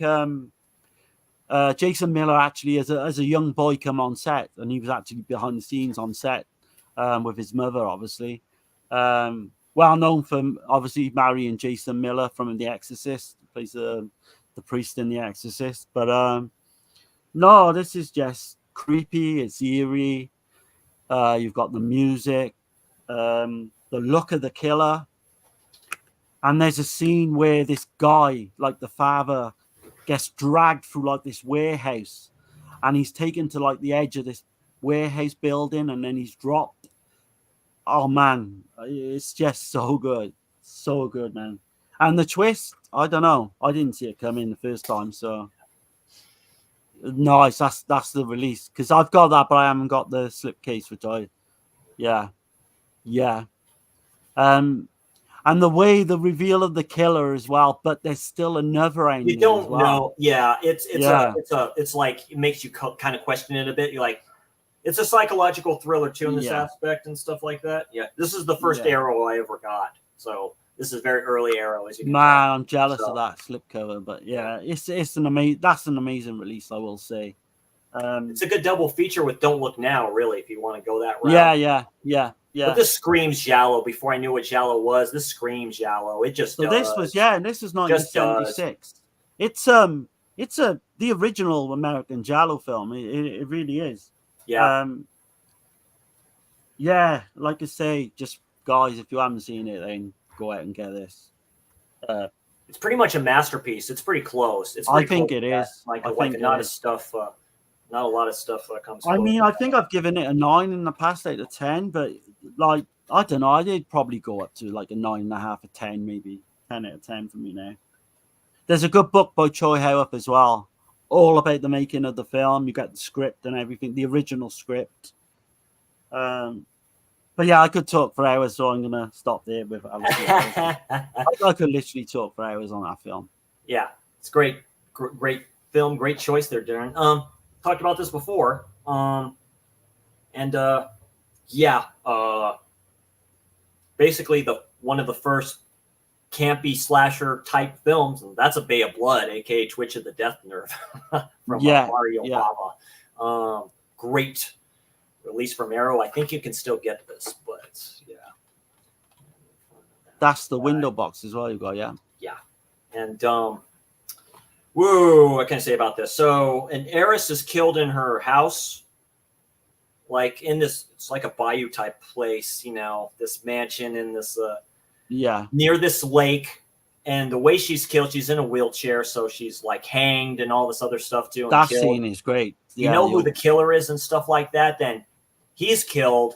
Jason Miller actually, as a young boy, come on set, and he was actually behind the scenes on set with his mother, obviously. Well known for obviously marrying Jason Miller from The Exorcist. He plays the priest in The Exorcist. But no, this is just creepy. It's eerie. You've got the music, the look of the killer. And there's a scene where this guy, like the father, gets dragged through like this warehouse, and he's taken to like the edge of this warehouse building, and then he's dropped. Oh man, it's just so good. So good, man. And the twist, I don't know. I didn't see it coming the first time, so nice. That's the release, because I've got that, but I haven't got the slipcase, which yeah. And the way the reveal of the killer as well, but there's still another ending. You don't as well. know. Yeah, it's like it makes you kind of question it a bit. You're like, it's a psychological thriller too in this aspect and stuff like that. Yeah, this is the first Arrow I ever got, so this is very early Arrow, as you can tell. I'm jealous of that slipcover, but yeah, it's an amazing. That's an amazing release, I will say. It's a good double feature with Don't Look Now, really, if you want to go that route. Yeah. But this screams Giallo. Before I knew what Giallo was, this screams Giallo. It just does. This was 1976. It's the original American Giallo film. It really is. Yeah. Yeah, like I say, just guys, if you haven't seen it, then go out and get this. It's pretty much a masterpiece. It's pretty close. I think it is. Not a lot of stuff comes. I mean, I think I've given it a 9 in the past out of 10, but like I don't know, I'd probably go up to like a 9.5 or 10, maybe 10 out of 10 for me now. There's a good book by Choi Howarth as well, all about the making of the film. You got the script and everything, the original script. But yeah, I could talk for hours, so I'm gonna stop there with. I could literally talk for hours on that film. Yeah, it's great film, great choice there, Darren. Talked about this before, basically one of the first campy slasher type films. That's a Bay of Blood, aka Twitch of the Death Nerve from Mario Bava. Great release from Arrow. I think you can still get this, but yeah. That's the window box as well. You got yeah. And what can I say about this? So an heiress is killed in her house, like in this. It's like a bayou type place, this mansion in this near this lake. And the way she's killed, she's in a wheelchair, so she's like hanged and all this other stuff too. That scene is great. You know who the killer is and stuff like that. Then he's killed,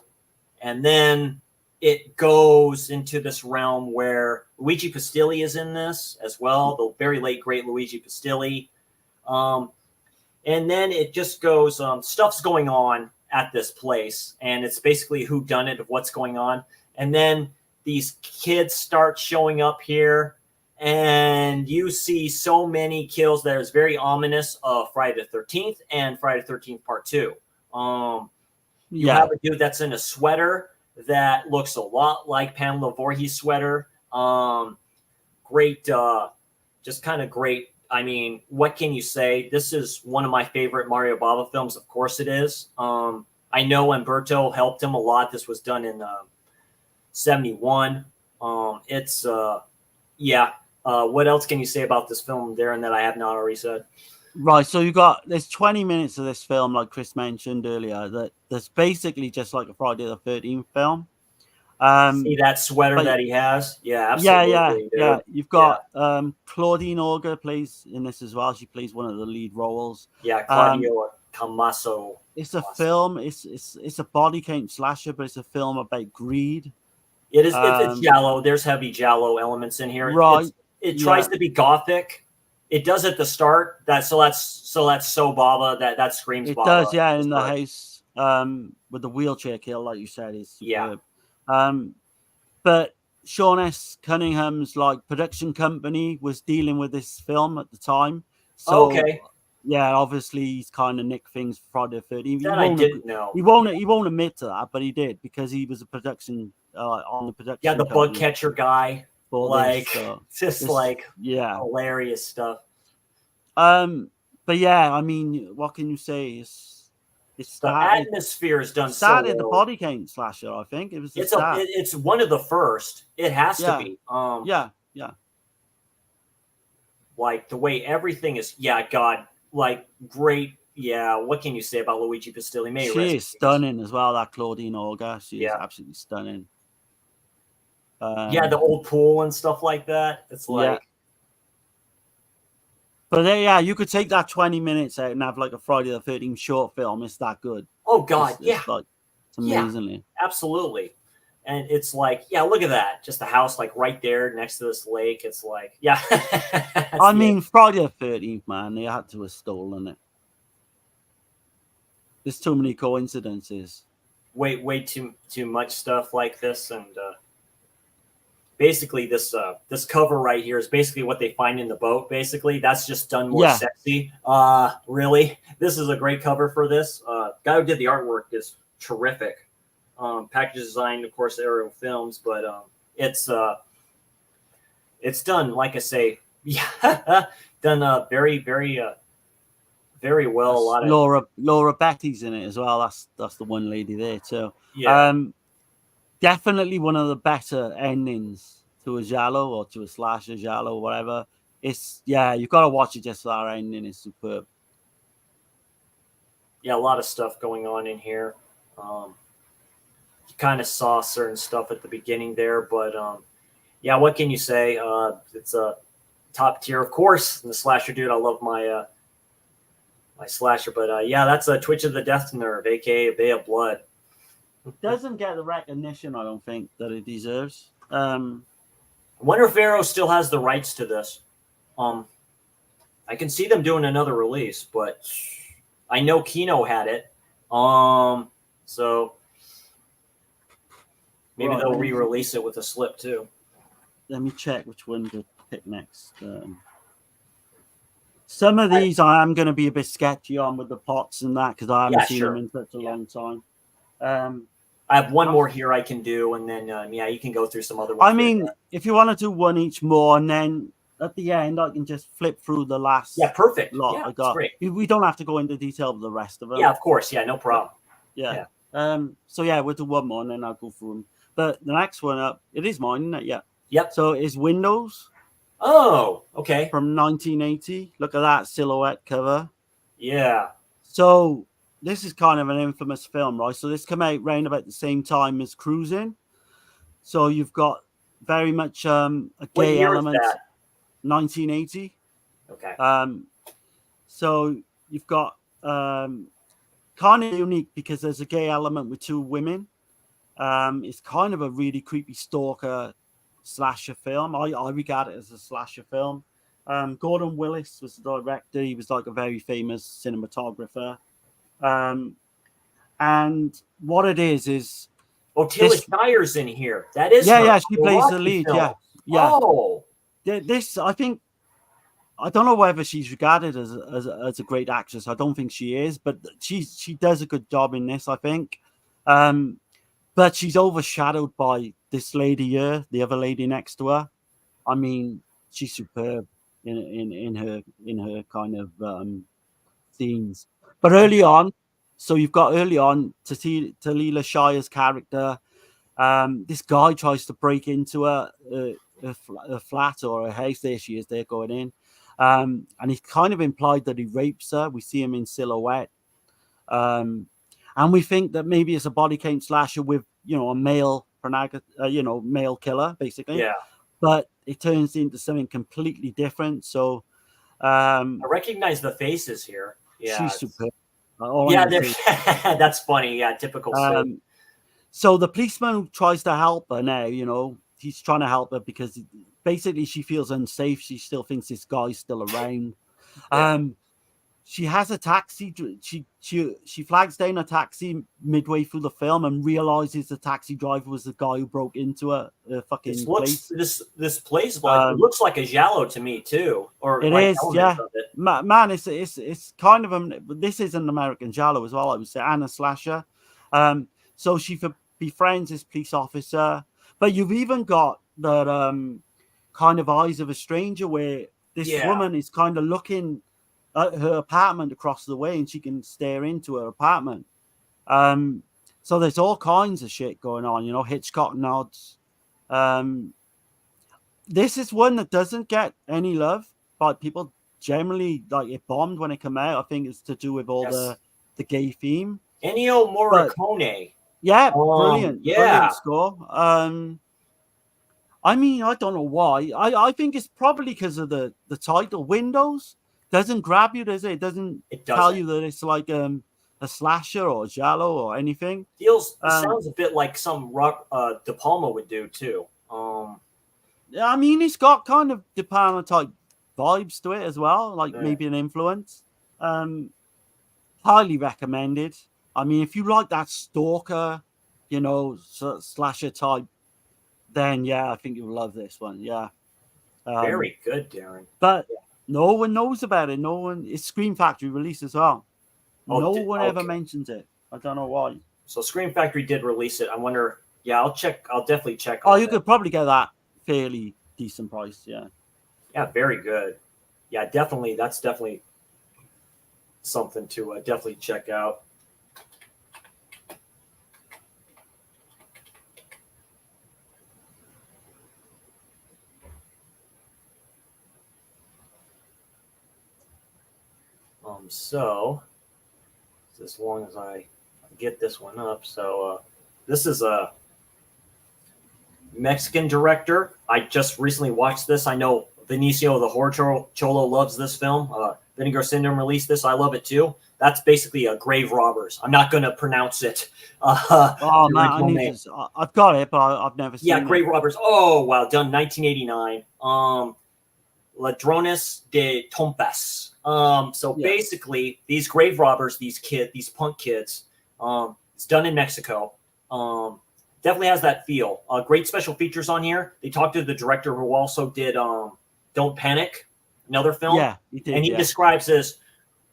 and then it goes into this realm where Luigi Pistilli is in this as well, the very late, great Luigi Pistilli. And then it just goes, stuff's going on at this place, and it's basically whodunit of what's going on. And then these kids start showing up here, and you see so many kills that is very ominous of Friday the 13th and Friday the 13th Part 2. You have a dude that's in a sweater that looks a lot like Pamela Voorhees' sweater. Great, just kind of great. I mean, what can you say? This is one of my favorite Mario Bava films. Of course it is. I know Umberto helped him a lot. This was done in 71. What else can you say about this film, Darren, that I have not already said? Right, so there's 20 minutes of this film, like Chris mentioned earlier, that's basically just like a Friday the 13th film. See that sweater that he has? Yeah, absolutely. Yeah. You've got Claudine Auger plays in this as well. She plays one of the lead roles. Yeah, Claudio Camasso. It's a film. It's a body count slasher, but it's a film about greed. It is. It's giallo. There's heavy giallo elements in here. Right. It tries to be gothic. It does at the start. That's so Bava. That screams. It Bava does, yeah. In the house, with the wheelchair kill, like you said, is superb. But Sean S. Cunningham's production company was dealing with this film at the time. So obviously he's kind of nicked things for Friday the 13th. That I didn't know. He won't admit to that, but he did because he was a production on the production. Yeah, the bug catcher guy. Hilarious stuff. But yeah, I mean, what can you say? The atmosphere is done started the body count slasher. I think it was. It's one of the first. It has to be. Yeah. Like the way everything is. Yeah, God, great. Yeah, what can you say about Luigi Pistilli? She is stunning as well. That Claudine Auger, she is absolutely stunning. The old pool and stuff like that. It's like. But you could take that 20 minutes out and have like a Friday the 13th short film. It's that good. Oh God, it's amazingly. Yeah, absolutely. And it's like, look at that. Just the house like right there next to this lake. It's like, I mean, Friday the 13th, man, they had to have stolen it. There's too many coincidences. Way too much stuff like this, and basically this cover right here is basically what they find in the boat. Basically, that's just done more sexy. Really, this is a great cover for this. Guy who did the artwork is terrific. Package design, of course, Aerial Films, but it's done, like I say, done very, very, very well. A lot of Laura Betty's in it as well. That's the one lady there too. Yeah. Definitely one of the better endings to a giallo or to a slasher giallo, whatever. It's you've got to watch it just for that ending. It's superb. Yeah, a lot of stuff going on in here. You kind of saw certain stuff at the beginning there, but yeah, what can you say? It's a top tier, of course. And the slasher dude, I love my my slasher, but yeah, that's a Twitch of the Death Nerve, aka Bay of Blood. It doesn't get the recognition, I don't think, that it deserves. I wonder if Arrow still has the rights to this. I can see them doing another release, but I know Kino had it. So maybe they'll re-release it with a slip too. Let me check which one to pick next. Some of these I am going to be a bit sketchy on with the pots and that because I haven't seen them in such a long time. I have one more here I can do, and then you can go through some other ones. I mean, if you want to do one each more, and then at the end I can just flip through the last. Yeah, perfect. Lot yeah, I got. Great. We don't have to go into detail of the rest of them. Yeah, of course. Yeah, no problem. Yeah. So yeah, we'll do one more, and then I'll go through them. But the next one up, it is mine, isn't it? Yeah. Yep. So it's Windows. Oh, okay. From 1980. Look at that silhouette cover. Yeah. So this is kind of an infamous film, right? So this came out around about the same time as Cruising. So you've got very much a gay element. 1980. Okay. So you've got kind of unique because there's a gay element with two women. It's kind of a really creepy stalker slasher film. I regard it as a slasher film. Gordon Willis was the director. He was like a very famous cinematographer. And what it is Taylor Shire's in here. That is she plays the lead. Film. Yeah. Oh, this I think. I don't know whether she's regarded as a great actress. I don't think she is, but she does a good job in this, I think. But she's overshadowed by this lady here, the other lady next to her. I mean, she's superb in her kind of scenes. But early on, so you've got Talia Shire's character. This guy tries to break into a flat or a house. There she is. They're going in. And he's kind of implied that he rapes her. We see him in silhouette. And we think that maybe it's a body count slasher with, a male male killer, basically. Yeah. But it turns into something completely different. So I recognize the faces here. Yeah. She's superb. That's funny. Yeah, typical. So the policeman who tries to help her now, he's trying to help her because basically she feels unsafe. She still thinks this guy's still around. Yeah. She has a taxi. She flags down a taxi midway through the film and realizes the taxi driver was the guy who broke into a fucking place. This place it looks like a giallo to me too. Or it is, yeah. Man, it's kind of this is an American giallo as well, I would say, and a slasher. So she befriends this police officer, but you've even got that kind of eyes of a stranger where this woman is kind of looking at her apartment across the way and she can stare into her apartment. So there's all kinds of shit going on, Hitchcock nods. This is one that doesn't get any love, but people generally it bombed when it came out. I think it's to do with all the gay theme. Ennio Morricone. Brilliant. Brilliant score. I mean, I don't know why. I think it's probably because of the title. Windows doesn't grab you, does it? It doesn't tell you that it's like a slasher or a giallo or anything. Sounds a bit like some De Palma would do too. I mean, it's got kind of De Palma type vibes to it as well, maybe an influence. Highly recommended. I mean, if you like that stalker, slasher type, then I think you'll love this one. Yeah. Very good, Darren. But no one knows about it. No one. It's Scream Factory release as well. No one ever mentions it. I don't know why. So Scream Factory did release it. I wonder. Yeah, I'll check. I'll definitely check. Oh, you could probably get that fairly decent price. Yeah. Yeah, very good. Yeah, definitely. That's definitely something to definitely check out. So as long as I get this one up, so this is a Mexican director. I just recently watched this. I know Benicio the Horror Cholo loves this film. Vinegar Syndrome released this. I love it too. That's basically a Grave Robbers. I'm not going to pronounce it. Oh man, I've got it, but I've never seen it. Yeah, Grave Robbers. Oh wow, done 1989. Ladrones de Tompas. So basically, these grave robbers, these punk kids, it's done in Mexico. Definitely has that feel. Great special features on here. They talked to the director who also did Don't Panic, another film. Yeah, he did, and he describes this.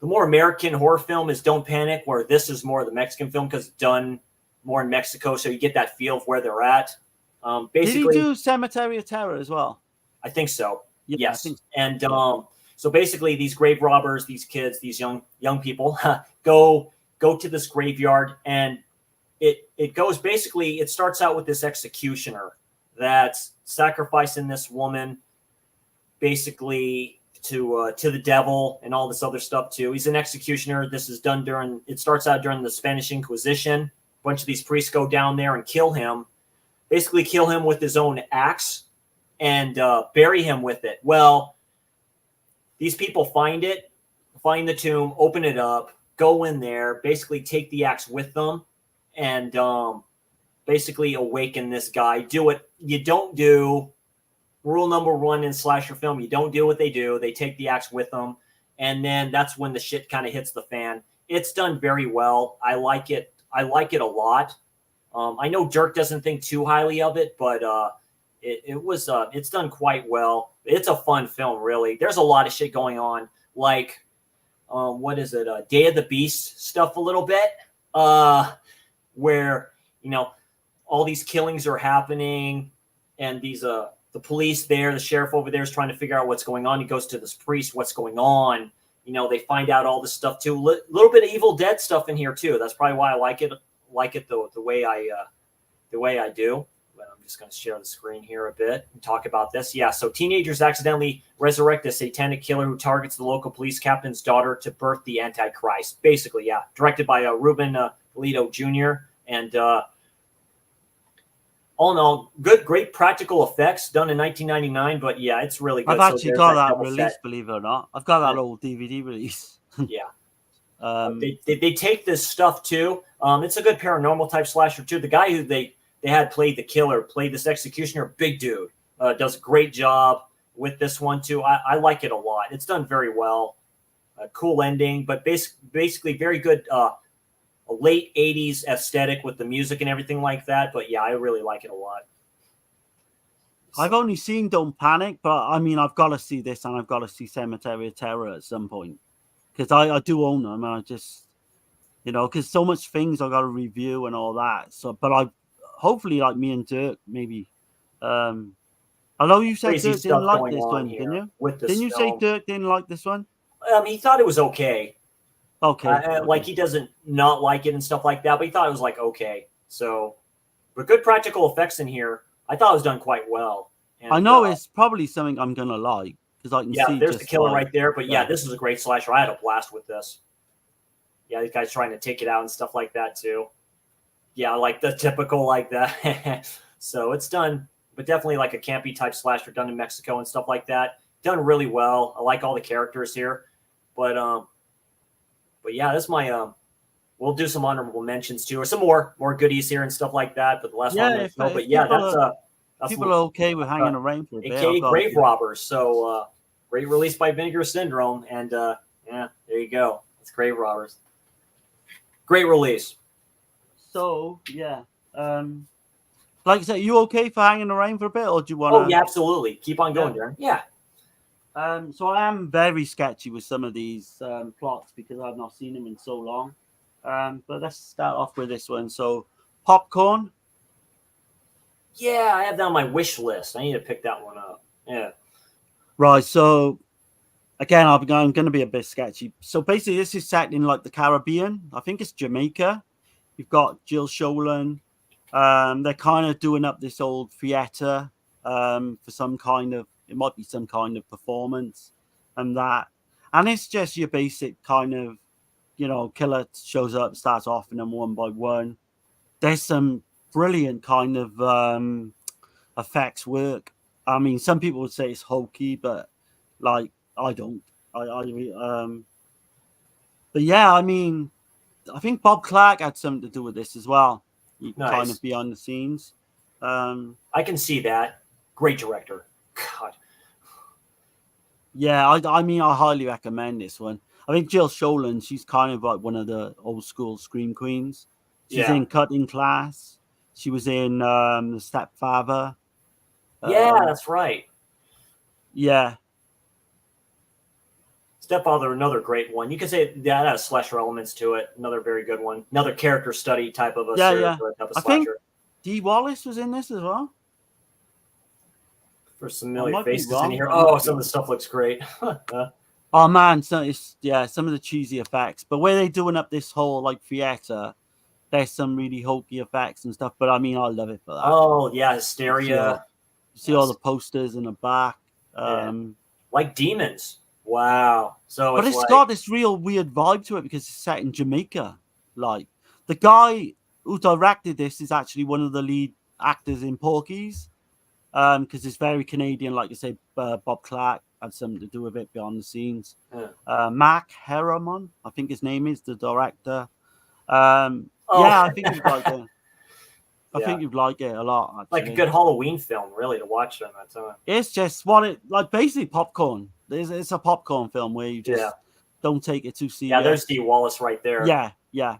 The more American horror film is Don't Panic, where this is more the Mexican film because it's done more in Mexico, so you get that feel of where they're at. Basically, did he do Cemetery of Terror as well? I think so. Yeah, yes. I think so. And so basically, these grave robbers, these kids, these young people, go to this graveyard, and it goes basically. It starts out with this executioner that's sacrificing this woman, basically to the devil and all this other stuff too. He's an executioner. This is done during. It starts out during the Spanish Inquisition. A bunch of these priests go down there and kill him. Basically, kill him with his own axe and bury him with it. Well, these people find the tomb, open it up, go in there, basically take the axe with them, and basically awaken this guy. Do what you don't do. Rule number one in slasher film, you don't do what they do. They take the axe with them, and then that's when the shit kind of hits the fan. It's done very well. I like it. I like it a lot. I know Dirk doesn't think too highly of it, but it's done quite well. It's a fun film, really. There's a lot of shit going on, like what is it? Day of the Beast stuff a little bit, where all these killings are happening, and these the police there, the sheriff over there is trying to figure out what's going on. He goes to this priest, what's going on? They find out all this stuff too. Little bit of Evil Dead stuff in here too. That's probably why I like it the way I do. But I'm just going to share the screen here a bit and talk about this. Yeah, so teenagers accidentally resurrect a satanic killer who targets the local police captain's daughter to birth the Antichrist. Basically, yeah. Directed by Ruben Polito Jr. And all in all, great practical effects done in 1999. But yeah, it's really good. I've actually got that release, believe it or not. I've got that old DVD release. Yeah. They take this stuff too. It's a good paranormal type slasher too. The guy who they had played the killer, played this executioner, big dude, does a great job with this one too. I like it a lot. It's done very well. A cool ending, but basically very good a late 80s aesthetic with the music and everything like that. But yeah, I really like it a lot. I've only seen Don't Panic, but I mean, I've got to see this, and I've got to see Cemetery of Terror at some point, because I do own them, and I just, because so much things I got to review and all that. So, but I hopefully, like me and Dirk, maybe. Although you said Dirk didn't like this one, didn't you? Didn't you say Dirk didn't like this one? He thought it was okay. Okay. Like he doesn't not like it and stuff like that, but he thought it was like okay. So, but good practical effects in here. I thought it was done quite well. And, I know it's probably something I'm gonna like because I can see. Yeah, there's the killer right there. But yeah, this is a great slasher. I had a blast with this. Yeah, these guys trying to take it out and stuff like that too. Yeah, like the typical like that. So it's done, but definitely like a campy type slasher done in Mexico and stuff like that. Done really well. I like all the characters here, but yeah, that's my we'll do some honorable mentions too, or some more goodies here and stuff like that. But the last one, but yeah, that's people are okay with hanging around for a bit. AKA Grave Robbers. So great release by Vinegar Syndrome, and yeah, there you go. It's Grave Robbers. Great release. So yeah, like I said, you okay for hanging around for a bit, or do you want? Oh yeah, absolutely. Keep on going, Darren. Yeah. So I am very sketchy with some of these plots because I've not seen them in so long. But let's start off with this one. So, Popcorn. Yeah, I have that on my wish list. I need to pick that one up. Yeah. Right. So, again, I'm going to be a bit sketchy. So basically, this is set in like the Caribbean. I think it's Jamaica. You've got Jill Schoelen. They're kind of doing up this old theater for some kind of, it might be some kind of performance and that. And it's just your basic kind of, killer shows up, starts off in them one by one. There's some brilliant kind of effects work. I mean, some people would say it's hokey, but like I don't. But yeah, I mean, I think Bob Clark had something to do with this as well. Nice. Kind of behind the scenes. I can see that. Great director. God. Yeah, I mean, I highly recommend this one. I think Jill Schoelen, she's kind of like one of the old school scream queens. She's in Cutting Class. She was in The Stepfather. Yeah, that's right. Yeah. Stepfather, another great one. You could say that has slasher elements to it. Another very good one. Another character study type of a type of I think Dee Wallace was in this as well. For some familiar faces in here. Some of the stuff looks great. Oh man, so it's some of the cheesy effects. But where they're doing up this whole like theater, there's some really hokey effects and stuff. But I mean, I love it for that. Oh yeah, hysteria. You see all the posters in the back. Like demons. Wow. But it's got this real weird vibe to it because it's set in Jamaica. Like the guy who directed this is actually one of the lead actors in Porky's. Because it's very Canadian, like you say, Bob Clark had something to do with it behind the scenes. Mark Harriman, I think his name is, the director. Yeah, I think you'd like it. I think you'd like it a lot. Actually. Like a good Halloween film, really, to watch them at time. It's just basically popcorn. It's a popcorn film where you just don't take it too serious. Yeah, there's Dee Wallace right there. Yeah.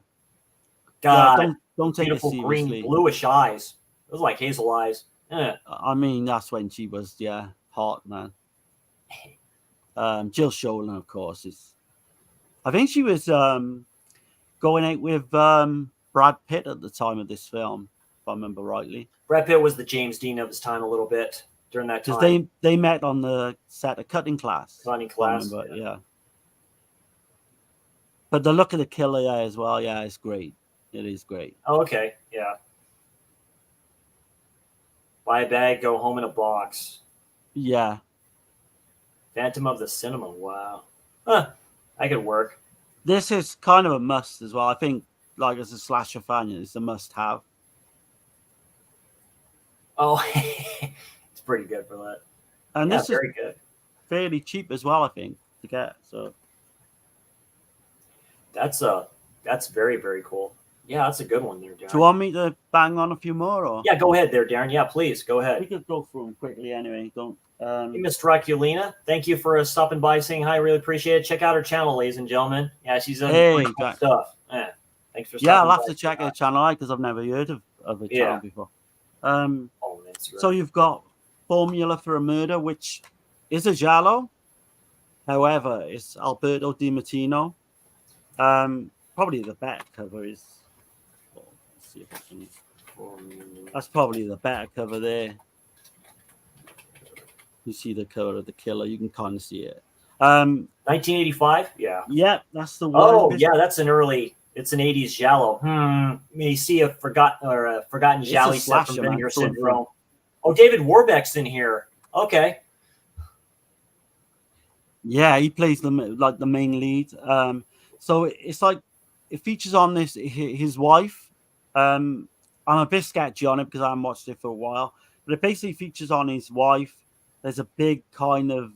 God, don't take it seriously. Green, bluish eyes. It was like hazel eyes. I mean, that's when she was, hot, man. Jill Schoelen, of course, I think she was going out with Brad Pitt at the time of this film, if I remember rightly. Brad Pitt was the James Dean of his time a little bit during that time. Because they met on the set of Cutting Class. Cutting Class, yeah. But the look of the killer as well, it's great. It is great. Oh, okay, yeah. Buy a bag, go home in a box. Yeah. Phantom of the Cinema. Wow. Huh. That could work. This is kind of a must as well. I think, like, as a slasher fan, it's a must-have. Oh, it's pretty good for that. And this very is good. Fairly cheap as well, I think, to get. So that's very, very cool. Yeah, that's a good one there, Darren. Do you want me to bang on a few more? Or? Yeah, go ahead there, Darren. Yeah, please, go ahead. We could go through them quickly anyway. Hey, Miss Draculina, thank you for stopping by, saying hi. Really appreciate it. Check out her channel, ladies and gentlemen. Yeah, she's done cool stuff. Yeah, thanks for stopping by. I'll have to check her channel out because I've never heard of her channel before. So you've got Formula for a Murder, which is a giallo. However, it's Alberto Di Martino. Probably the better cover is... Let's see if I can... That's probably the better cover there. You see the cover of the killer. You can kind of see it. 1985? Yeah. Yeah, that's the one. Oh, yeah, that's an early... It's an 80s giallo. You see a forgotten giallo set from Vinegar Syndrome. Oh, David Warbeck's in here. Okay. Yeah, he plays the main lead. So it's like it features on this his wife. I'm a bit sketchy on it because I haven't watched it for a while, but it basically features on his wife. There's a big kind of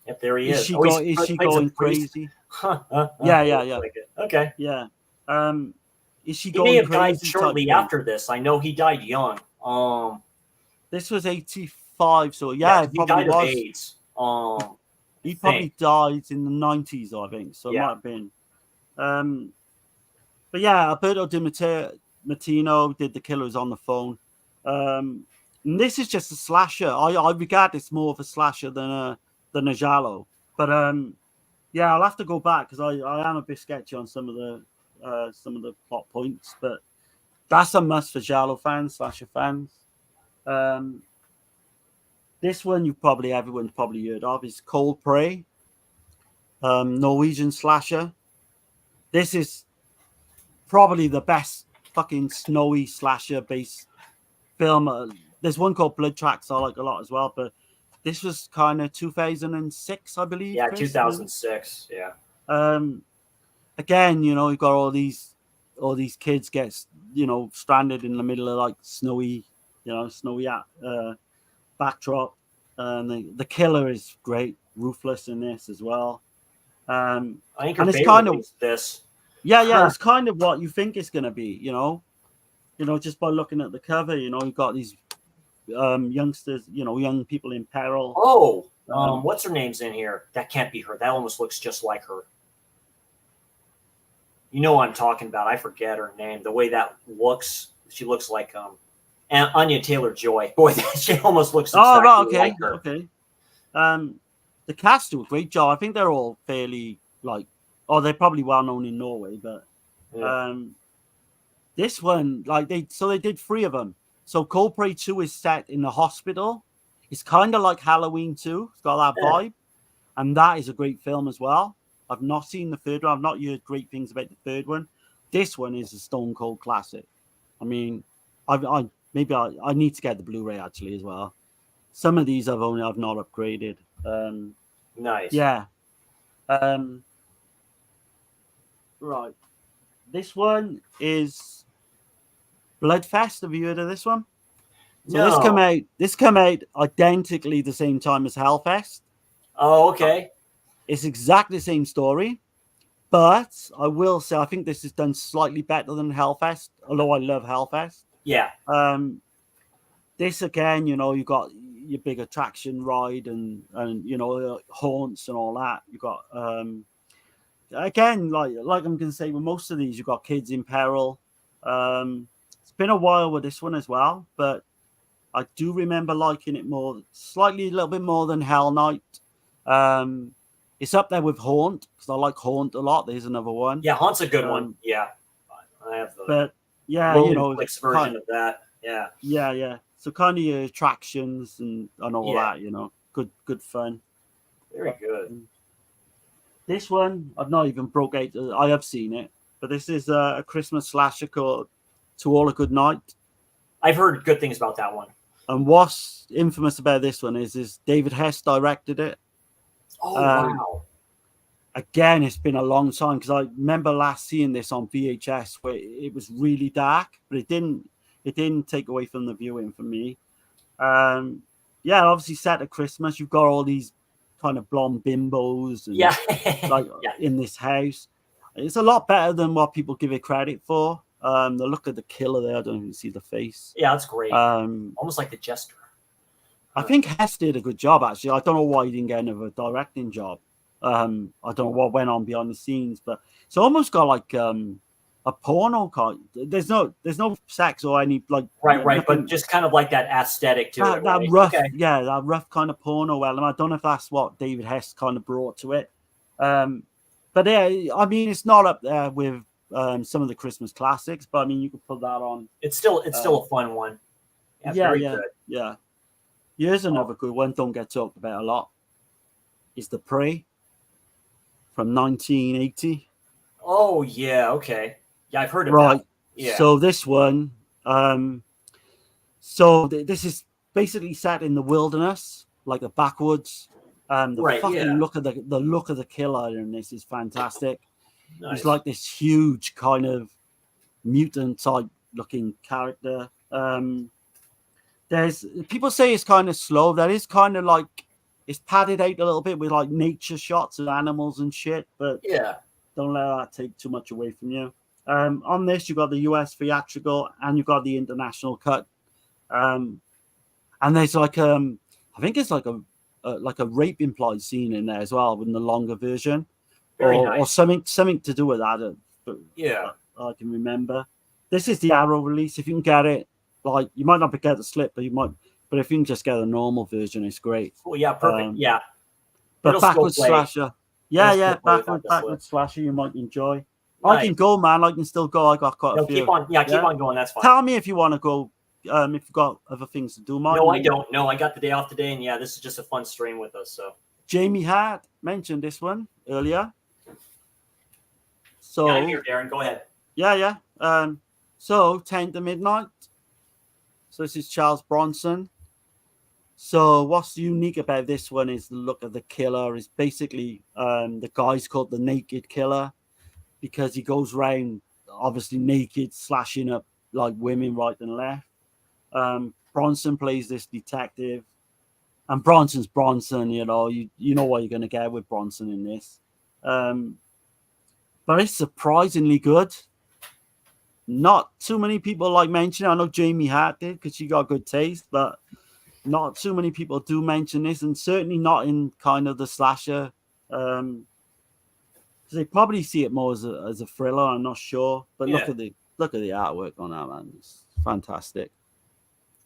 yep, there he is. Is she going crazy? Yeah. Okay. Yeah. Is she he going may have crazy? Died shortly after this. I know he died young. This was 85, so yeah, he died of AIDS. He probably died in the 90s, I think. So it might have been. But yeah, Alberto Di Martino did The Killers on the Phone. And this is just a slasher. I regard this more of a slasher than a giallo. But yeah, I'll have to go back because I am a bit sketchy on some of the plot points. But that's a must for giallo fans, slasher fans. This one everyone's probably heard of is Cold Prey. Norwegian slasher. This is probably the best fucking snowy slasher based film. There's one called Blood Tracks I like a lot as well, but this was kind of 2006, I believe. Yeah, Chris, 2006. Yeah. Again, you've got all these kids get stranded in the middle of like snowy backdrop, and the killer is great, ruthless in this as well. I think and it's kind of this. Yeah, it's kind of what you think it's going to be, just by looking at the cover. You've got these youngsters, young people in peril. Oh, what's her name's in here? That can't be her. That almost looks just like her. You know what I'm talking about. I forget her name. The way that looks, she looks like Anya Taylor-Joy. Boy, she almost looks exactly like her. Okay. The cast do a great job. I think they're all fairly they're probably well known in Norway, but this one, they did 3 of them. So Cold Prey 2 is set in the hospital. It's kind of like Halloween 2. It's got that vibe, and that is a great film as well. I've not seen the third one. I've not heard great things about the third one. This one is a stone cold classic. I mean, I need to get the Blu-ray actually as well. Some of these I've not upgraded. Nice. Yeah. Right. This one is Bloodfest. Have you heard of this one? So no. This come out identically the same time as Hellfest. Oh, okay. It's exactly the same story, but I will say I think this is done slightly better than Hellfest, although I love Hellfest. Yeah. This again, you got your big attraction ride and haunts and all that. You got again, like I'm gonna say with most of these, you got kids in peril. It's been a while with this one as well, but I do remember liking it a little bit more than Hell Night. It's up there with Haunt because I like Haunt a lot. There's another one. Yeah, Haunt's a good one. Yeah, I have the. But yeah, version of that. Yeah. Yeah. So kind of your attractions and all that. Good fun. Very good. This one I've not even broke out. I have seen it, but this is a Christmas slasher called To All a Good Night. I've heard good things about that one. And what's infamous about this one is David Hess directed it. Oh, wow. Again, it's been a long time because I remember last seeing this on VHS where it was really dark, but it didn't take away from the viewing for me. Obviously set at Christmas, you've got all these kind of blonde bimbos and in this house. It's a lot better than what people give it credit for. The look of the killer there, I don't even see the face. Yeah, that's great. Almost like the Jester. I think Hess did a good job, actually. I don't know why he didn't get another directing job. I don't know what went on behind the scenes, but it's almost got like a porno kind. There's no sex or any right, but just kind of like that aesthetic to it. That rough, that rough kind of porno element. I don't know if that's what David Hess kind of brought to it. But yeah, I mean, it's not up there with some of the Christmas classics, but I mean, you could put that on. It's still a fun one. Yeah. Here's another good one. Don't get talked about a lot. Is The Prey from 1980. Oh yeah, okay. Yeah, I've heard of that. Yeah. So this one, this is basically set in the wilderness, like the backwoods. Look of the killer in this is fantastic. Nice. He's like this huge kind of mutant type looking character. There's people say it's kind of slow. That is kind of like it's padded out a little bit with like nature shots of animals and shit, but don't let that take too much away from you. On this, you got the US theatrical and you got the international cut. And there's like I think it's like a rape implied scene in there as well in the longer version, or something to do with that. I can remember. This is the Arrow release. If you can get it, like you might not get the slip, but you might. But if you can just get a normal version, it's great. Oh yeah, perfect. But backwards slasher. Backwards slasher you might enjoy. Nice. I can go, man. I can still go. I got quite a few. Keep on going. That's fine. Tell me if you want to go. If you've got other things to do, No, I don't. No, I got the day off today, and this is just a fun stream with us. So Jamie had mentioned this one earlier. So yeah, I'm here, Darren. Go ahead. Yeah. So 10 to Midnight. So this is Charles Bronson. So what's unique about this one is the look of the killer. Is basically the guy's called the Naked Killer because he goes around obviously naked, slashing up like women right and left. Bronson plays this detective, and Bronson's Bronson. You know, you know what you're going to get with Bronson in this. But it's surprisingly good. Not too many people like mention it. I know Jamie Hart did because she got good taste, but not too many people do mention this, and certainly not in kind of the slasher. They probably see it more as a thriller. I'm not sure, but look at the artwork on that, man. It's fantastic.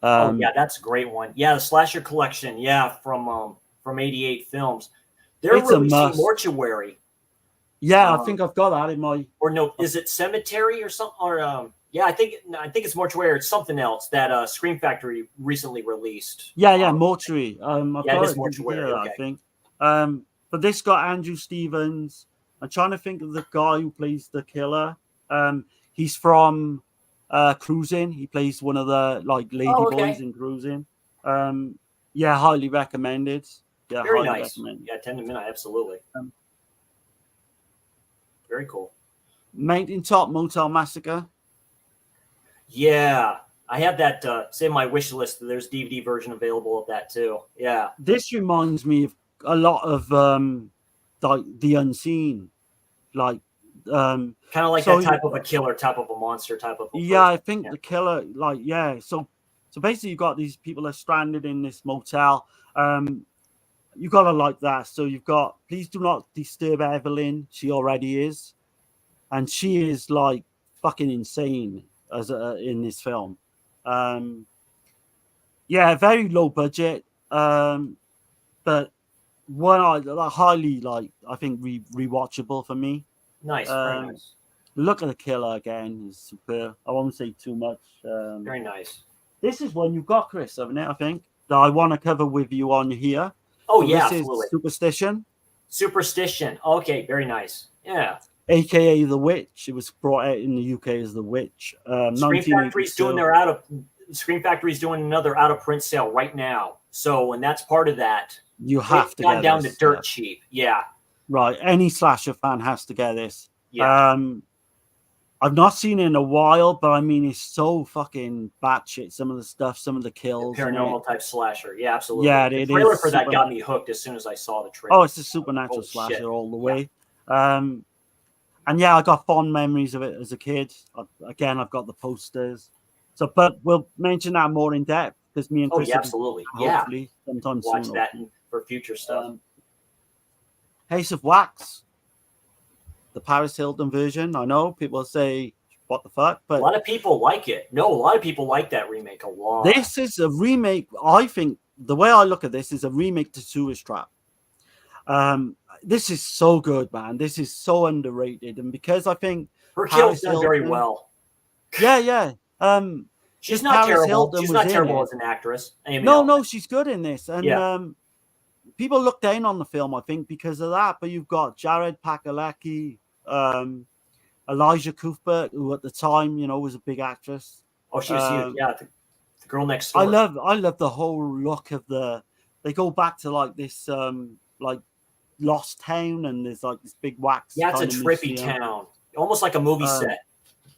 Oh yeah, that's a great one. Yeah, the Slasher Collection. Yeah, from '88 films. They're releasing Mortuary. Yeah, I think I've got that in my. Or no, is it Cemetery or something? Or yeah, I think it's Mortuary. It's something else that Scream Factory recently released. Yeah, Mortuary. Yeah, it is Mortuary. Okay. I think. But this got Andrew Stevens. I'm trying to think of the guy who plays the killer. He's from Cruising. He plays one of the like lady boys in Cruising. Yeah, highly recommended. Yeah, very nice. Recommended. Yeah, 10 to Midnight, absolutely. Very cool. Mountaintop Motel Massacre. Yeah, I have that. Say my wish list. There's DVD version available of that too. Yeah. This reminds me of a lot of like The Unseen, like kind of like that type of a killer, type of a monster, type of. I think the killer, like So basically, you got these people that are stranded in this motel. You gotta like that. So you've got Please Do Not Disturb Evelyn. She already is, and she is like fucking insane as in this film. Very low budget, but one I highly like. I think rewatchable for me. Nice, very nice. Look at the killer again is superb. I won't say too much. Very nice. This is one you've got, Chris, haven't it? I think that I want to cover with you on here. Oh, so yeah, absolutely. Superstition. Superstition. Okay, very nice. Yeah. AKA The Witch. It was brought out in the UK as The Witch. Scream Factory's doing Scream Factory's doing another out of print sale right now. So when that's part of that, you have to get down to dirt cheap. Yeah. Right. Any slasher fan has to get this. Yeah. I've not seen it in a while, but I mean, it's so fucking batshit. Some of the stuff, some of the kills. Paranormal type slasher. Yeah, absolutely. Yeah, the trailer for that got me hooked as soon as I saw the trailer. Oh, it's a supernatural slasher all the way. And yeah, I got fond memories of it as a kid. I've got the posters. So, but we'll mention that more in depth because me and Chris. Absolutely. Yeah. Sometime watch soon. That for future stuff. Ace of Wax. The Paris Hilton version. I know people say, what the fuck? But a lot of people like it. No, a lot of people like that remake a lot. This is a remake. I think the way I look at this is a remake to Tourist Trap. This is so good, man. This is so underrated. And because I think her kill's done very well. Yeah. She's not terrible. She's not terrible as an actress. No, she's good in this. And people look down on the film, I think, because of that. But you've got Jared Padalecki, Elijah Cuthbert, who at the time, was a big actress. Oh, she was huge. Yeah, the girl next door. I love the whole look of they go back to like this like lost town, and there's like this big wax. Yeah, it's a trippy town. Almost like a movie set.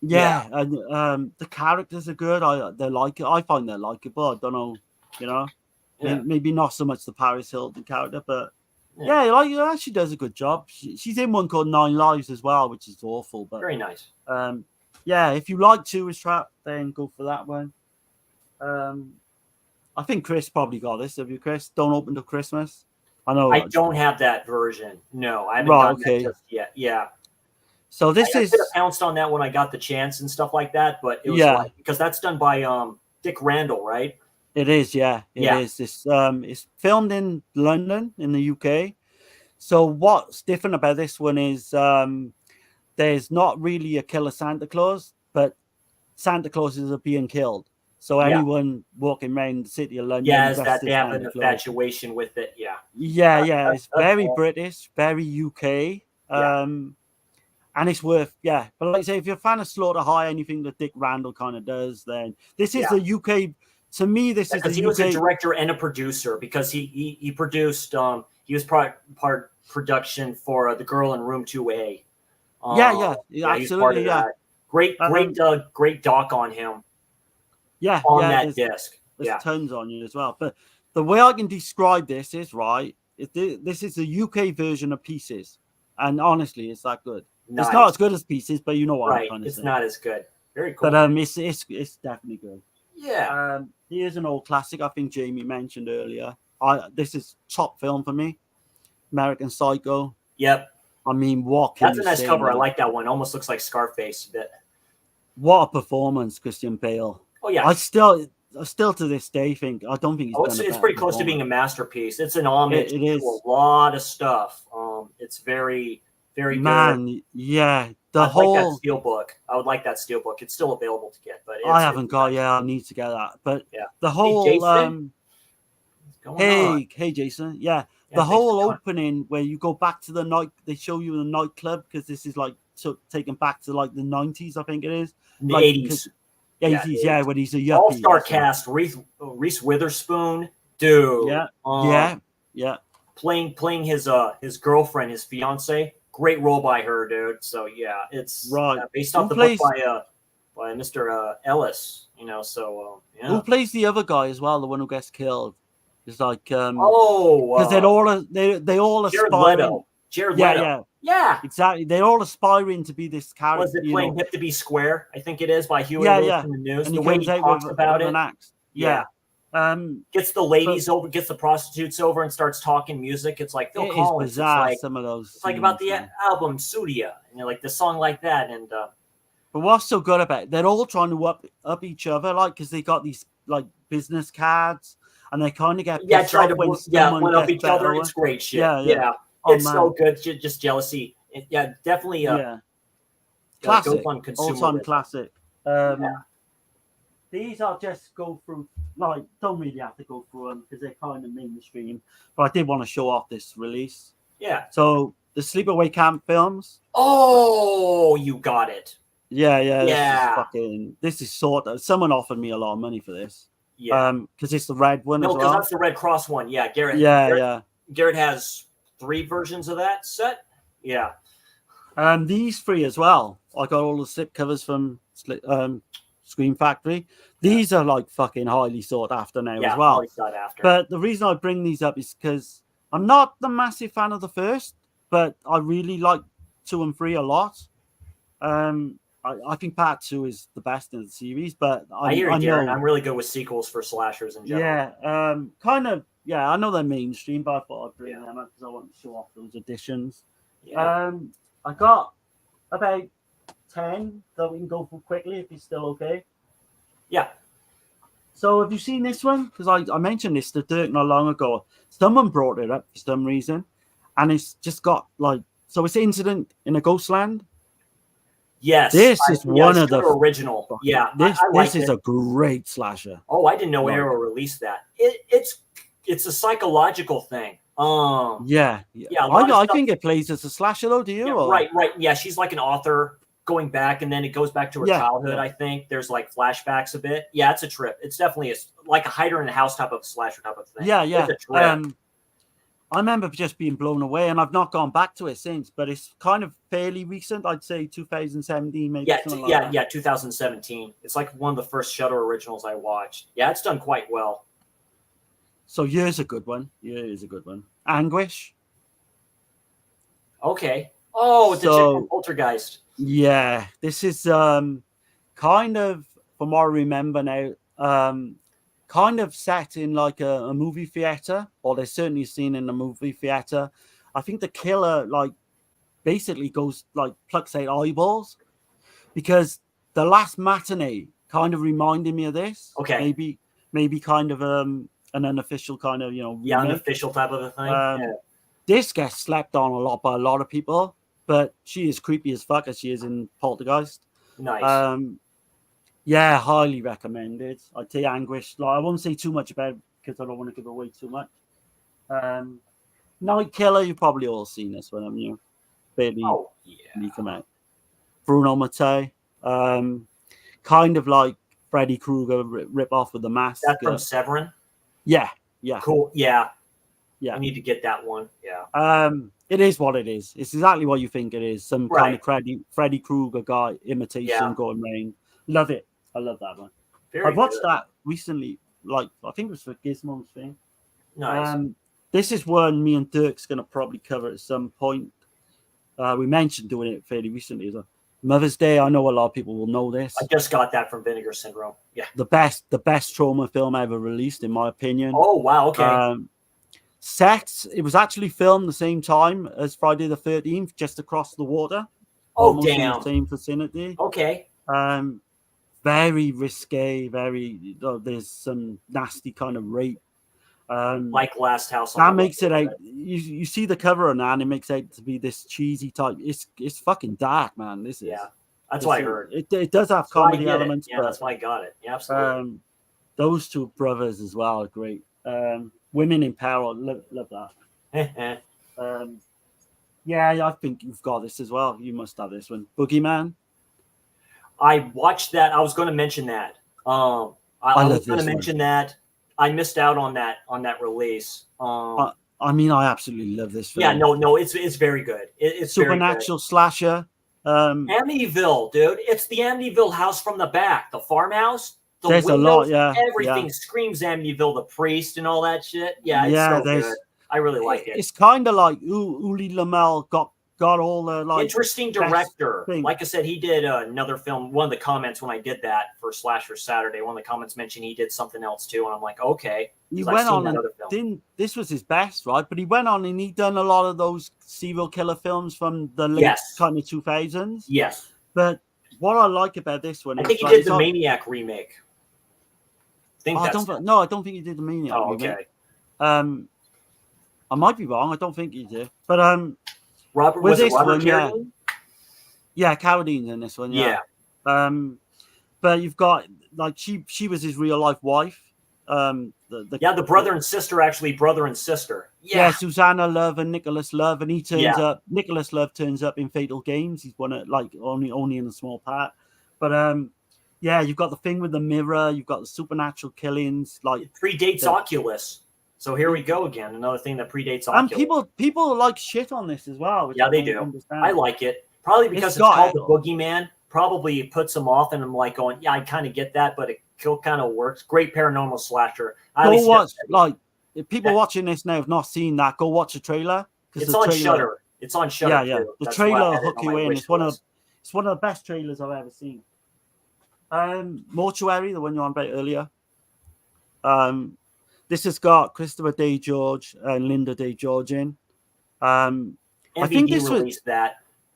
Yeah, and the characters are good. They like it. I find they're likable. I don't know, maybe not so much the Paris Hilton character, but she does a good job. She's in one called 9 Lives as well, which is awful, but very nice. If you like Tourist Trap, then go for that one. I think Chris probably got this. Have you, Chris? Don't Open Till Christmas. I know. I don't have that version. No, I haven't done that just yet. Yeah. So I could have pounced on that when I got the chance and stuff like that, but it was because that's done by Dick Randall, right? It is, It is. It's filmed in London, in the UK. So what's different about this one is there's not really a killer Santa Claus, but Santa Clauses are being killed. So anyone walking around the city of London, is that they have an infatuation with it. Yeah. It's very British, very UK. And it's worth, but like I say, if you're a fan of Slaughter High, anything that Dick Randall kind of does, then this is the UK. To me, this is the he was a director and a producer because he produced. He was part production for The Girl in Room 2A. Absolutely, Great doc on him. On that disc. There's tons on you as well. But the way I can describe this is this is the UK version of Pieces, and honestly, it's that good. Nice. It's not as good as Pieces, but you know what I'm trying to say. It's not as good. Very cool. But it's definitely good. Yeah. Here's an old classic. I think Jamie mentioned earlier. This is top film for me. American Psycho. Yep. I mean, that's a nice cover. I like that one. Almost looks like Scarface a bit. What a performance, Christian Bale. Oh yeah. I still to this day I don't think he's it's pretty close to being a masterpiece. It's an homage to a lot of stuff. It's very, very good. Yeah. Like that steelbook. I would like that steelbook. It's still available to get, but I haven't got. I need to get that. But the whole hey Jason, the whole opening where you go back to the night, they show you the nightclub because this is like taken back to like the 90s, I think it is. The like, 80s. 80s, when he's a yuppie. All-star cast, Reese Witherspoon, dude. Yeah. Playing his girlfriend, his fiance. Great role by her, dude. So it's based off the book by Mr. Ellis. Who plays the other guy as well? The one who gets killed. It's like because they all aspiring. Jared Leto. Yeah, exactly. They're all aspiring to be this character. Was it playing Hip to Be Square? I think it is by Huey Lewis in the news. And the way he talks about it. Gets the ladies over, gets the prostitutes over, and starts talking music. It's like Phil Collins. It's bizarre, like, some of those. It's like about the album Sudia, like the song like that. And but what's so good about it? They're all trying to up each other, because they got these like business cards, and they kind of get try to one up each other. It's great shit. Yeah. It's so good. Just jealousy. Definitely. Classic. All-time classic. These I'll just go through, don't really have to go through them because they're kind of mainstream. But I did want to show off this release. Yeah. So the Sleepaway Camp films. Oh, you got it. Yeah. This is sort of. Someone offered me a lot of money for this. Yeah. Because it's the red one as well. No, because that's the Red Cross one. Yeah, Garrett. Garrett has 3 versions of that set. Yeah. These 3 as well. I got all the slip covers from Scream Factory. These are like fucking highly sought after now as well. Highly sought after. But the reason I bring these up is because I'm not the massive fan of the first, but I really like 2 and 3 a lot. I think part 2 is the best in the series, but I hear you, Darren. I'm really good with sequels for slashers in general. I know they're mainstream, but I thought I'd bring them up because I want to show off those editions. Yeah. I got about 10 that we can go through quickly if it's still okay. Yeah. So have you seen this one? Because I mentioned this to Dirk not long ago. Someone brought it up for some reason, and it's just got it's Incident in a Ghostland. Yes, this is one of the original. Yeah, this is a great slasher. Oh, I didn't know Arrow released that. It's a psychological thing. I think it plays as a slasher though. Do you? Yeah, right. Yeah, she's like an author going back, and then it goes back to her childhood. I think there's like flashbacks a bit. Yeah, it's a trip. It's definitely like a hider in the house type of slasher type of thing. Yeah. It's a trip. I remember just being blown away, and I've not gone back to it since. But it's kind of fairly recent. I'd say 2017, maybe. Yeah, 2017. It's like one of the first Shudder originals I watched. Yeah, it's done quite well. So Year's a good one. Anguish. Okay. Oh, the chick from Poltergeist. Yeah, this is kind of, from what I remember now, kind of set in like a movie theater, or they're certainly seen in a movie theater. I think the killer basically goes plucks out eyeballs, because the last matinee kind of reminded me of this. Okay. Maybe kind of an unofficial kind of remake. Unofficial type of a thing. This gets slept on a lot by a lot of people, but she is creepy as fuck as she is in Poltergeist. Nice. Yeah, highly recommended. I'd say Anguish. Like, I won't say too much about it because I don't want to give away too much. Night Killer, you've probably all seen this one, haven't you? Barely come out. Bruno Mattei. Kind of like Freddy Krueger rip off with the mask. That's from Severin? Yeah. Cool. Yeah. I need to get that one. Yeah. It is what it is. It's exactly what you think it is. Some kind of Freddy Krueger guy imitation going rain. Love it. I love that one. I watched that recently. Like, I think it was for Gizmo's thing. Nice. This is one me and Dirk's going to probably cover at some point. We mentioned doing it fairly recently as well. Mother's Day. I know a lot of people will know this. I just got that from Vinegar Syndrome. Yeah. The best trauma film ever released, in my opinion. Oh, wow. Okay. It was actually filmed the same time as Friday the 13th, just across the water. Oh, damn. In the same vicinity. Okay. Very risque. There's some nasty kind of rape. Like Last House on that the makes Left, it out. You see the cover on that, and it makes it out to be this cheesy type. It's fucking dark, man. This is. Yeah, that's what I heard. It does have comedy elements. Yeah, that's why I got it. Yeah, absolutely. Those two brothers as well are great. Women in Power, love that. Yeah, I think you've got this as well. You must have this one. Boogeyman. I watched that. I was going to mention that. I was going to mention that. I missed out on that release. I mean, I absolutely love this film. Yeah, no, it's very good. It's supernatural slasher. Amityville, dude. It's the Amityville house from the back, the farmhouse. There's windows, a lot, yeah. Everything screams Amityville, the priest and all that shit. Yeah, it's so good. I really like it. It's kind of like Uli Lamel got all the interesting director. Like I said, he did another film. One of the comments when I did that for Slasher Saturday, one of the comments mentioned he did something else too, and I'm like, okay. He went on and this was his best, right? But he went on and he done a lot of those serial killer films from the late kind of 2000s. Yes. But what I like about this one, I think he did the Maniac remake. I don't think he did the Maniac. Oh, okay. Remake. I might be wrong. I don't think he did. But Robert Carradine? Yeah, Carradine's in this one. Yeah. But you've got like she was his real life wife. The brother and sister, actually brother and sister. Yeah, Susanna Love and Nicholas Love, and he turns up. Nicholas Love turns up in Fatal Games. He's one of only in a small part. But you've got the thing with the mirror. You've got the supernatural killings. Like it predates Oculus. So here we go again. Another thing that predates Oculus. And people like shit on this as well. Yeah, they do. I like it. Probably because it's called The Boogeyman. Probably it puts them off, and I'm like going, yeah, I kind of get that, but it still kind of works. Great paranormal slasher. Go watch, if people watching this now have not seen that, go watch the trailer. It's on Shudder. It's on Shudder. Yeah. The trailer will hook you in. It's one of the best trailers I've ever seen. Mortuary, the one you were on about earlier. This has got Christopher Day George and Linda Day George in. I think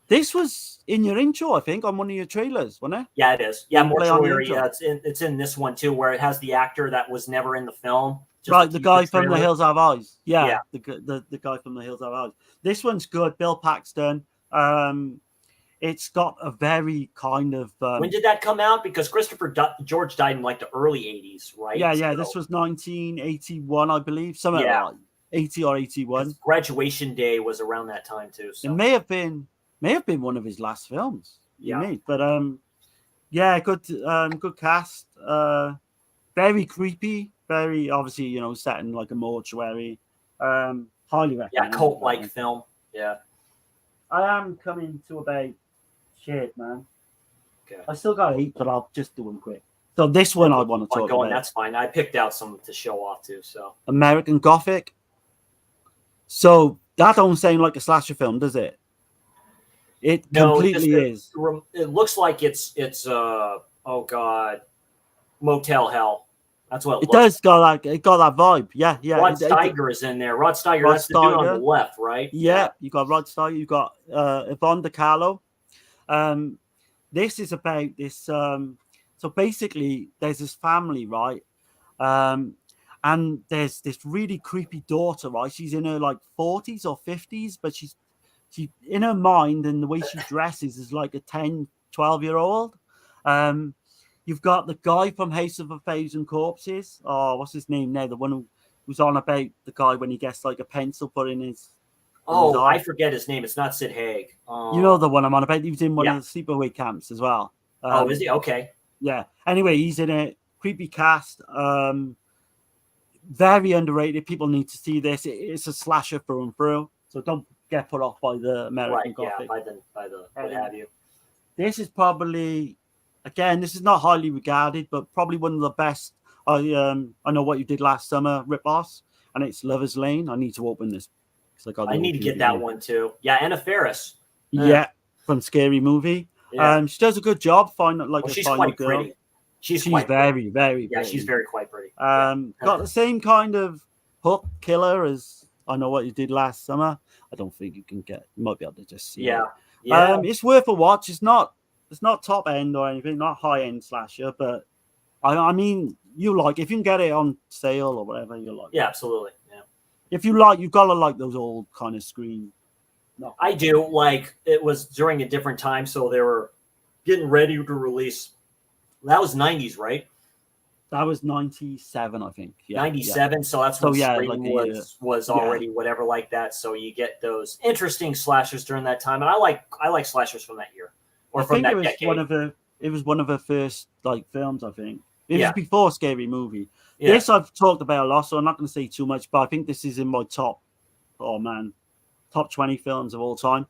this was in your intro, I think, on one of your trailers, wasn't it? Yeah, it is. Yeah, Mortuary. Yeah, it's in this one too, where it has the actor that was never in the film. Right, the guy from The Hills Have Eyes. Yeah. The guy from The Hills Have Eyes. This one's good. Bill Paxton. It's got a very kind of... when did that come out? Because Christopher George died in like the early 80s, right? Yeah. This was 1981, I believe. Something like 80 or 81. His Graduation Day was around that time too. So. It may have been one of his last films. Yeah. But good cast. Very creepy. Very obviously, set in like a mortuary. Highly recommend. Yeah, cult-like film. Yeah. I am coming to about shit, man. Okay. I still got 8, but I'll just do them quick. So this one I want to talk about. That's fine. I picked out some to show off too. So American Gothic. So that don't sound like a slasher film, does it? It completely is. It looks like it's Motel Hell. That's what it does. Got that vibe. Yeah. Rod Steiger is in there. Rod Steiger, that's the dude on the left, right? Yeah. You got Rod Steiger. You got Yvonne DiCarlo. This is about this. So basically, there's this family, right? And there's this really creepy daughter, right? She's in her like 40s or 50s, but she in her mind and the way she dresses is like a 10, 12-year-old. You've got the guy from House of a Thousand Corpses. Oh, what's his name now? The one who was on about the guy when he gets like a pencil put in his. Oh, I forget his name. It's not Sid Haig. You know the one I'm on about. He was in one Yeah. of the sleepaway camps as well. Is he? Okay. Yeah. Anyway, he's in a creepy cast. Very underrated. People need to see this. It's a slasher through and through. So don't get put off by the American Gothic. Yeah, by the what have you. This is probably, again, this is not highly regarded, but probably one of the best. I Know What You Did Last Summer rip-offs, and it's Lover's Lane. I need to open this. I need to get that one too. Yeah, Anna Faris. Yeah, from Scary Movie. Yeah. She does a good job finding she's quite girl. pretty. She's very, very pretty. Yeah, she's very quite pretty. Got the same kind of hook killer as I Know What You Did Last Summer. I don't think you can get. You might be able to just see. Yeah. It. Yeah. It's worth a watch. It's not top end or anything, not high end slasher, but I mean, you like if you can get it on sale or whatever, you like. Yeah, absolutely. Yeah. If you like, you've got to like those old kind of Scream. No. I do. Like it was during a different time, so they were getting ready to release. That was 90s, right? That was 97, I think. Yeah, 97. Yeah. So that's when Scream was already whatever like that. So you get those interesting slashers during that time, and I like slashers from that year or from that decade. It was one of her first like films, I think. It was before Scary Movie. Yeah. This I've talked about a lot, so I'm not going to say too much, but I think this is in my top 20 films of all time.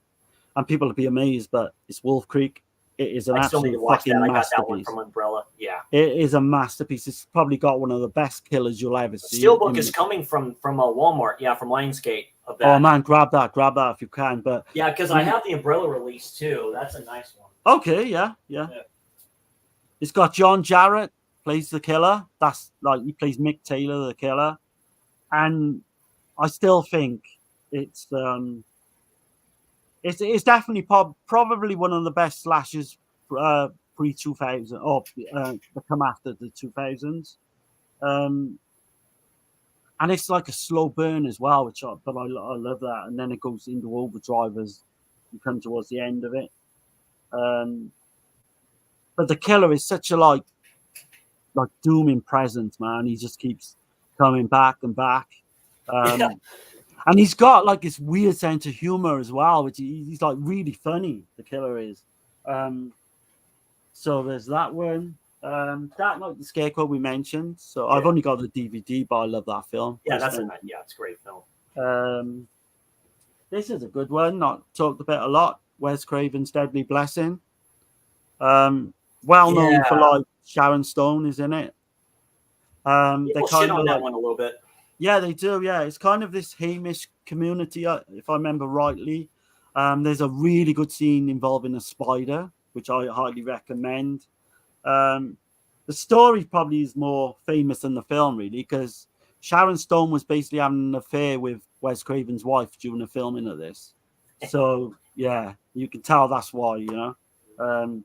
And people will be amazed, but it's Wolf Creek. It is an absolute fucking masterpiece. I got that one from Umbrella. Yeah. It is a masterpiece. It's probably got one of the best killers you'll ever see. Steelbook is coming from Walmart. Yeah, from Lionsgate. Of that. Oh, man, grab that if you can. But yeah, because I have the Umbrella release, too. That's a nice one. Okay, yeah. It's got John Jarrett, plays the killer. That's like, he plays Mick Taylor, the killer. And I still think it's definitely probably one of the best slashers pre-2000 or that come after the 2000s. And it's like a slow burn as well, but I love that. And then it goes into overdrive as you come towards the end of it. But the killer is such a like dooming presence, man. He just keeps coming back and back. And he's got like this weird sense of humor as well, which he's like really funny. The killer is. So there's that one. That Night the Scarecrow we mentioned. So I've only got the DVD, but I love that film. Yeah, it's a great film. This is a good one. Not talked about a lot. Wes Craven's Deadly Blessing. Well known for like Sharon Stone is in it. People shit on that one a little bit. Yeah, they do. Yeah, it's kind of this Hamish community, if I remember rightly. There's a really good scene involving a spider, which I highly recommend. The story probably is more famous than the film, really, because Sharon Stone was basically having an affair with Wes Craven's wife during the filming of this. So, yeah, you can tell that's why, they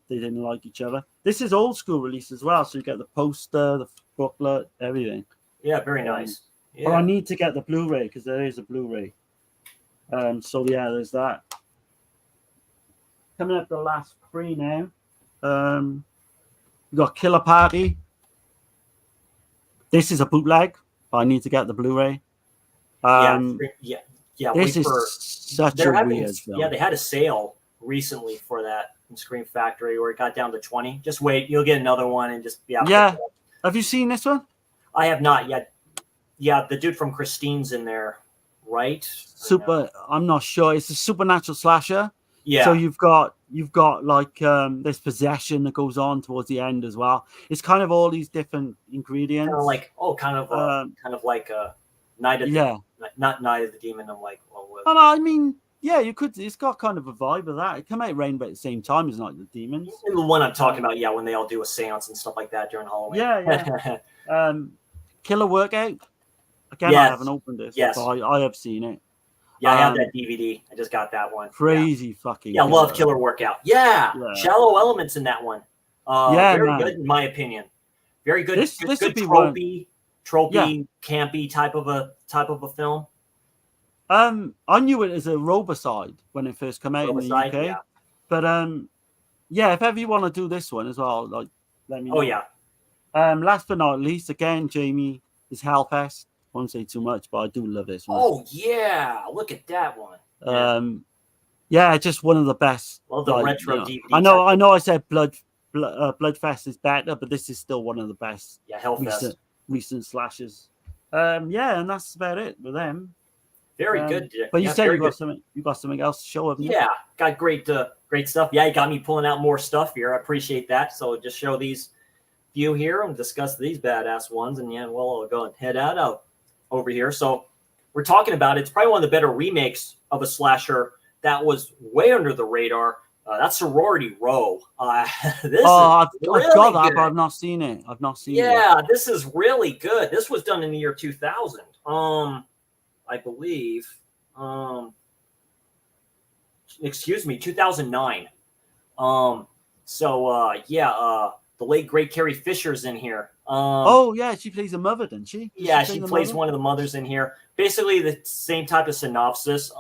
didn't like each other. This is old school release as well, so you get the poster, the booklet, everything. Yeah, very nice. Yeah. But I need to get the Blu-ray because there is a Blu-ray. So yeah, there's that. Coming up the last three now. We got Killer Party. This is a bootleg, but I need to get the Blu-ray. Yeah. This is such a weird film. Yeah, they had a sale recently for that in Scream Factory where it got down to 20. Just wait, you'll get another one and just Yeah. Have you seen this one? I have not yet. Yeah, the dude from Christine's in there, right? I'm not sure. It's a supernatural slasher. Yeah. So you've got like this possession that goes on towards the end as well. It's kind of all these different ingredients. Kind of like a Night of not Night of the Demon. I'm like, I mean, yeah, you could. It's got kind of a vibe of that. It came out rain, but at the same time as Night of the Demons. The one I'm talking about, when they all do a seance and stuff like that during Halloween. Yeah. Killer Workout. Again, I haven't opened it. Yes. But I have seen it. Yeah, I have that DVD. I just got that one. Fucking. Yeah, I love Killer Workout. Yeah. Shallow elements in that one. Very good in my opinion. Very good. This good would be tropey, campy type of a film. I knew it as a Robicide when it first came out in the UK. Yeah. But if ever you want to do this one as well, like let me know. Oh yeah. Last but not least, again, Jamie is Hellfest. Won't say too much, but I do love this one. Oh yeah, look at that one. Yeah, just one of the best. Love the retro DVD. I know. I said Bloodfest is better, but this is still one of the best. Yeah, Hellfest. Recent slashers. Yeah, and that's about it with them. Very good. But you said you got something else to show them. Yeah, got great stuff. Yeah, you got me pulling out more stuff here. I appreciate that. So just show these few here and discuss these badass ones, and yeah, well, I'll go and head out over here. So we're talking about it's probably one of the better remakes of a slasher that was way under the radar. That's Sorority Row. I've got that, but I've not seen it. Yeah, this is really good. This was done in the year 2000. I believe. Excuse me, 2009. The late great Carrie Fisher's in here. She plays a mother, doesn't she? She plays one of the mothers in here. Basically, the same type of synopsis.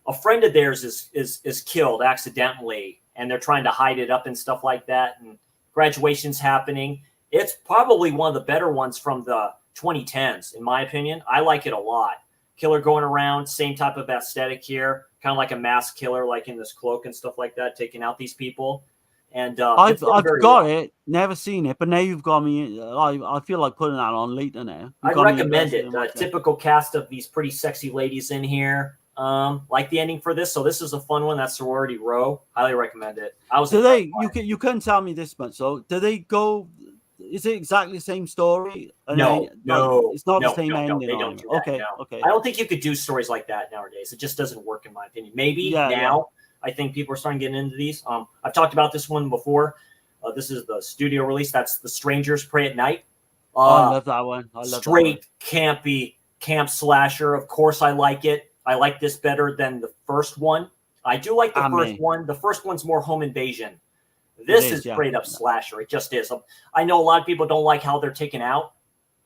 A friend of theirs is killed accidentally, and they're trying to hide it up and stuff like that. And graduation's happening. It's probably one of the better ones from the 2010s, in my opinion. I like it a lot. Killer going around, same type of aesthetic here, kind of like a masked killer, like in this cloak and stuff like that, taking out these people. And I've got it, never seen it, but now you've got me. I feel like putting that on later now. I recommend it. Typical cast of these pretty sexy ladies in here. Like the ending for this, so this is a fun one. That's Sorority Row. Highly recommend it. You couldn't tell me this much. So do they go? Is it exactly the same story? No, it's not the same ending. They don't do that, okay. I don't think you could do stories like that nowadays. It just doesn't work, in my opinion. Maybe now. I think people are starting to get into these. I've talked about this one before. This is the studio release. That's The Strangers Pray at Night. I love that one. Straight campy camp slasher. Of course, I like it. I like this better than the first one. I do like the first one. The first one's more home invasion. This is straight up slasher. It just is. I know a lot of people don't like how they're taken out,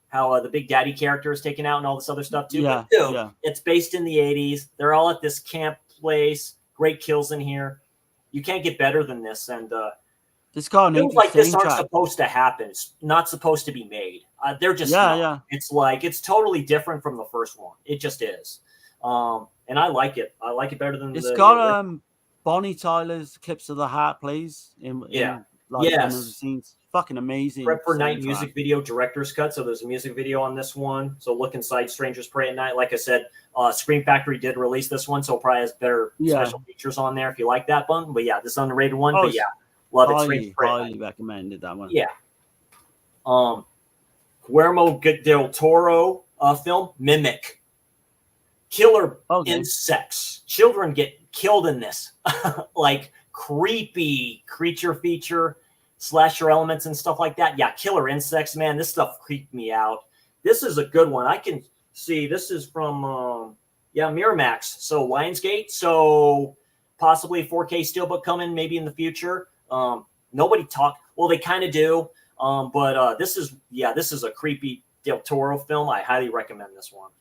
how the Big Daddy character is taken out and all this other stuff too. Yeah, but dude, it's based in the 80s. They're all at this camp place. Great kills in here. You can't get better than this. And this things like this aren't supposed to happen. It's not supposed to be made. They're just not. It's totally different from the first one. It just is. And I like it. I like it better than it's got Bonnie Tyler's Clips of the Heart plays in one of the scenes. Fucking amazing. Prep for Night music video director's cut. So there's a music video on this one. So look inside Strangers Pray at Night. Like I said, Scream Factory did release this one, so it probably has better special features on there if you like that one. But yeah, this underrated one. But yeah, love it. Highly recommended that one. Yeah. Guillermo del Toro film Mimic. Killer insects. Children get killed in this. Like creepy creature feature. Slasher elements and stuff like that. Yeah, killer insects, man. This stuff creeped me out. This is a good one. I can see this is from Miramax. So Lionsgate. So possibly 4K steelbook coming maybe in the future. Nobody talked. Well, they kind of do. But this is a creepy Del Toro film. I highly recommend this one.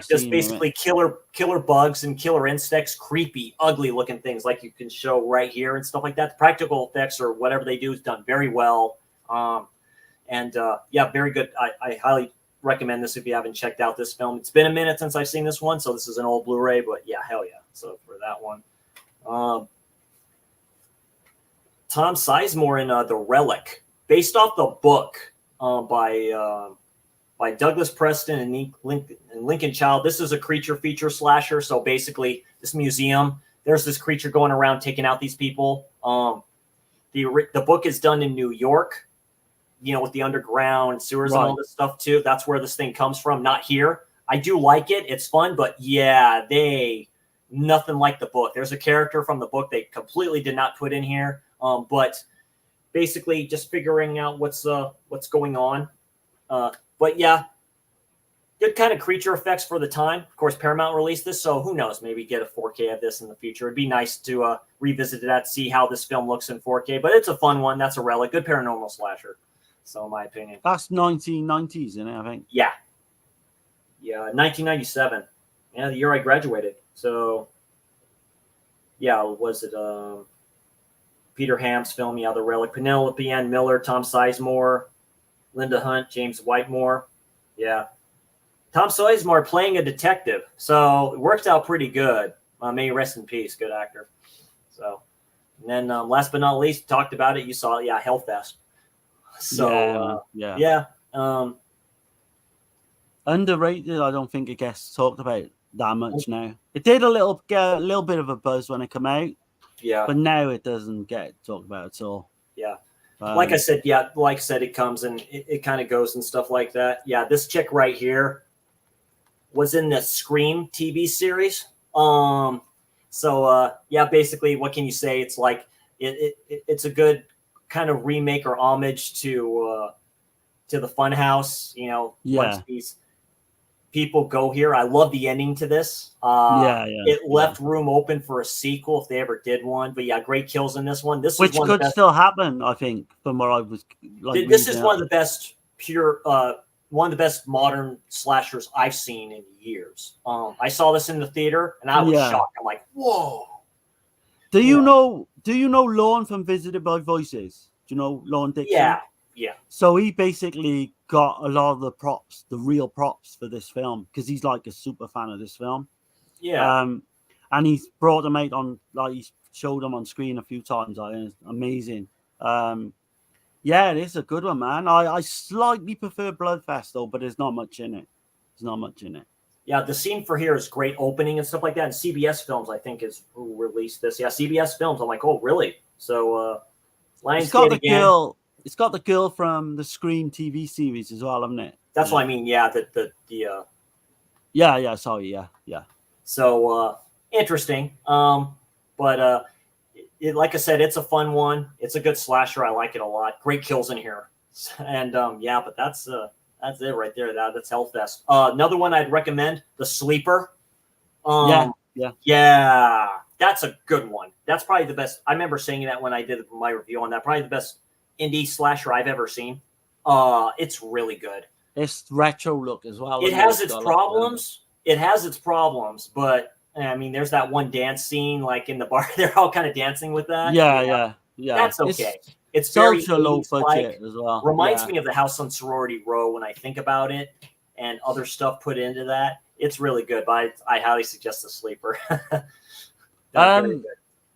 Just basically killer bugs and killer insects, creepy, ugly looking things like you can show right here and stuff like that. The practical effects or whatever they do is done very well. Very good. I highly recommend this if you haven't checked out this film. It's been a minute since I've seen this one, so this is an old Blu-ray, but yeah, hell yeah. So for that one. Tom Sizemore in The Relic, based off the book by Douglas Preston and Lincoln Child. This is a creature feature slasher. So basically, this museum, there's this creature going around taking out these people. The book is done in New York, with the underground sewers and all this stuff too. That's where this thing comes from, not here. I do like it. It's fun, but yeah, nothing like the book. There's a character from the book they completely did not put in here. But basically just figuring out what's going on. But yeah, good kind of creature effects for the time. Of course, Paramount released this, so who knows? Maybe get a 4K of this in the future. It'd be nice to revisit that, see how this film looks in 4K. But it's a fun one. That's a relic. Good paranormal slasher. So, in my opinion. That's 1990s, isn't it, I think? Yeah. Yeah, 1997. Yeah, the year I graduated. So, yeah, was it... Peter Ham's film, yeah, The Relic. Penelope Ann Miller, Tom Sizemore, Linda Hunt, James Whitemore. Yeah. Tom Sizemore playing a detective. So it worked out pretty good. May he rest in peace. Good actor. So, and then last but not least, talked about it. You saw it. Yeah, Hellfest. So, yeah. Underrated. I don't think it gets talked about that much now. It did get a little bit of a buzz when it came out. Yeah. But now it doesn't get talked about at all. Yeah. Like I said, it comes and it kind of goes and stuff like that. Yeah, this chick right here was in the Scream TV series. Basically, what can you say? It's like it's a good kind of remake or homage to the Funhouse. You know, once these people go here. I love the ending to this. It left room open for a sequel if they ever did one. But yeah, great kills in this one. Which could still happen, I think, from where I was. This is one of the best one of the best modern slashers I've seen in years. I saw this in the theater and I was shocked. I'm like, whoa. Do you know Lorne from Visited by Voices? Do you know Lorne Dixon? Yeah. So he basically got a lot of the props, the real props for this film, because he's like a super fan of this film. Yeah. And he's brought them out on, like, he's showed them on screen a few times. It's amazing. It is a good one, man. I slightly prefer Bloodfest though, but there's not much in it. Yeah, the scene for here is great opening and stuff like that. And CBS Films, I think, is who released this. Yeah, CBS Films. I'm like, oh, really? So, Lionsgate again. It's got the girl from the Scream TV series as well, hasn't it? That's what I mean. Yeah, Yeah. So interesting. But like I said, it's a fun one. It's a good slasher. I like it a lot. Great kills in here. And but that's it right there. That's Hellfest. Another one I'd recommend, The Sleeper. Yeah, that's a good one. That's probably the best. I remember saying that when I did my review on that. Probably the best indie slasher I've ever seen. It's really good. It's retro look as well. It has its problems. But I mean, there's that one dance scene like in the bar. They're all kind of dancing with that. Yeah. That's okay. It's very low budget as well. Reminds me of the House on Sorority Row when I think about it, and other stuff put into that. It's really good. But I highly suggest The Sleeper.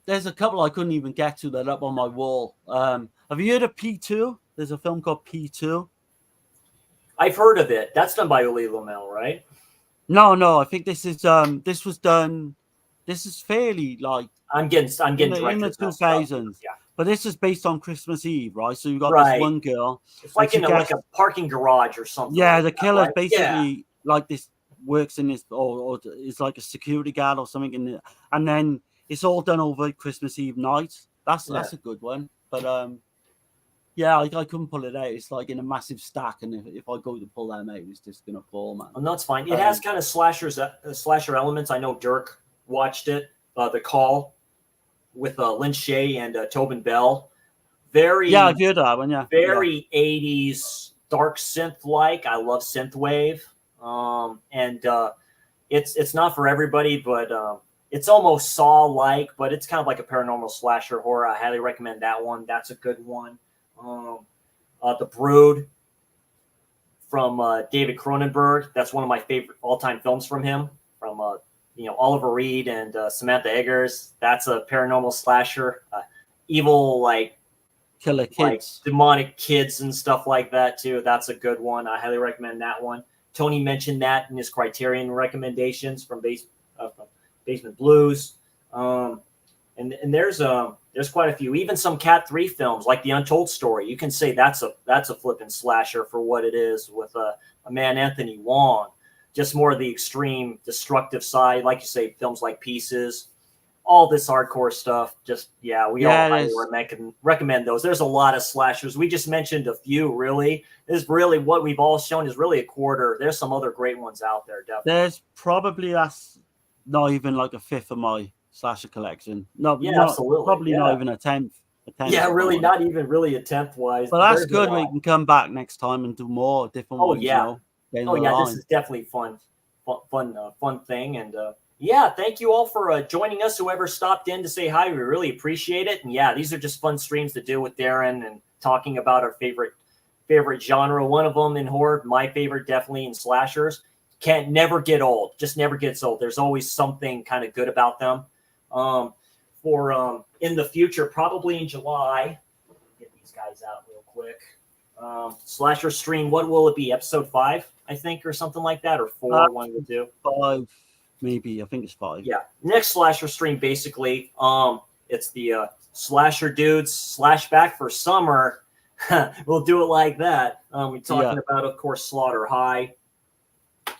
There's a couple I couldn't even get to that up on my wall. Have you heard of P2? There's a film called P2. I've heard of it. That's done by Uli Lamel, right? No. I think this is this was done. This is fairly like I'm getting in the 2000s. Yeah. But this is based on Christmas Eve, right? So you got this one girl. It's like in a parking garage or something. Yeah, the killer's basically like this, works in this, or is like a security guard or something, and then it's all done over Christmas Eve night. That's a good one. But I couldn't pull it out. It's like in a massive stack, and if I go to pull them out, it's just gonna fall, man. And that's fine. It has kind of slasher elements. I know Dirk watched it. The Call with Lynn Shay and Tobin Bell. I've heard that one. Yeah, very 80s dark synth like. I love synthwave. It's not for everybody, but it's almost Saw-like, but it's kind of like a paranormal slasher horror. I highly recommend that one. That's a good one. The Brood from David Cronenberg. That's one of my favorite all-time films from him. From Oliver Reed and Samantha Eggers. That's a paranormal slasher. Evil, like killer kids, like demonic kids and stuff like that too. That's a good one. I highly recommend that one. Tony mentioned that in his Criterion recommendations from Basement Blues. And there's quite a few. Even some Cat 3 films like The Untold Story. You can say that's a flippin' slasher for what it is, with a man Anthony Wong. Just more of the extreme destructive side, like you say, films like Pieces, all this hardcore stuff. We all highly recommend those. There's a lot of slashers. We just mentioned a few, really. This is really what we've all shown is really a quarter. There's some other great ones out there, definitely. There's probably not even like a fifth of my slasher collection. Absolutely. Probably not even a tenth. Really, not even really a tenth-wise. But that's good. We can come back next time and do more different ones. This is definitely fun thing, and Yeah, thank you all for joining us. Whoever stopped in to say hi, we really appreciate it. And yeah, these are just fun streams to do with Darren and talking about our favorite genre. One of them in horror, my favorite definitely in slashers. Can't never get old. Just never gets old. There's always something kind of good about them. For in the future, probably in July. Get these guys out real quick. Slasher stream. What will it be? Episode 5, I think, or something like that, or 4. One of the two. 5, maybe. I think it's 5. Yeah. Next slasher stream, basically, it's the slasher dudes Slashback for summer. We'll do it like that. We're talking about, of course, Slaughter High.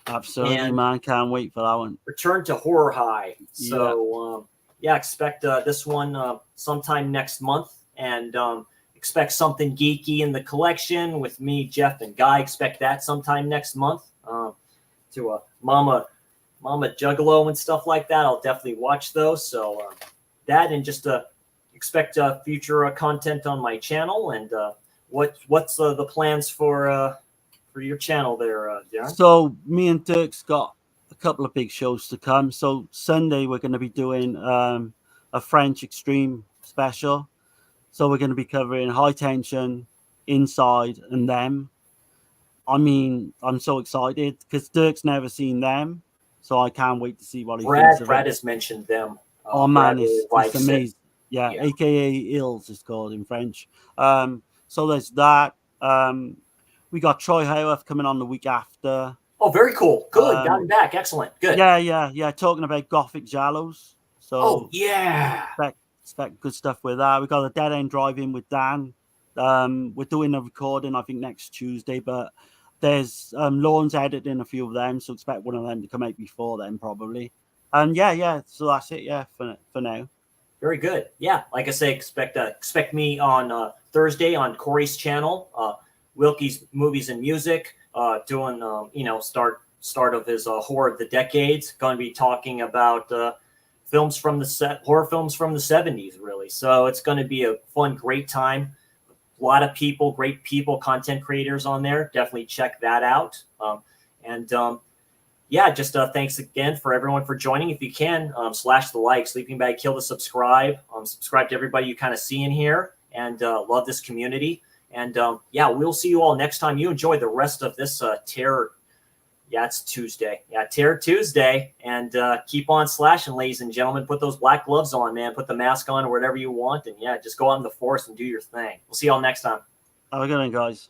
Absolutely, and man. Can't wait for that one. Return to Horror High. So, expect this one sometime next month. And expect something geeky in the collection with me, Jeff, and Guy. Expect that sometime next month. To Mama Juggalo and stuff like that. I'll definitely watch those. So that, and just expect future content on my channel. And what's the plans for your channel there, Darren? So me and Dirk's got a couple of big shows to come. So Sunday we're going to be doing a French Extreme special. So we're going to be covering High Tension, Inside, and Them. I mean, I'm so excited because Dirk's never seen Them, so I can't wait to see what he thinks of it. Brad has mentioned Them. Oh man, it's amazing. Yeah, AKA Ills is called in French. So there's that. We got Troy Hayworth coming on the week after. Oh, very cool. Good. Got him back. Excellent. Good. Yeah. Talking about Gothic Giallos. So expect good stuff with that. We got a Dead End Drive-In with Dan. We're doing a recording, I think, next Tuesday, but there's Lorne's editing a few of them, so expect one of them to come out before then, probably. And so that's it, for now. Very good. Yeah, like I say, expect me on Thursday on Corey's channel, Wilkie's Movies and Music, doing start of his horror of the decades. Going to be talking about horror films from the 70s, really. So it's going to be a fun, great time. A lot of great people, content creators on there. Definitely check that out. Thanks again for everyone for joining. If you can, slash the like, sleeping bag, kill the subscribe. Subscribe to everybody you kind of see in here, and love this community. And we'll see you all next time. You enjoy the rest of this Terror. Yeah, it's Tuesday. Yeah, Terror Tuesday. And keep on slashing, ladies and gentlemen. Put those black gloves on, man. Put the mask on or whatever you want. And just go out in the forest and do your thing. We'll see you all next time. Have a good one, guys.